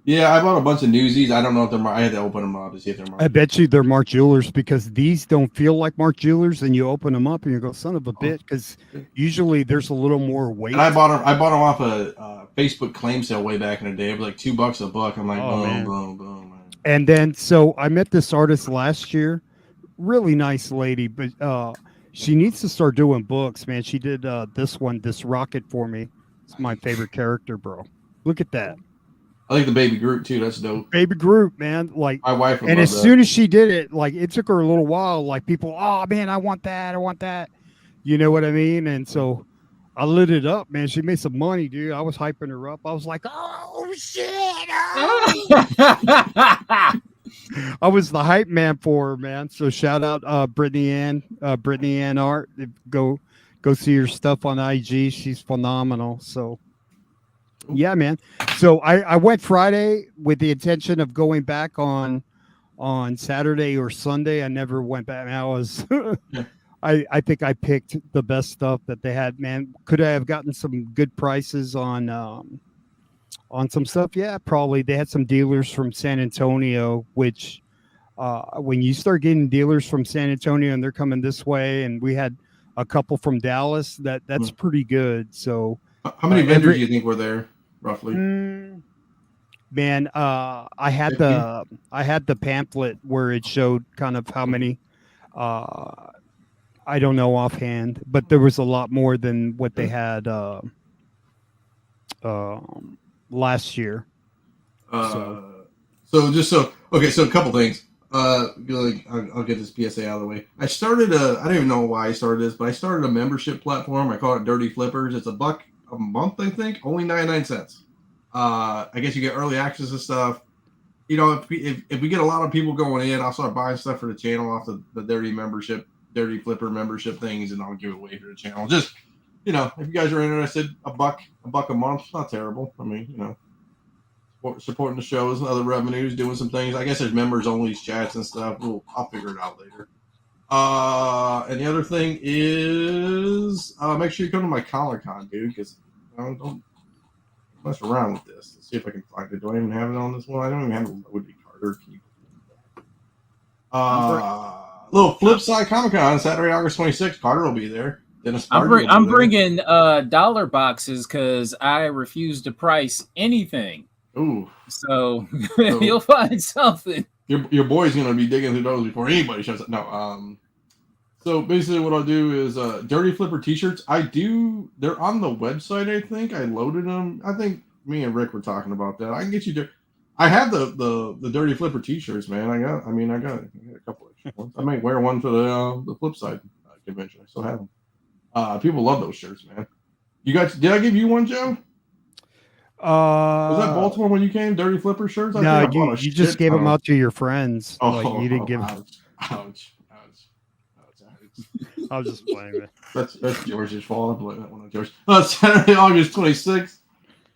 Yeah, I bought a bunch of Newsies. I don't know if they're. I had to open them up to see if they're Mark. I bet you they're Mark Jewelers because these don't feel like Mark Jewelers, and you open them up and you go, "Son of a bitch," because usually there's a little more weight. And I bought them off a Facebook claim sale way back in the day. It was like $2 a book. I'm like, boom. And then so I met this artist last year, really nice lady, but she needs to start doing books, man. She did this Rocket for me. It's my favorite character, bro. Look at that. I like the baby Groot too. That's dope. Baby Groot, man. Like, My wife would and love as that. soon as she did it, like it took her a little while. Like people, oh man, I want that. I want that. You know what I mean? And so I lit it up, man. She made some money, dude. I was hyping her up. I was like, oh shit. Oh. I was the hype man for her, man. So shout out Brittany Ann Art. Go see her stuff on IG. She's phenomenal. So yeah, man. So I went Friday with the intention of going back on Saturday or Sunday. I never went back. I was I think I picked the best stuff that they had, man. Could I have gotten some good prices on some stuff? Yeah, probably. They had some dealers from San Antonio, which when you start getting dealers from San Antonio and they're coming this way, and we had a couple from Dallas, that's pretty good. So how many vendors do you think were there roughly? Man, I had the pamphlet where it showed kind of how many. I don't know offhand, but there was a lot more than what they had last year. So a couple things. I'll get this PSA out of the way. I don't even know why I started this, but I started a membership platform. I call it Dirty Flippers. It's $1 a month, I think, only 99 cents. I guess you get early access to stuff. You know, if we get a lot of people going in, I'll start buying stuff for the channel off the Dirty Flipper membership things, and I'll give it away to the channel. Just, you know, if you guys are interested, $1 a month, not terrible. I mean, you know, supporting the shows and other revenues, doing some things. I guess there's members only chats and stuff. I'll figure it out later. And the other thing is, make sure you come to my Comic-Con, dude, because don't mess around with this. Let's see if I can find it. Do I even have it on this one? I don't even have a loaded Carter. Little Flipside Comic-Con, Saturday, August 26th. Carter will be there. I'm bringing dollar boxes because I refuse to price anything. Ooh. So you'll find something. Your boy's gonna be digging through those before anybody shows up. No, so basically what I'll do is Dirty Flipper t-shirts. They're on the website, I think. I loaded them. I think me and Rick were talking about that. I can get you I have the Dirty Flipper t-shirts, man. I got a couple of ones. I might wear one for the Flipside convention. I still have them. People love those shirts, man. Did I give you one, Joe? Was that Baltimore when you came? Dirty Flipper shirts? No, you just gave them out to your friends. You didn't give. Ouch. I was just playing it. That's George's fault. I'm blaming that one on George. Saturday, August 26th.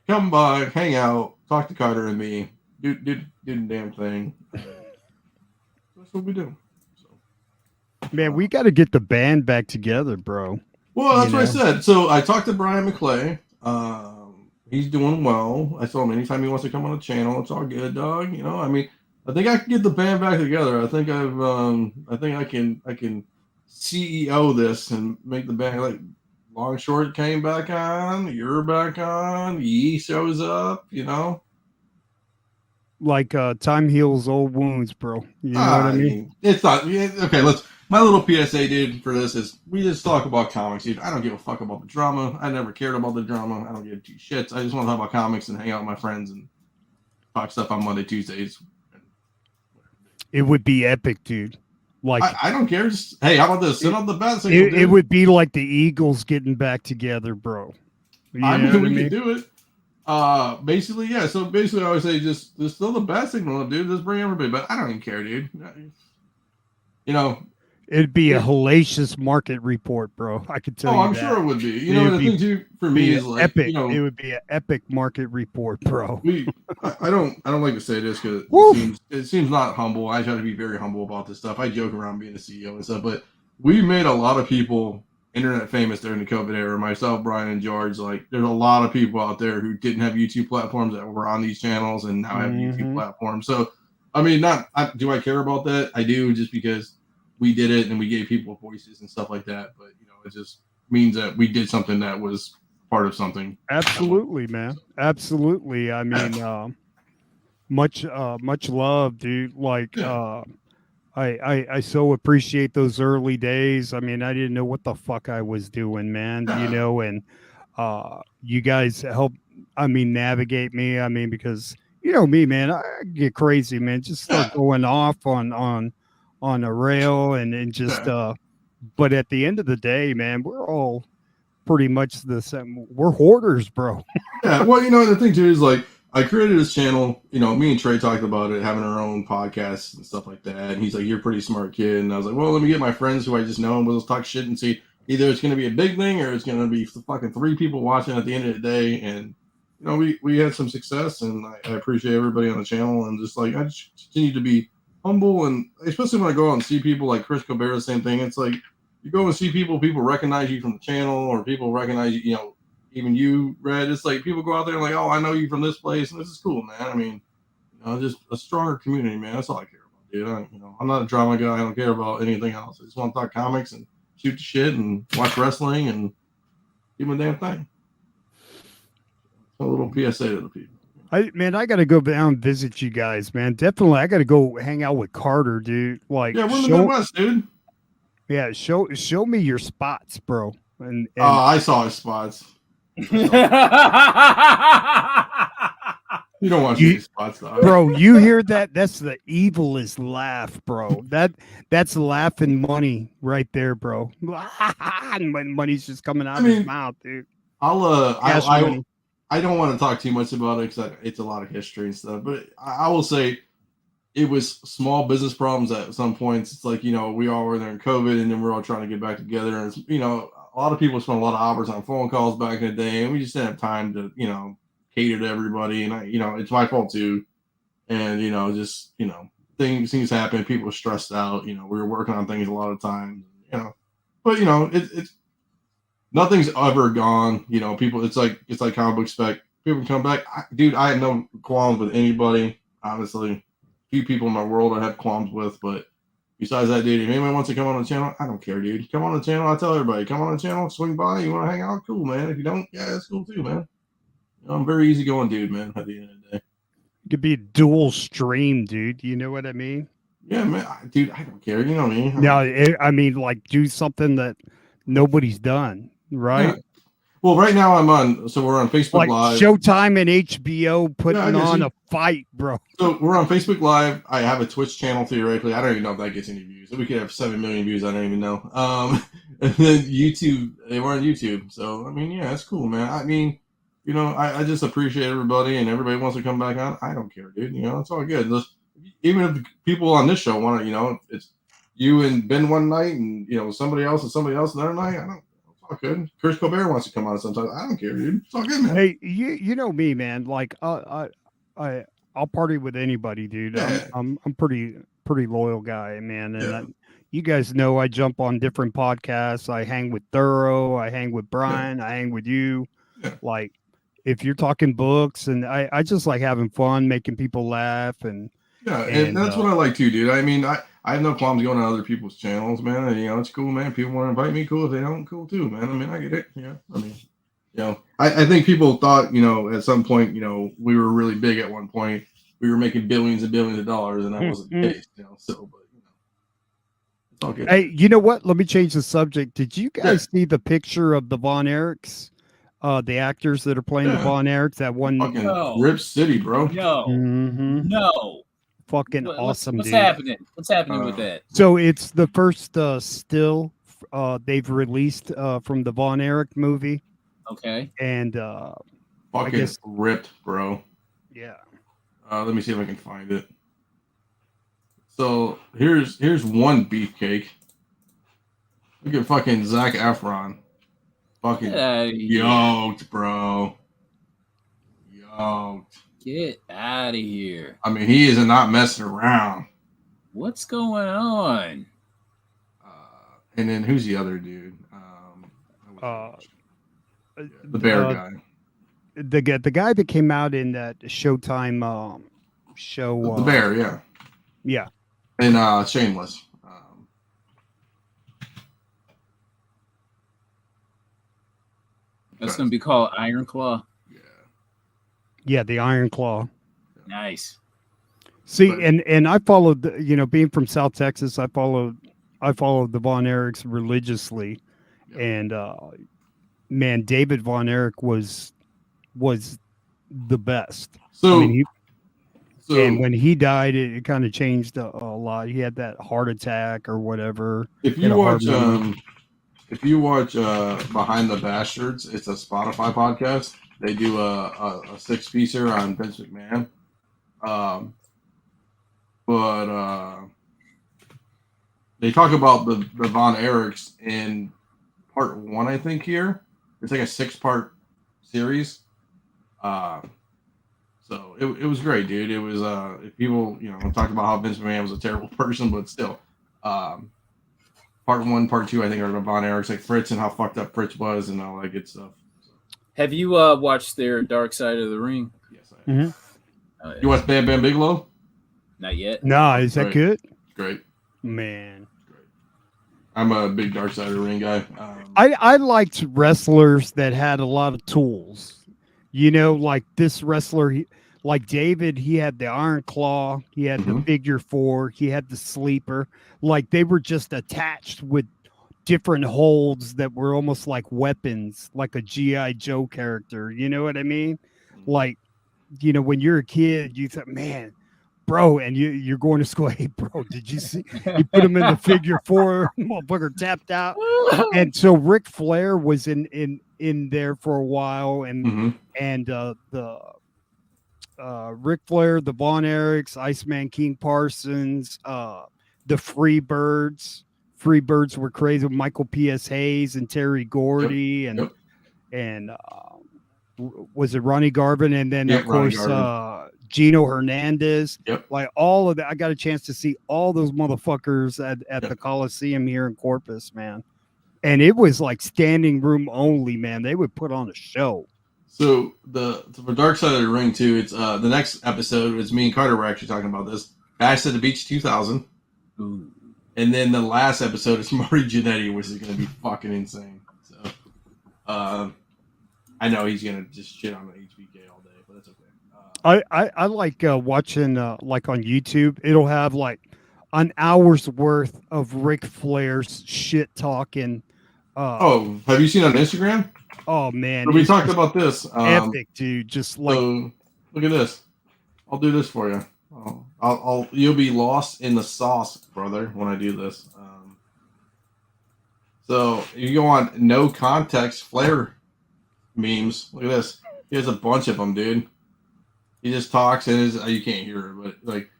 Come by, hang out, talk to Carter and me. Do the damn thing. That's what we do. So, man, we got to get the band back together, bro. Well, that's what I said. So I talked to Brian McClay. He's doing well. I told him anytime he wants to come on the channel, it's all good, dog. You know, I mean, I think I can get the band back together. I think I can CEO this and make the band like Long Short came back on, you're back on, Yee shows up, you know. Like time heals old wounds, bro. You know what I mean? It's not okay. My little PSA, dude, for this is we just talk about comics, dude. I don't give a fuck about the drama. I never cared about the drama. I don't give two shits. I just want to talk about comics and hang out with my friends and talk stuff on Monday, Tuesdays. It would be epic, dude. Like I don't care. Just hey, how about this? Sit on the bench. It would be like the Eagles getting back together, bro. I mean, we could do it. Basically, yeah. So basically, I would say just throw the bat signal up, dude. Just bring everybody. But I don't even care, dude. You know, it'd be a hellacious market report, bro. I could tell you. I'm sure it would be. You know, the thing too for me is like epic. You know, it would be an epic market report, bro. I don't like to say this because it seems not humble. I try to be very humble about this stuff. I joke around being a CEO and stuff, but we made a lot of people internet famous during the COVID era. Myself, Brian, and George. Like, there's a lot of people out there who didn't have YouTube platforms that were on these channels and now have YouTube platforms. So, I mean, do I care about that? I do, just because we did it and we gave people voices and stuff like that. But you know, it just means that we did something that was part of something. Absolutely, man. Absolutely. I mean, much love, dude. Like, I so appreciate those early days. I mean, I didn't know what the fuck I was doing, man. You know, and you guys helped navigate me. I mean, because you know me, man, I get crazy, man. Just start going off on a rail and just but at the end of the day, man, we're all pretty much the same. We're hoarders, bro. Yeah, well, the thing too is like I created this channel. Me and Trey talked about it, having our own podcasts and stuff like that. And he's like, "You're a pretty smart kid," and I was like, "Well, let me get my friends who I just know and we'll just talk shit and see either it's going to be a big thing or it's going to be fucking 3 people watching at the end of the day." And we had some success, and I appreciate everybody on the channel, and just like I just continue to be humble, and especially when I go out and see people like Chris Colbert, same thing. It's like you go and see people recognize you from the channel, or people recognize you, even you, Red. It's like people go out there and like, oh, I know you from this place, and this is cool, man. I mean, just a stronger community, man. That's all I care about, dude. I'm not a drama guy. I don't care about anything else. I just want to talk comics and shoot the shit and watch wrestling and do my damn thing. A little PSA to the people. I got to go down and visit you guys, man. Definitely, I got to go hang out with Carter, dude. Like, yeah, we're in the Midwest, dude. Yeah, show me your spots, bro. And I saw his spots. You don't want to see his spots, though. Bro. You hear that? That's the evilest laugh, bro. That's laughing money right there, bro. Money's just coming out of his mouth, dude. I don't want to talk too much about it because it's a lot of history and stuff, but I will say it was small business problems at some points. It's like, we all were there in COVID, and then we're all trying to get back together. And, a lot of people spent a lot of hours on phone calls back in the day, and we just didn't have time to, cater to everybody. And it's my fault too. And, things happen. People were stressed out. We were working on things a lot of times, but it's nothing's ever gone. People, it's like comic book spec. People can come back. I have no qualms with anybody, honestly. Few people in my world I have qualms with, but besides that, dude, if anyone wants to come on the channel, I don't care, dude. Come on the channel. I tell everybody, come on the channel, swing by. You want to hang out? Cool, man. If you don't, yeah, that's cool too, man. I'm a very easygoing dude, man, at the end of the day. It could be a dual stream, dude. You know what I mean? Yeah, man. Dude, I don't care. You know what I mean? No, I mean, like, do something that nobody's done, right? Yeah. Well, right now we're on Facebook like Live. Showtime and HBO putting on a fight, bro. So we're on Facebook Live. I have a Twitch channel theoretically. I don't even know if that gets any views. We could have 7 million views. I don't even know. And then YouTube, we're on YouTube. So, yeah, that's cool, man. I just appreciate everybody, and everybody wants to come back on. I don't care, dude. It's all good. Even if the people on this show want to, it's you and Ben one night, and, somebody else another night. I don't. All good. Chris Colbert wants to come on sometimes. I don't care, dude. It's all good, man. Hey, you know me, man. Like I'll party with anybody, dude. Yeah. I'm pretty loyal guy, man. And you guys know I jump on different podcasts. I hang with Thorough. I hang with Brian. I hang with you. Yeah. Like if you're talking books, and I just like having fun, making people laugh, and that's what I like too, dude. I have no problems going on other people's channels, man. And, it's cool, man. People want to invite me, cool. If they don't, cool too, man. I get it. I think people thought, at some point, we were really big at one point. We were making billions and billions of dollars, and that wasn't the case, So, but it's all good. Hey, you know what? Let me change the subject. Did you guys see the picture of the Von Erichs? The actors that are playing the Von Erichs, that one. Fucking Rip City, bro. No. Fucking awesome, what's dude. happening? What's happening with that? So it's the first still they've released from the Von Erich movie. Okay. And fucking ripped, bro. Yeah. Let me see if I can find it. So here's one beefcake. Look at fucking Zac Efron. Fucking yoked, bro. Yoked. Get out of here. He is not messing around. What's going on? And then who's the other dude? The bear guy. The guy that came out in that Showtime show. The bear, yeah. Yeah. And Shameless. That's going to be called Iron Claw. Yeah, the Iron Claw. Nice. See, and I followed, being from South Texas, I followed the Von Erichs religiously, and man, David Von Erich was the best. So, I mean, so and when he died, it kind of changed a lot. He had that heart attack or whatever. if you watch Behind the Bastards, it's a Spotify podcast. They do a 6-piecer on Vince McMahon. But they talk about the Von Erichs in part 1, I think. Here it's like a 6-part series. So it was great, dude. It was if people talked about how Vince McMahon was a terrible person, but still, part 1, part 2, I think are the Von Erichs, like Fritz and how fucked up Fritz was and all that good stuff. So. Have you watched their Dark Side of the Ring? Yes, I have. Oh, yeah. You watch Bam Bam Bigelow? Not yet. No, is that good? Great. Man. Great. I'm a big Dark Side of the Ring guy. I liked wrestlers that had a lot of tools. Like this wrestler, like David, he had the Iron Claw, he had the Figure 4, he had the Sleeper. Like they were just attached with different holds that were almost like weapons, like a G.I. Joe character. You know what I mean? Like, when you're a kid, you thought, man, bro, and you're going to school. Hey, bro, did you see? You put him in the Figure 4, motherfucker tapped out. And so Ric Flair was in there for a while, and the Ric Flair, the Von Erichs, Iceman King Parsons, the Freebirds. Freebirds were crazy with Michael P.S. Hayes and Terry Gordy and was it Ronnie Garvin, and then of course Gino Hernandez. Like all of that, I got a chance to see all those motherfuckers at the Coliseum here in Corpus, man. And it was like standing room only, man. They would put on a show. So for Dark Side of the Ring too, it's the next episode is me and Carter were actually talking about this. Bash at the Beach 2000. Ooh. And then the last episode is Marty Jannetty, which is going to be fucking insane. So, I know he's going to just shit on the HBK all day, but that's okay. I like watching like on YouTube. It'll have like an hour's worth of Ric Flair's shit talking. Have you seen on Instagram? Oh man, so we talked about this. Epic, dude. Just like, so, look at this. I'll do this for you. You'll be lost in the sauce, brother, when I do this. So if you go on no context Flair memes, look at this. He has a bunch of them, dude. He just talks and you can't hear it, but like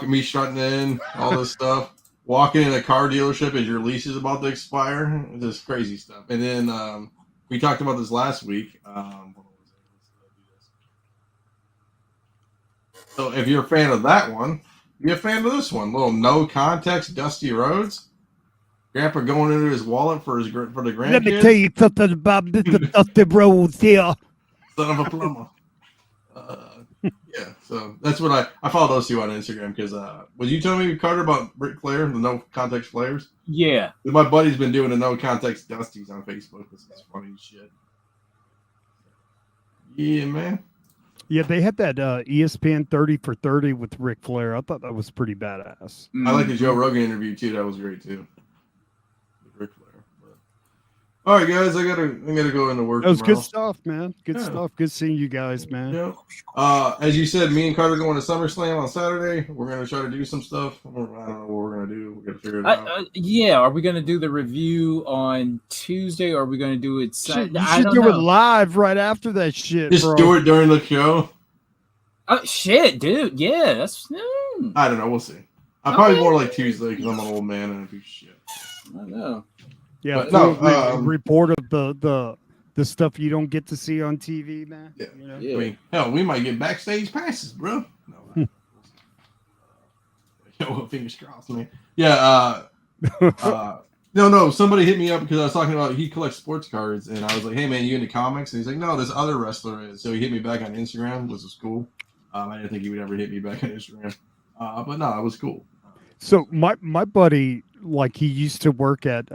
me strutting in, all this stuff. Walking in a car dealership as your lease is about to expire. It's just crazy stuff. And then we talked about this last week. So if you're a fan of that one, be a fan of this one. Little no context, Dusty Rhodes. Grandpa going into his wallet for the grandkids. Let me tell you something about Mr. Dusty Rhodes here. Son of a plumber. Yeah, so that's what I follow those two on Instagram because would you tell me, Carter, about Ric Flair, the no context Flairs? Yeah. My buddy's been doing the no context Dusties on Facebook. This is funny as shit. Yeah, man. Yeah, they had that ESPN 30 for 30 with Ric Flair. I thought that was pretty badass. I like the Joe Rogan interview too. That was great too. With Ric Flair. But... all right, guys, I gotta go into work. That was tomorrow. good stuff, man. Good stuff. Good seeing you guys, man. Yeah. As you said, me and Carter going to SummerSlam on Saturday. We're gonna try to do some stuff. I don't know what we're gonna do. We gotta figure it out. Yeah, are we gonna do the review on Tuesday, or are we gonna do it Saturday? You should do it live right after that shit. Just bro. do it during the show. Oh shit, dude! Yeah, that's. I don't know. We'll see. I'm probably more like Tuesday because I'm an old man and I do shit. I don't know. Yeah, report of the stuff you don't get to see on TV, man. Yeah. You know? Yeah. I mean, hell, we might get backstage passes, bro. No, fingers crossed, man. Yeah. No. Somebody hit me up because I was talking about he collects sports cards, and I was like, "Hey, man, you into comics?" And he's like, "No, this other wrestler is." So he hit me back on Instagram, which was cool. I didn't think he would ever hit me back on Instagram, but no, it was cool. So my buddy, like, he used to work at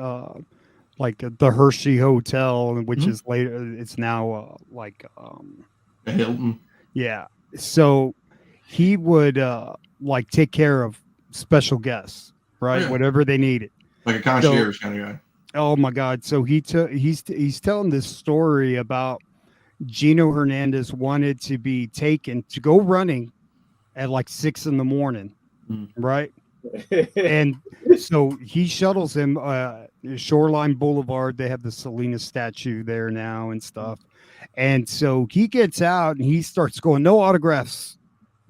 like the Hershey Hotel, which is later. It's now A Hilton. Yeah. So he would like take care of special guests, right? Yeah. Whatever they needed. Like a concierge kind of guy. Oh my God! So he's telling this story about Gino Hernandez wanted to be taken to go running at like 6 a.m, right? And so he shuttles him Shoreline Boulevard. They have the Salinas statue there now and stuff. And so he gets out and he starts going, no autographs,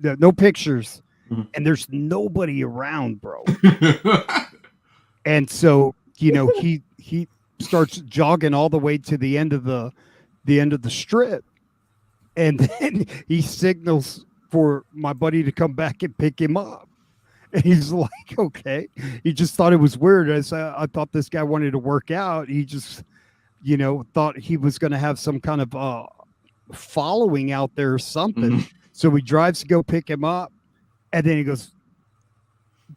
no pictures. And there's nobody around, bro. And so, he starts jogging all the way to the end of the strip. And then he signals for my buddy to come back and pick him up. And he's like, okay. He just thought it was weird. I thought this guy wanted to work out. He just, thought he was going to have some kind of following out there or something. So he drives to go pick him up. And then he goes,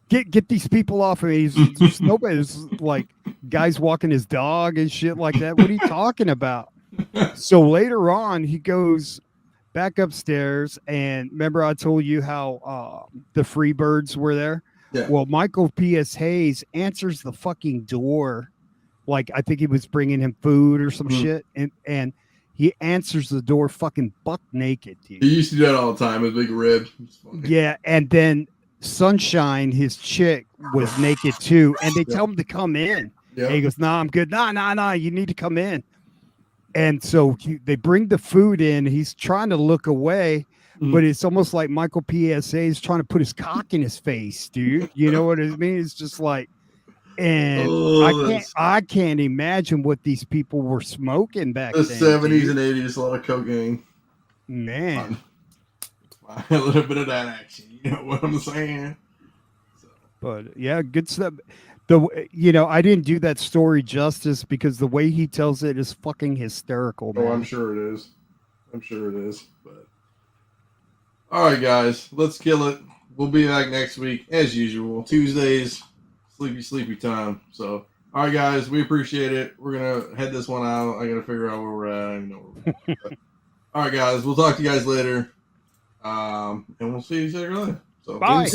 get these people off of me. There's nobody. There's like guys walking his dog and shit like that. What are you talking about? So later on, he goes back upstairs, and remember I told you how the Freebirds were there? Yeah. Well, Michael P.S. Hayes answers the fucking door. Like, I think he was bringing him food or some shit. And he answers the door fucking buck naked, dude. He used to do that all the time with big rib. Yeah, and then Sunshine, his chick, was naked too. And they tell him to come in. Yeah. And he goes, nah, I'm good. Nah, you need to come in. And so they bring the food in. He's trying to look away, but it's almost like Michael PSA is trying to put his cock in his face, dude. You know what I mean? It's just like, and I can't imagine what these people were smoking back then. The 70s and 80s, a lot of cocaine. Man. A little bit of that action. You know what I'm saying? So. But yeah, good stuff. I didn't do that story justice because the way he tells it is fucking hysterical, man. Oh, I'm sure it is. But all right, guys, let's kill it. We'll be back next week as usual. Tuesdays, sleepy time. So, all right, guys, we appreciate it. We're gonna head this one out. I gotta figure out where we're at. All right, guys, we'll talk to you guys later. And we'll see you later. So, bye.